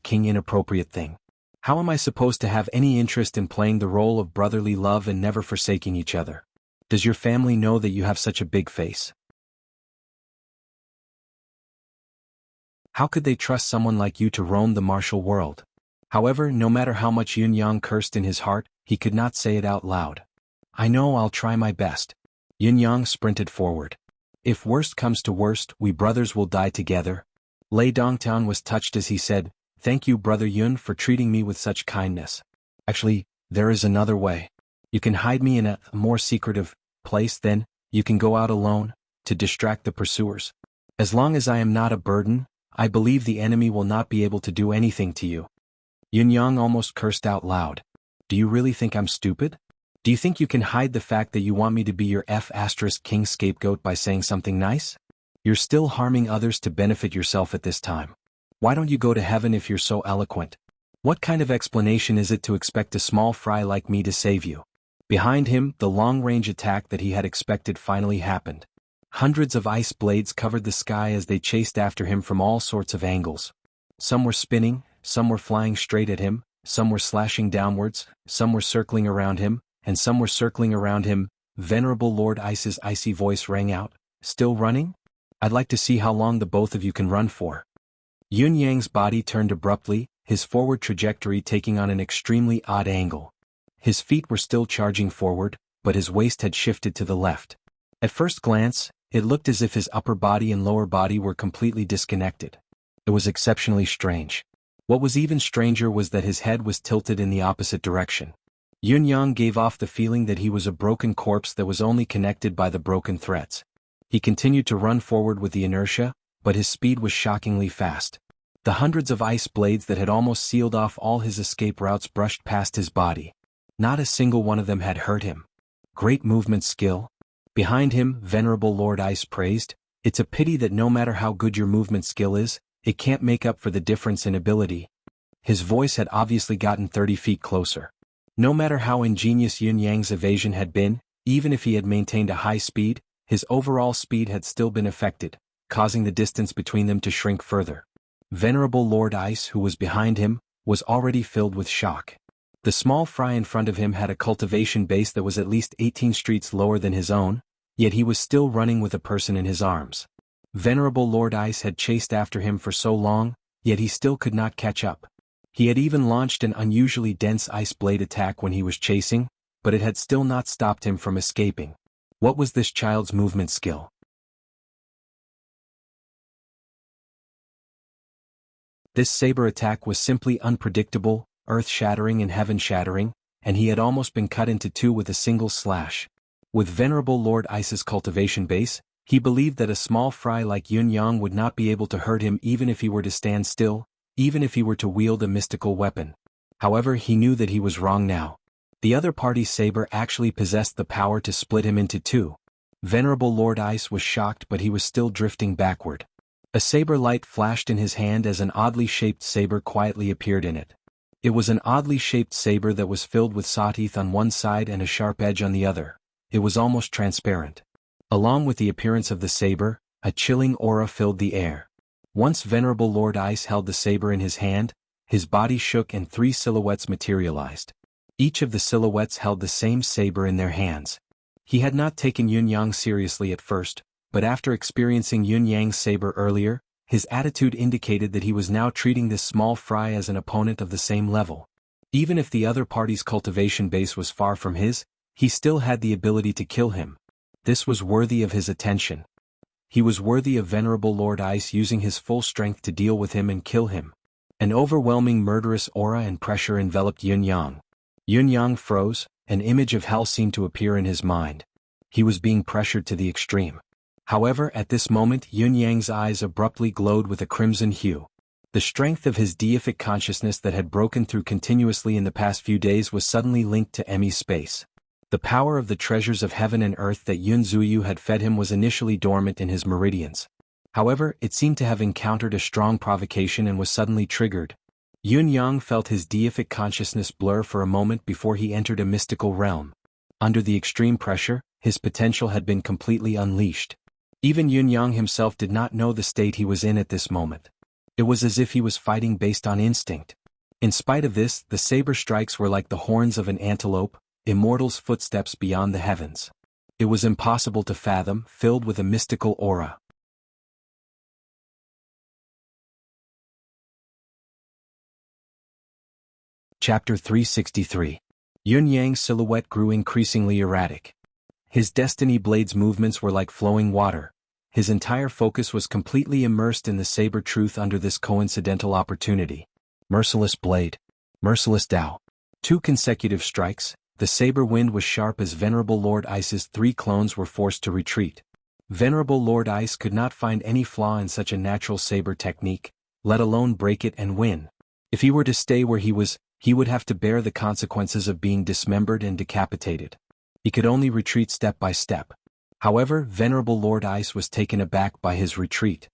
**king inappropriate thing. How am I supposed to have any interest in playing the role of brotherly love and never forsaking each other? Does your family know that you have such a big face? How could they trust someone like you to roam the martial world? However, no matter how much Yun-yang cursed in his heart, he could not say it out loud. I know, I'll try my best. Yun-yang sprinted forward. If worst comes to worst, we brothers will die together. Lei Dongtian was touched as he said, Thank you, Brother Yun, for treating me with such kindness. Actually, there is another way. You can hide me in a more secretive place, then you can go out alone, to distract the pursuers. As long as I am not a burden, I believe the enemy will not be able to do anything to you. Yun-yang almost cursed out loud. Do you really think I'm stupid? Do you think you can hide the fact that you want me to be your king scapegoat by saying something nice? You're still harming others to benefit yourself at this time. Why don't you go to heaven if you're so eloquent? What kind of explanation is it to expect a small fry like me to save you? Behind him, the long-range attack that he had expected finally happened. Hundreds of ice blades covered the sky as they chased after him from all sorts of angles. Some were spinning, some were flying straight at him, some were slashing downwards, some were circling around him, and some were circling around him. Venerable Lord Ice's icy voice rang out, Still running? I'd like to see how long the both of you can run for. Yun-yang's body turned abruptly, his forward trajectory taking on an extremely odd angle. His feet were still charging forward, but his waist had shifted to the left. At first glance, it looked as if his upper body and lower body were completely disconnected. It was exceptionally strange. What was even stranger was that his head was tilted in the opposite direction. Yun-yang gave off the feeling that he was a broken corpse that was only connected by the broken threads. He continued to run forward with the inertia, but his speed was shockingly fast. The hundreds of ice blades that had almost sealed off all his escape routes brushed past his body. Not a single one of them had hurt him. Great movement skill. Behind him, Venerable Lord Ice praised, It's a pity that no matter how good your movement skill is, it can't make up for the difference in ability. His voice had obviously gotten 30 feet closer. No matter how ingenious Yun-yang's evasion had been, even if he had maintained a high speed, his overall speed had still been affected, causing the distance between them to shrink further. Venerable Lord Ice, who was behind him, was already filled with shock. The small fry in front of him had a cultivation base that was at least 18 streets lower than his own, yet he was still running with a person in his arms. Venerable Lord Ice had chased after him for so long, yet he still could not catch up. He had even launched an unusually dense ice blade attack when he was chasing, but it had still not stopped him from escaping. What was this child's movement skill? This saber attack was simply unpredictable, earth-shattering and heaven-shattering, and he had almost been cut into two with a single slash. With Venerable Lord Ice's cultivation base, he believed that a small fry like Yun-yang would not be able to hurt him even if he were to stand still, even if he were to wield a mystical weapon. However, he knew that he was wrong now. The other party's saber actually possessed the power to split him into two. Venerable Lord Ice was shocked, but he was still drifting backward. A saber light flashed in his hand as an oddly shaped saber quietly appeared in it. It was an oddly shaped saber that was filled with saw teeth on one side and a sharp edge on the other. It was almost transparent. Along with the appearance of the saber, a chilling aura filled the air. Once Venerable Lord Ice held the saber in his hand, his body shook and three silhouettes materialized. Each of the silhouettes held the same saber in their hands. He had not taken Yun-yang seriously at first, but after experiencing Yun-yang's saber earlier, his attitude indicated that he was now treating this small fry as an opponent of the same level. Even if the other party's cultivation base was far from his, he still had the ability to kill him. This was worthy of his attention. He was worthy of Venerable Lord Ice using his full strength to deal with him and kill him. An overwhelming murderous aura and pressure enveloped Yun-yang. Yun-yang froze, an image of hell seemed to appear in his mind. He was being pressured to the extreme. However, at this moment Yun-yang's eyes abruptly glowed with a crimson hue. The strength of his deific consciousness that had broken through continuously in the past few days was suddenly linked to Emmy's space. The power of the treasures of heaven and earth that Yun Zuyu had fed him was initially dormant in his meridians. However, it seemed to have encountered a strong provocation and was suddenly triggered. Yun-yang felt his deific consciousness blur for a moment before he entered a mystical realm. Under the extreme pressure, his potential had been completely unleashed. Even Yun-yang himself did not know the state he was in at this moment. It was as if he was fighting based on instinct. In spite of this, the saber strikes were like the horns of an antelope, immortal's footsteps beyond the heavens. It was impossible to fathom, filled with a mystical aura. Chapter 363. Yun Yang's silhouette grew increasingly erratic. His destiny blade's movements were like flowing water. His entire focus was completely immersed in the saber truth under this coincidental opportunity. Merciless blade. Merciless Tao. 2 consecutive strikes, the saber wind was sharp as Venerable Lord Ice's 3 clones were forced to retreat. Venerable Lord Ice could not find any flaw in such a natural saber technique, let alone break it and win. If he were to stay where he was, he would have to bear the consequences of being dismembered and decapitated. He could only retreat step by step. However, Venerable Lord Ice was taken aback by his retreat.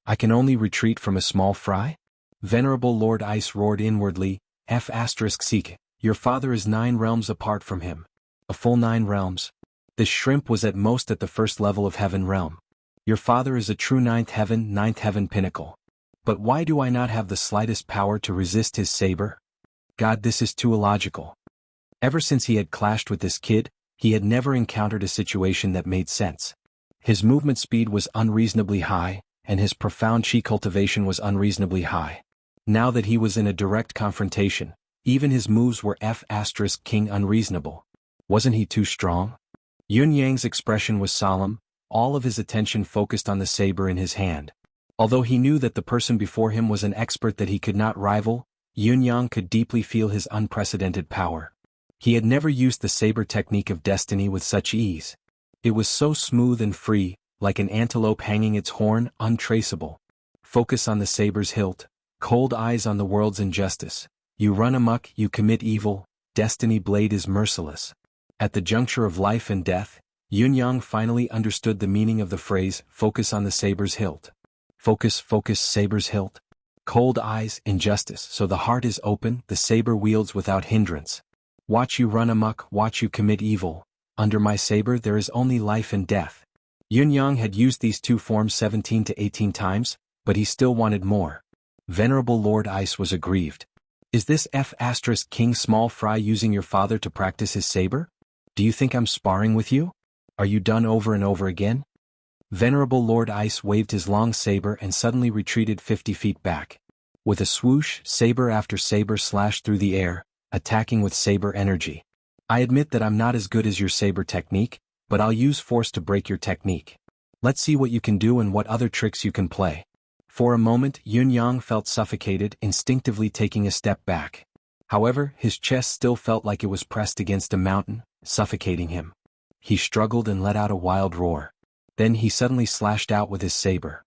I can only retreat from a small fry? Venerable Lord Ice roared inwardly, F***seek, your father is 9 realms apart from him. A full 9 realms. This shrimp was at most at the first level of heaven realm. Your father is a true 9th heaven pinnacle. But why do I not have the slightest power to resist his saber? God, this is too illogical. Ever since he had clashed with this kid, he had never encountered a situation that made sense. His movement speed was unreasonably high, and his profound chi cultivation was unreasonably high. Now that he was in a direct confrontation, even his moves were F***king unreasonable. Wasn't he too strong? Yun Yang's expression was solemn, all of his attention focused on the saber in his hand. Although he knew that the person before him was an expert that he could not rival, Yun Yang could deeply feel his unprecedented power. He had never used the saber technique of destiny with such ease. It was so smooth and free, like an antelope hanging its horn, untraceable. Focus on the saber's hilt, cold eyes on the world's injustice. You run amok, you commit evil, destiny blade is merciless. At the juncture of life and death, Yun Yang finally understood the meaning of the phrase, focus on the saber's hilt. Focus, saber's hilt. Cold eyes, injustice, so the heart is open, the saber wields without hindrance. Watch you run amok, watch you commit evil. Under my saber there is only life and death. Yun Yang had used these 2 forms 17 to 18 times, but he still wanted more. Venerable Lord Ice was aggrieved. Is this F***king small fry using your father to practice his saber? Do you think I'm sparring with you? Are you done over and over again? Venerable Lord Ice waved his long saber and suddenly retreated 50 feet back. With a swoosh, saber after saber slashed through the air, attacking with saber energy. I admit that I'm not as good as your saber technique, but I'll use force to break your technique. Let's see what you can do and what other tricks you can play. For a moment, Yun Yang felt suffocated, instinctively taking a step back. However, his chest still felt like it was pressed against a mountain, suffocating him. He struggled and let out a wild roar. Then he suddenly slashed out with his saber.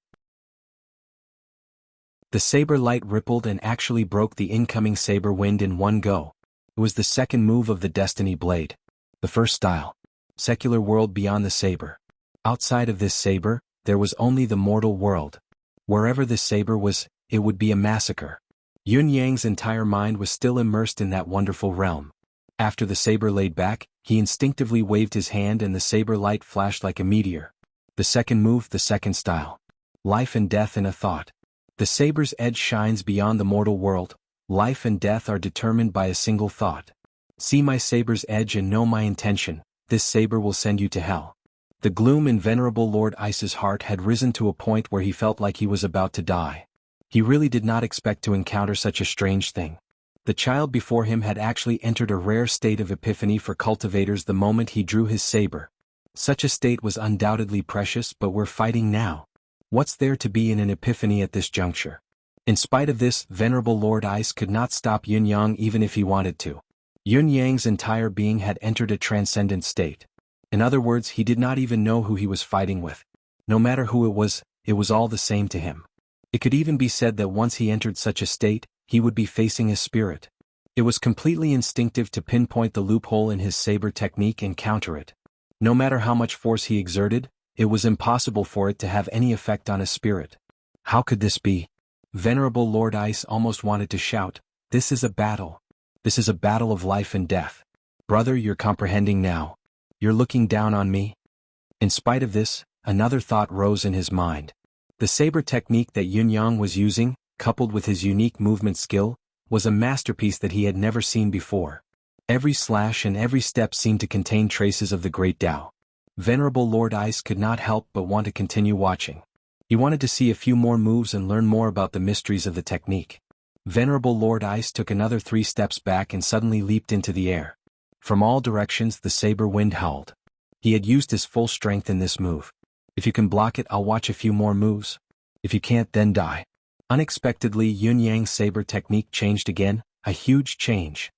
The saber light rippled and actually broke the incoming saber wind in one go. It was the second move of the Destiny Blade. The first style. Secular world beyond the saber. Outside of this saber, there was only the mortal world. Wherever this saber was, it would be a massacre. Yun Yang's entire mind was still immersed in that wonderful realm. After the saber laid back, he instinctively waved his hand and the saber light flashed like a meteor. The second move, the second style. Life and death in a thought. The saber's edge shines beyond the mortal world. Life and death are determined by a single thought. See my saber's edge and know my intention, this saber will send you to hell. The gloom in Venerable Lord Ice's heart had risen to a point where he felt like he was about to die. He really did not expect to encounter such a strange thing. The child before him had actually entered a rare state of epiphany for cultivators the moment he drew his saber. Such a state was undoubtedly precious, but we're fighting now. What's there to be in an epiphany at this juncture? In spite of this, Venerable Lord Ice could not stop Yun Yang even if he wanted to. Yun Yang's entire being had entered a transcendent state. In other words, he did not even know who he was fighting with. No matter who it was all the same to him. It could even be said that once he entered such a state, he would be facing a spirit. It was completely instinctive to pinpoint the loophole in his saber technique and counter it. No matter how much force he exerted, it was impossible for it to have any effect on a spirit. How could this be? Venerable Lord Ice almost wanted to shout, "This is a battle. This is a battle of life and death. Brother, you're comprehending now. You're looking down on me?" In spite of this, another thought rose in his mind. The saber technique that Yun Yang was using, coupled with his unique movement skill, was a masterpiece that he had never seen before. Every slash and every step seemed to contain traces of the great Tao. Venerable Lord Ice could not help but want to continue watching. He wanted to see a few more moves and learn more about the mysteries of the technique. Venerable Lord Ice took another 3 steps back and suddenly leaped into the air. From all directions the saber wind howled. He had used his full strength in this move. If you can block it, I'll watch a few more moves. If you can't, then die. Unexpectedly, Yun Yang's saber technique changed again, a huge change.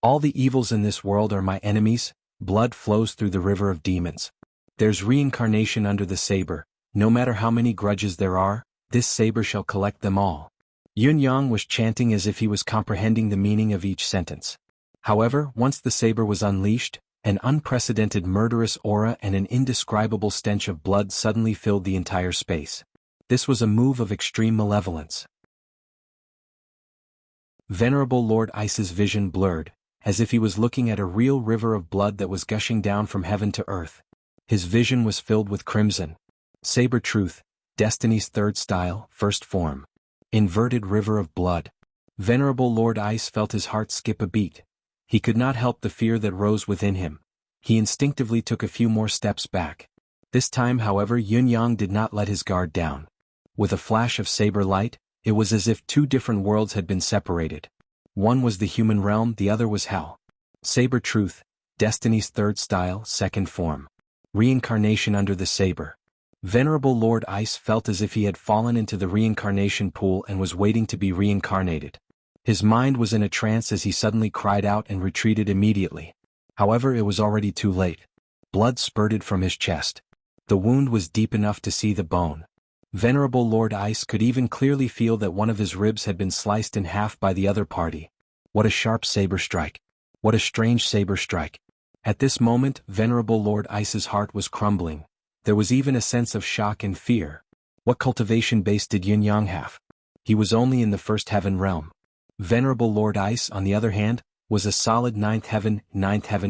All the evils in this world are my enemies, blood flows through the river of demons. There's reincarnation under the saber, no matter how many grudges there are, this saber shall collect them all. Yun Yang was chanting as if he was comprehending the meaning of each sentence. However, once the saber was unleashed, an unprecedented murderous aura and an indescribable stench of blood suddenly filled the entire space. This was a move of extreme malevolence. Venerable Lord Ice's vision blurred, as if he was looking at a real river of blood that was gushing down from heaven to earth. His vision was filled with crimson. Saber truth, destiny's third style, first form. Inverted river of blood. Venerable Lord Ice felt his heart skip a beat. He could not help the fear that rose within him. He instinctively took a few more steps back. This time, however, Yun Yang did not let his guard down. With a flash of saber light, it was as if 2 different worlds had been separated. One was the human realm, the other was hell. Saber truth, destiny's third style, second form. Reincarnation under the saber. Venerable Lord Ice felt as if he had fallen into the reincarnation pool and was waiting to be reincarnated. His mind was in a trance as he suddenly cried out and retreated immediately. However, it was already too late. Blood spurted from his chest. The wound was deep enough to see the bone. Venerable Lord Ice could even clearly feel that one of his ribs had been sliced in half by the other party. What a sharp saber strike. What a strange saber strike. At this moment, Venerable Lord Ice's heart was crumbling. There was even a sense of shock and fear. What cultivation base did Yin Yang have? He was only in the first heaven realm. Venerable Lord Ice, on the other hand, was a solid ninth heaven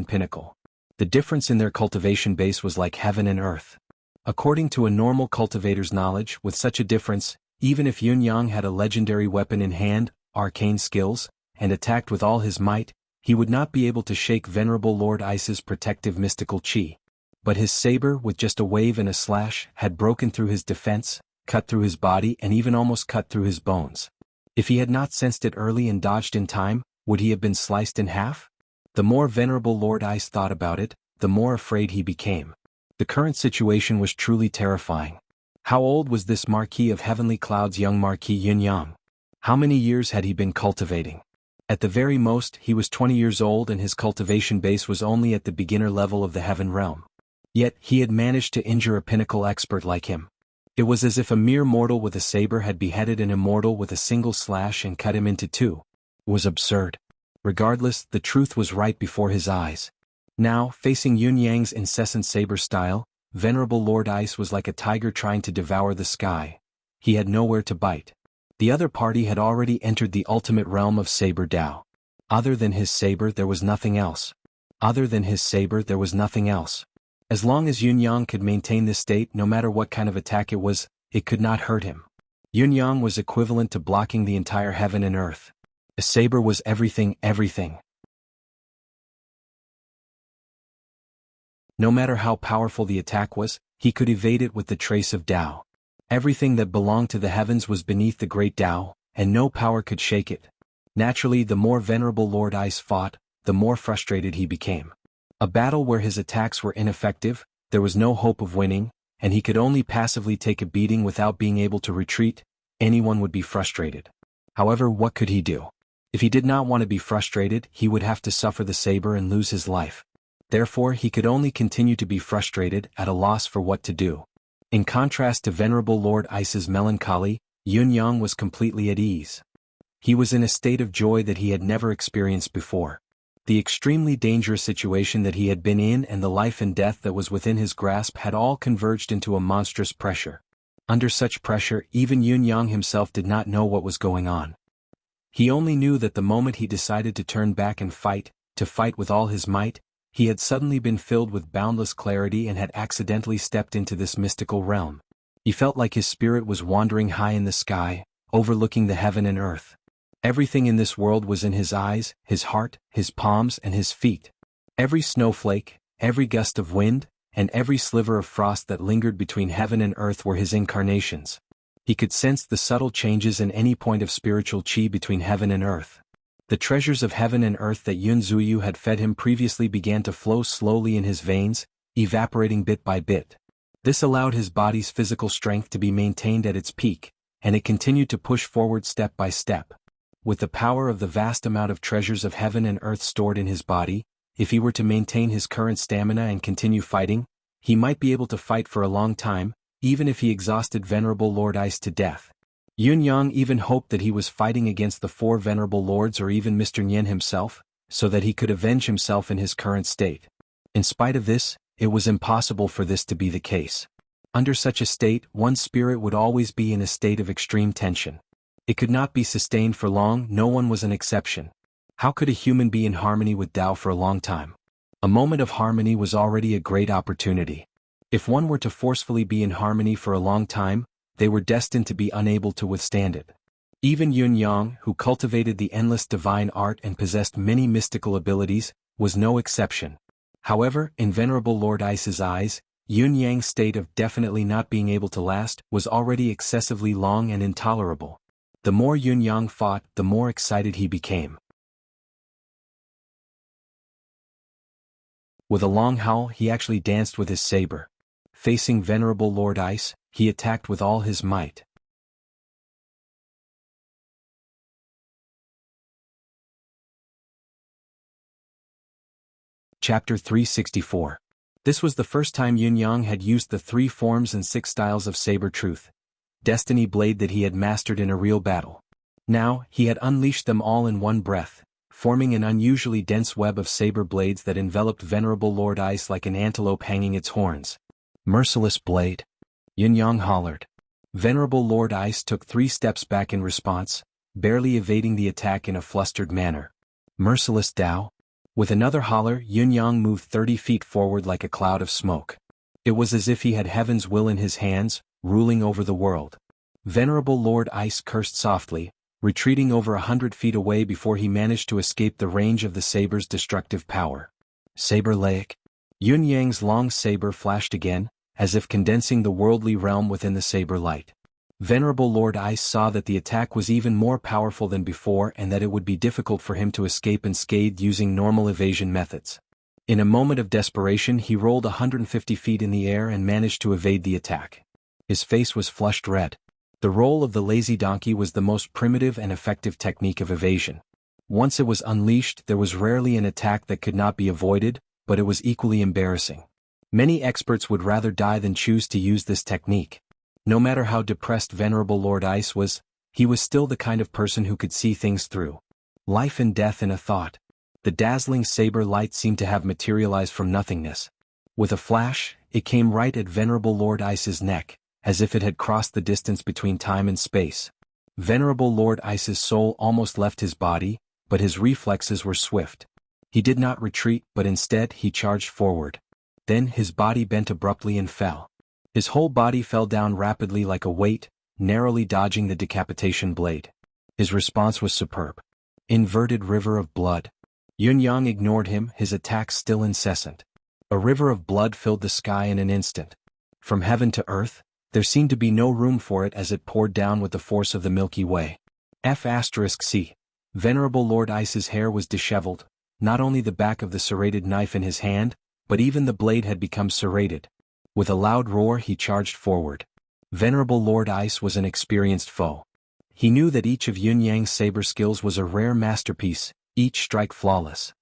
pinnacle. The difference in their cultivation base was like heaven and earth. According to a normal cultivator's knowledge, with such a difference, even if Yun Yang had a legendary weapon in hand, arcane skills, and attacked with all his might, he would not be able to shake Venerable Lord Ice's protective mystical chi. But his saber, with just a wave and a slash, had broken through his defense, cut through his body and even almost cut through his bones. If he had not sensed it early and dodged in time, would he have been sliced in half? The more Venerable Lord Ice thought about it, the more afraid he became. The current situation was truly terrifying. How old was this Marquis of Heavenly Cloud's young Marquis Yun Yang? How many years had he been cultivating? At the very most, he was 20 years old and his cultivation base was only at the beginner level of the heaven realm. Yet, he had managed to injure a pinnacle expert like him. It was as if a mere mortal with a saber had beheaded an immortal with a single slash and cut him into 2. It was absurd. Regardless, the truth was right before his eyes. Now, facing Yun Yang's incessant saber style, Venerable Lord Ice was like a tiger trying to devour the sky. He had nowhere to bite. The other party had already entered the ultimate realm of Saber Dao. Other than his saber, there was nothing else. Other than his saber, there was nothing else. As long as Yun Yang could maintain this state, no matter what kind of attack it was, it could not hurt him. Yun Yang was equivalent to blocking the entire heaven and earth. A saber was everything. No matter how powerful the attack was, he could evade it with the trace of Tao. Everything that belonged to the heavens was beneath the great Tao, and no power could shake it. Naturally, the more Venerable Lord Ice fought, the more frustrated he became. A battle where his attacks were ineffective, there was no hope of winning, and he could only passively take a beating without being able to retreat, anyone would be frustrated. However, what could he do? If he did not want to be frustrated, he would have to suffer the saber and lose his life. Therefore, he could only continue to be frustrated, at a loss for what to do. In contrast to Venerable Lord Ice's melancholy, Yun Yang was completely at ease. He was in a state of joy that he had never experienced before. The extremely dangerous situation that he had been in and the life and death that was within his grasp had all converged into a monstrous pressure. Under such pressure, even Yun Yang himself did not know what was going on. He only knew that the moment he decided to turn back and fight, to fight with all his might, he had suddenly been filled with boundless clarity and had accidentally stepped into this mystical realm. He felt like his spirit was wandering high in the sky, overlooking the heaven and earth. Everything in this world was in his eyes, his heart, his palms and his feet. Every snowflake, every gust of wind, and every sliver of frost that lingered between heaven and earth were his incarnations. He could sense the subtle changes in any point of spiritual chi between heaven and earth. The treasures of heaven and earth that Yun Zuyu had fed him previously began to flow slowly in his veins, evaporating bit by bit. This allowed his body's physical strength to be maintained at its peak, and it continued to push forward step by step. With the power of the vast amount of treasures of heaven and earth stored in his body, if he were to maintain his current stamina and continue fighting, he might be able to fight for a long time, even if he exhausted Venerable Lord Ice to death. Yun Yang even hoped that he was fighting against the 4 Venerable Lords or even Mr. Nian himself, so that he could avenge himself in his current state. In spite of this, it was impossible for this to be the case. Under such a state, one's spirit would always be in a state of extreme tension. It could not be sustained for long, no one was an exception. How could a human be in harmony with Tao for a long time? A moment of harmony was already a great opportunity. If one were to forcefully be in harmony for a long time, they were destined to be unable to withstand it. Even Yun Yang, who cultivated the endless divine art and possessed many mystical abilities, was no exception. However, in Venerable Lord Ice's eyes, Yun Yang's state of definitely not being able to last was already excessively long and intolerable. The more Yun Yang fought, the more excited he became. With a long howl, he actually danced with his saber. Facing Venerable Lord Ice, he attacked with all his might. Chapter 364. This was the first time Yun Yang had used the 3 forms and 6 styles of saber truth, destiny blade that he had mastered in a real battle. Now, he had unleashed them all in one breath, forming an unusually dense web of saber blades that enveloped Venerable Lord Ice like an antelope hanging its horns. Merciless blade! Yun Yang hollered. Venerable Lord Ice took 3 steps back in response, barely evading the attack in a flustered manner. Merciless Tao! With another holler, Yun Yang moved 30 feet forward like a cloud of smoke. It was as if he had heaven's will in his hands, ruling over the world. Venerable Lord Ice cursed softly, retreating over 100 feet away before he managed to escape the range of the saber's destructive power. Saber Laic. Yun Yang's long saber flashed again, as if condensing the worldly realm within the saber light. Venerable Lord Ice saw that the attack was even more powerful than before and that it would be difficult for him to escape unscathed using normal evasion methods. In a moment of desperation, he rolled 150 feet in the air and managed to evade the attack. His face was flushed red. The roll of the lazy donkey was the most primitive and effective technique of evasion. Once it was unleashed, there was rarely an attack that could not be avoided, but it was equally embarrassing. Many experts would rather die than choose to use this technique. No matter how depressed Venerable Lord Ice was, he was still the kind of person who could see things through. Life and death in a thought. The dazzling saber light seemed to have materialized from nothingness. With a flash, it came right at Venerable Lord Ice's neck, as if it had crossed the distance between time and space. Venerable Lord Ice's soul almost left his body, but his reflexes were swift. He did not retreat, but instead he charged forward. Then his body bent abruptly and fell. His whole body fell down rapidly like a weight, narrowly dodging the decapitation blade. His response was superb. Inverted river of blood. Yun Yang ignored him, his attacks still incessant. A river of blood filled the sky in an instant. From heaven to earth, there seemed to be no room for it as it poured down with the force of the Milky Way. C. Venerable Lord Ice's hair was disheveled, not only the back of the serrated knife in his hand, but even the blade had become serrated. With a loud roar he charged forward. Venerable Lord Ice was an experienced foe. He knew that each of Yun Yang's saber skills was a rare masterpiece, each strike flawless.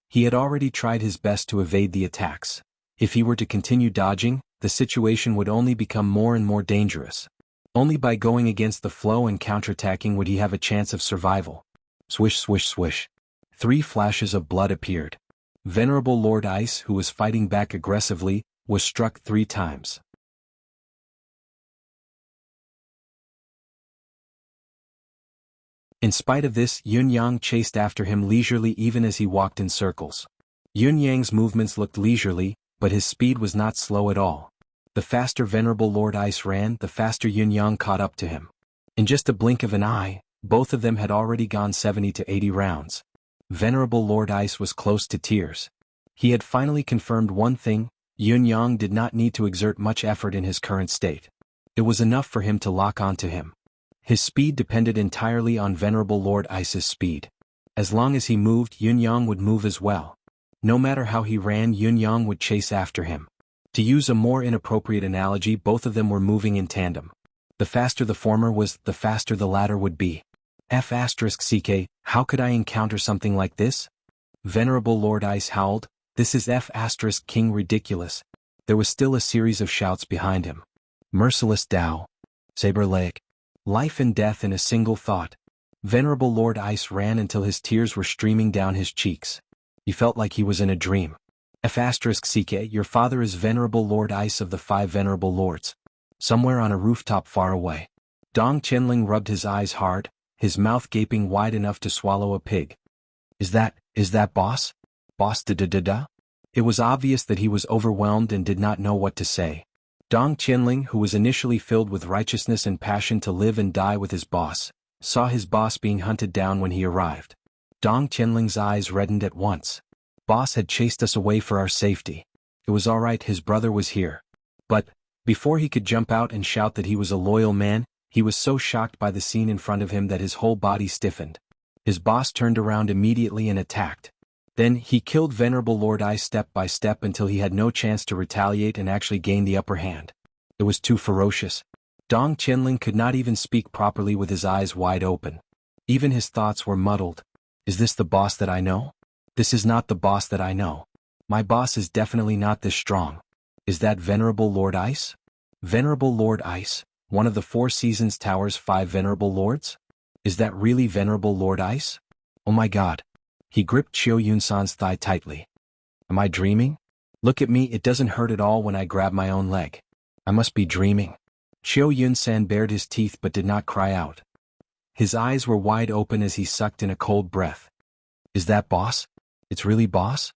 He had already tried his best to evade the attacks. If he were to continue dodging, the situation would only become more and more dangerous. Only by going against the flow and counterattacking would he have a chance of survival. Swish, swish, swish. 3 flashes of blood appeared. Venerable Lord Ice, who was fighting back aggressively, was struck 3 times. In spite of this, Yun Yang chased after him leisurely even as he walked in circles. Yun Yang's movements looked leisurely, but his speed was not slow at all. The faster Venerable Lord Ice ran, the faster Yun Yang caught up to him. In just a blink of an eye, both of them had already gone 70 to 80 rounds. Venerable Lord Ice was close to tears. He had finally confirmed one thing: Yun Yang did not need to exert much effort in his current state. It was enough for him to lock onto him. His speed depended entirely on Venerable Lord Ice's speed. As long as he moved, Yunyang would move as well. No matter how he ran, Yunyang would chase after him. To use a more inappropriate analogy, both of them were moving in tandem. The faster the former was, the faster the latter would be. F***ck, how could I encounter something like this? Venerable Lord Ice howled, this is F***king ridiculous. There was still a series of shouts behind him. Merciless Tao. Saber Lake. Life and death in a single thought. Venerable Lord Ice ran until his tears were streaming down his cheeks. He felt like he was in a dream. F***ck, your father is Venerable Lord Ice of the 5 Venerable Lords. Somewhere on a rooftop far away. Dong Qianling rubbed his eyes hard, his mouth gaping wide enough to swallow a pig. Is that boss? Boss da-da-da-da? It was obvious that he was overwhelmed and did not know what to say. Dong Qianling, who was initially filled with righteousness and passion to live and die with his boss, saw his boss being hunted down when he arrived. Dong Qianling's eyes reddened at once. Boss had chased us away for our safety. It was all right, his brother was here. But, before he could jump out and shout that he was a loyal man, he was so shocked by the scene in front of him that his whole body stiffened. His boss turned around immediately and attacked. Then, he killed Venerable Lord Ice step by step until he had no chance to retaliate and actually gain the upper hand. It was too ferocious. Dong Qianling could not even speak properly with his eyes wide open. Even his thoughts were muddled. Is this the boss that I know? This is not the boss that I know. My boss is definitely not this strong. Is that Venerable Lord Ice? Venerable Lord Ice, one of the 4 Seasons Tower's 5 Venerable Lords? Is that really Venerable Lord Ice? Oh my god. He gripped Qiu Yunsan's thigh tightly. Am I dreaming? Look at me, it doesn't hurt at all when I grab my own leg. I must be dreaming. Qiu Yunsan bared his teeth but did not cry out. His eyes were wide open as he sucked in a cold breath. Is that boss? It's really boss?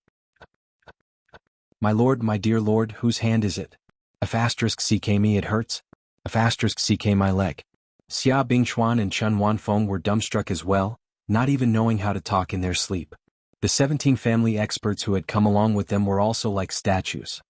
My lord, my dear lord, whose hand is it? F***ck me, it hurts. F***ck my leg. Xia Bingchuan and Chun Wanfeng were dumbstruck as well, not even knowing how to talk in their sleep. The 17 family experts who had come along with them were also like statues.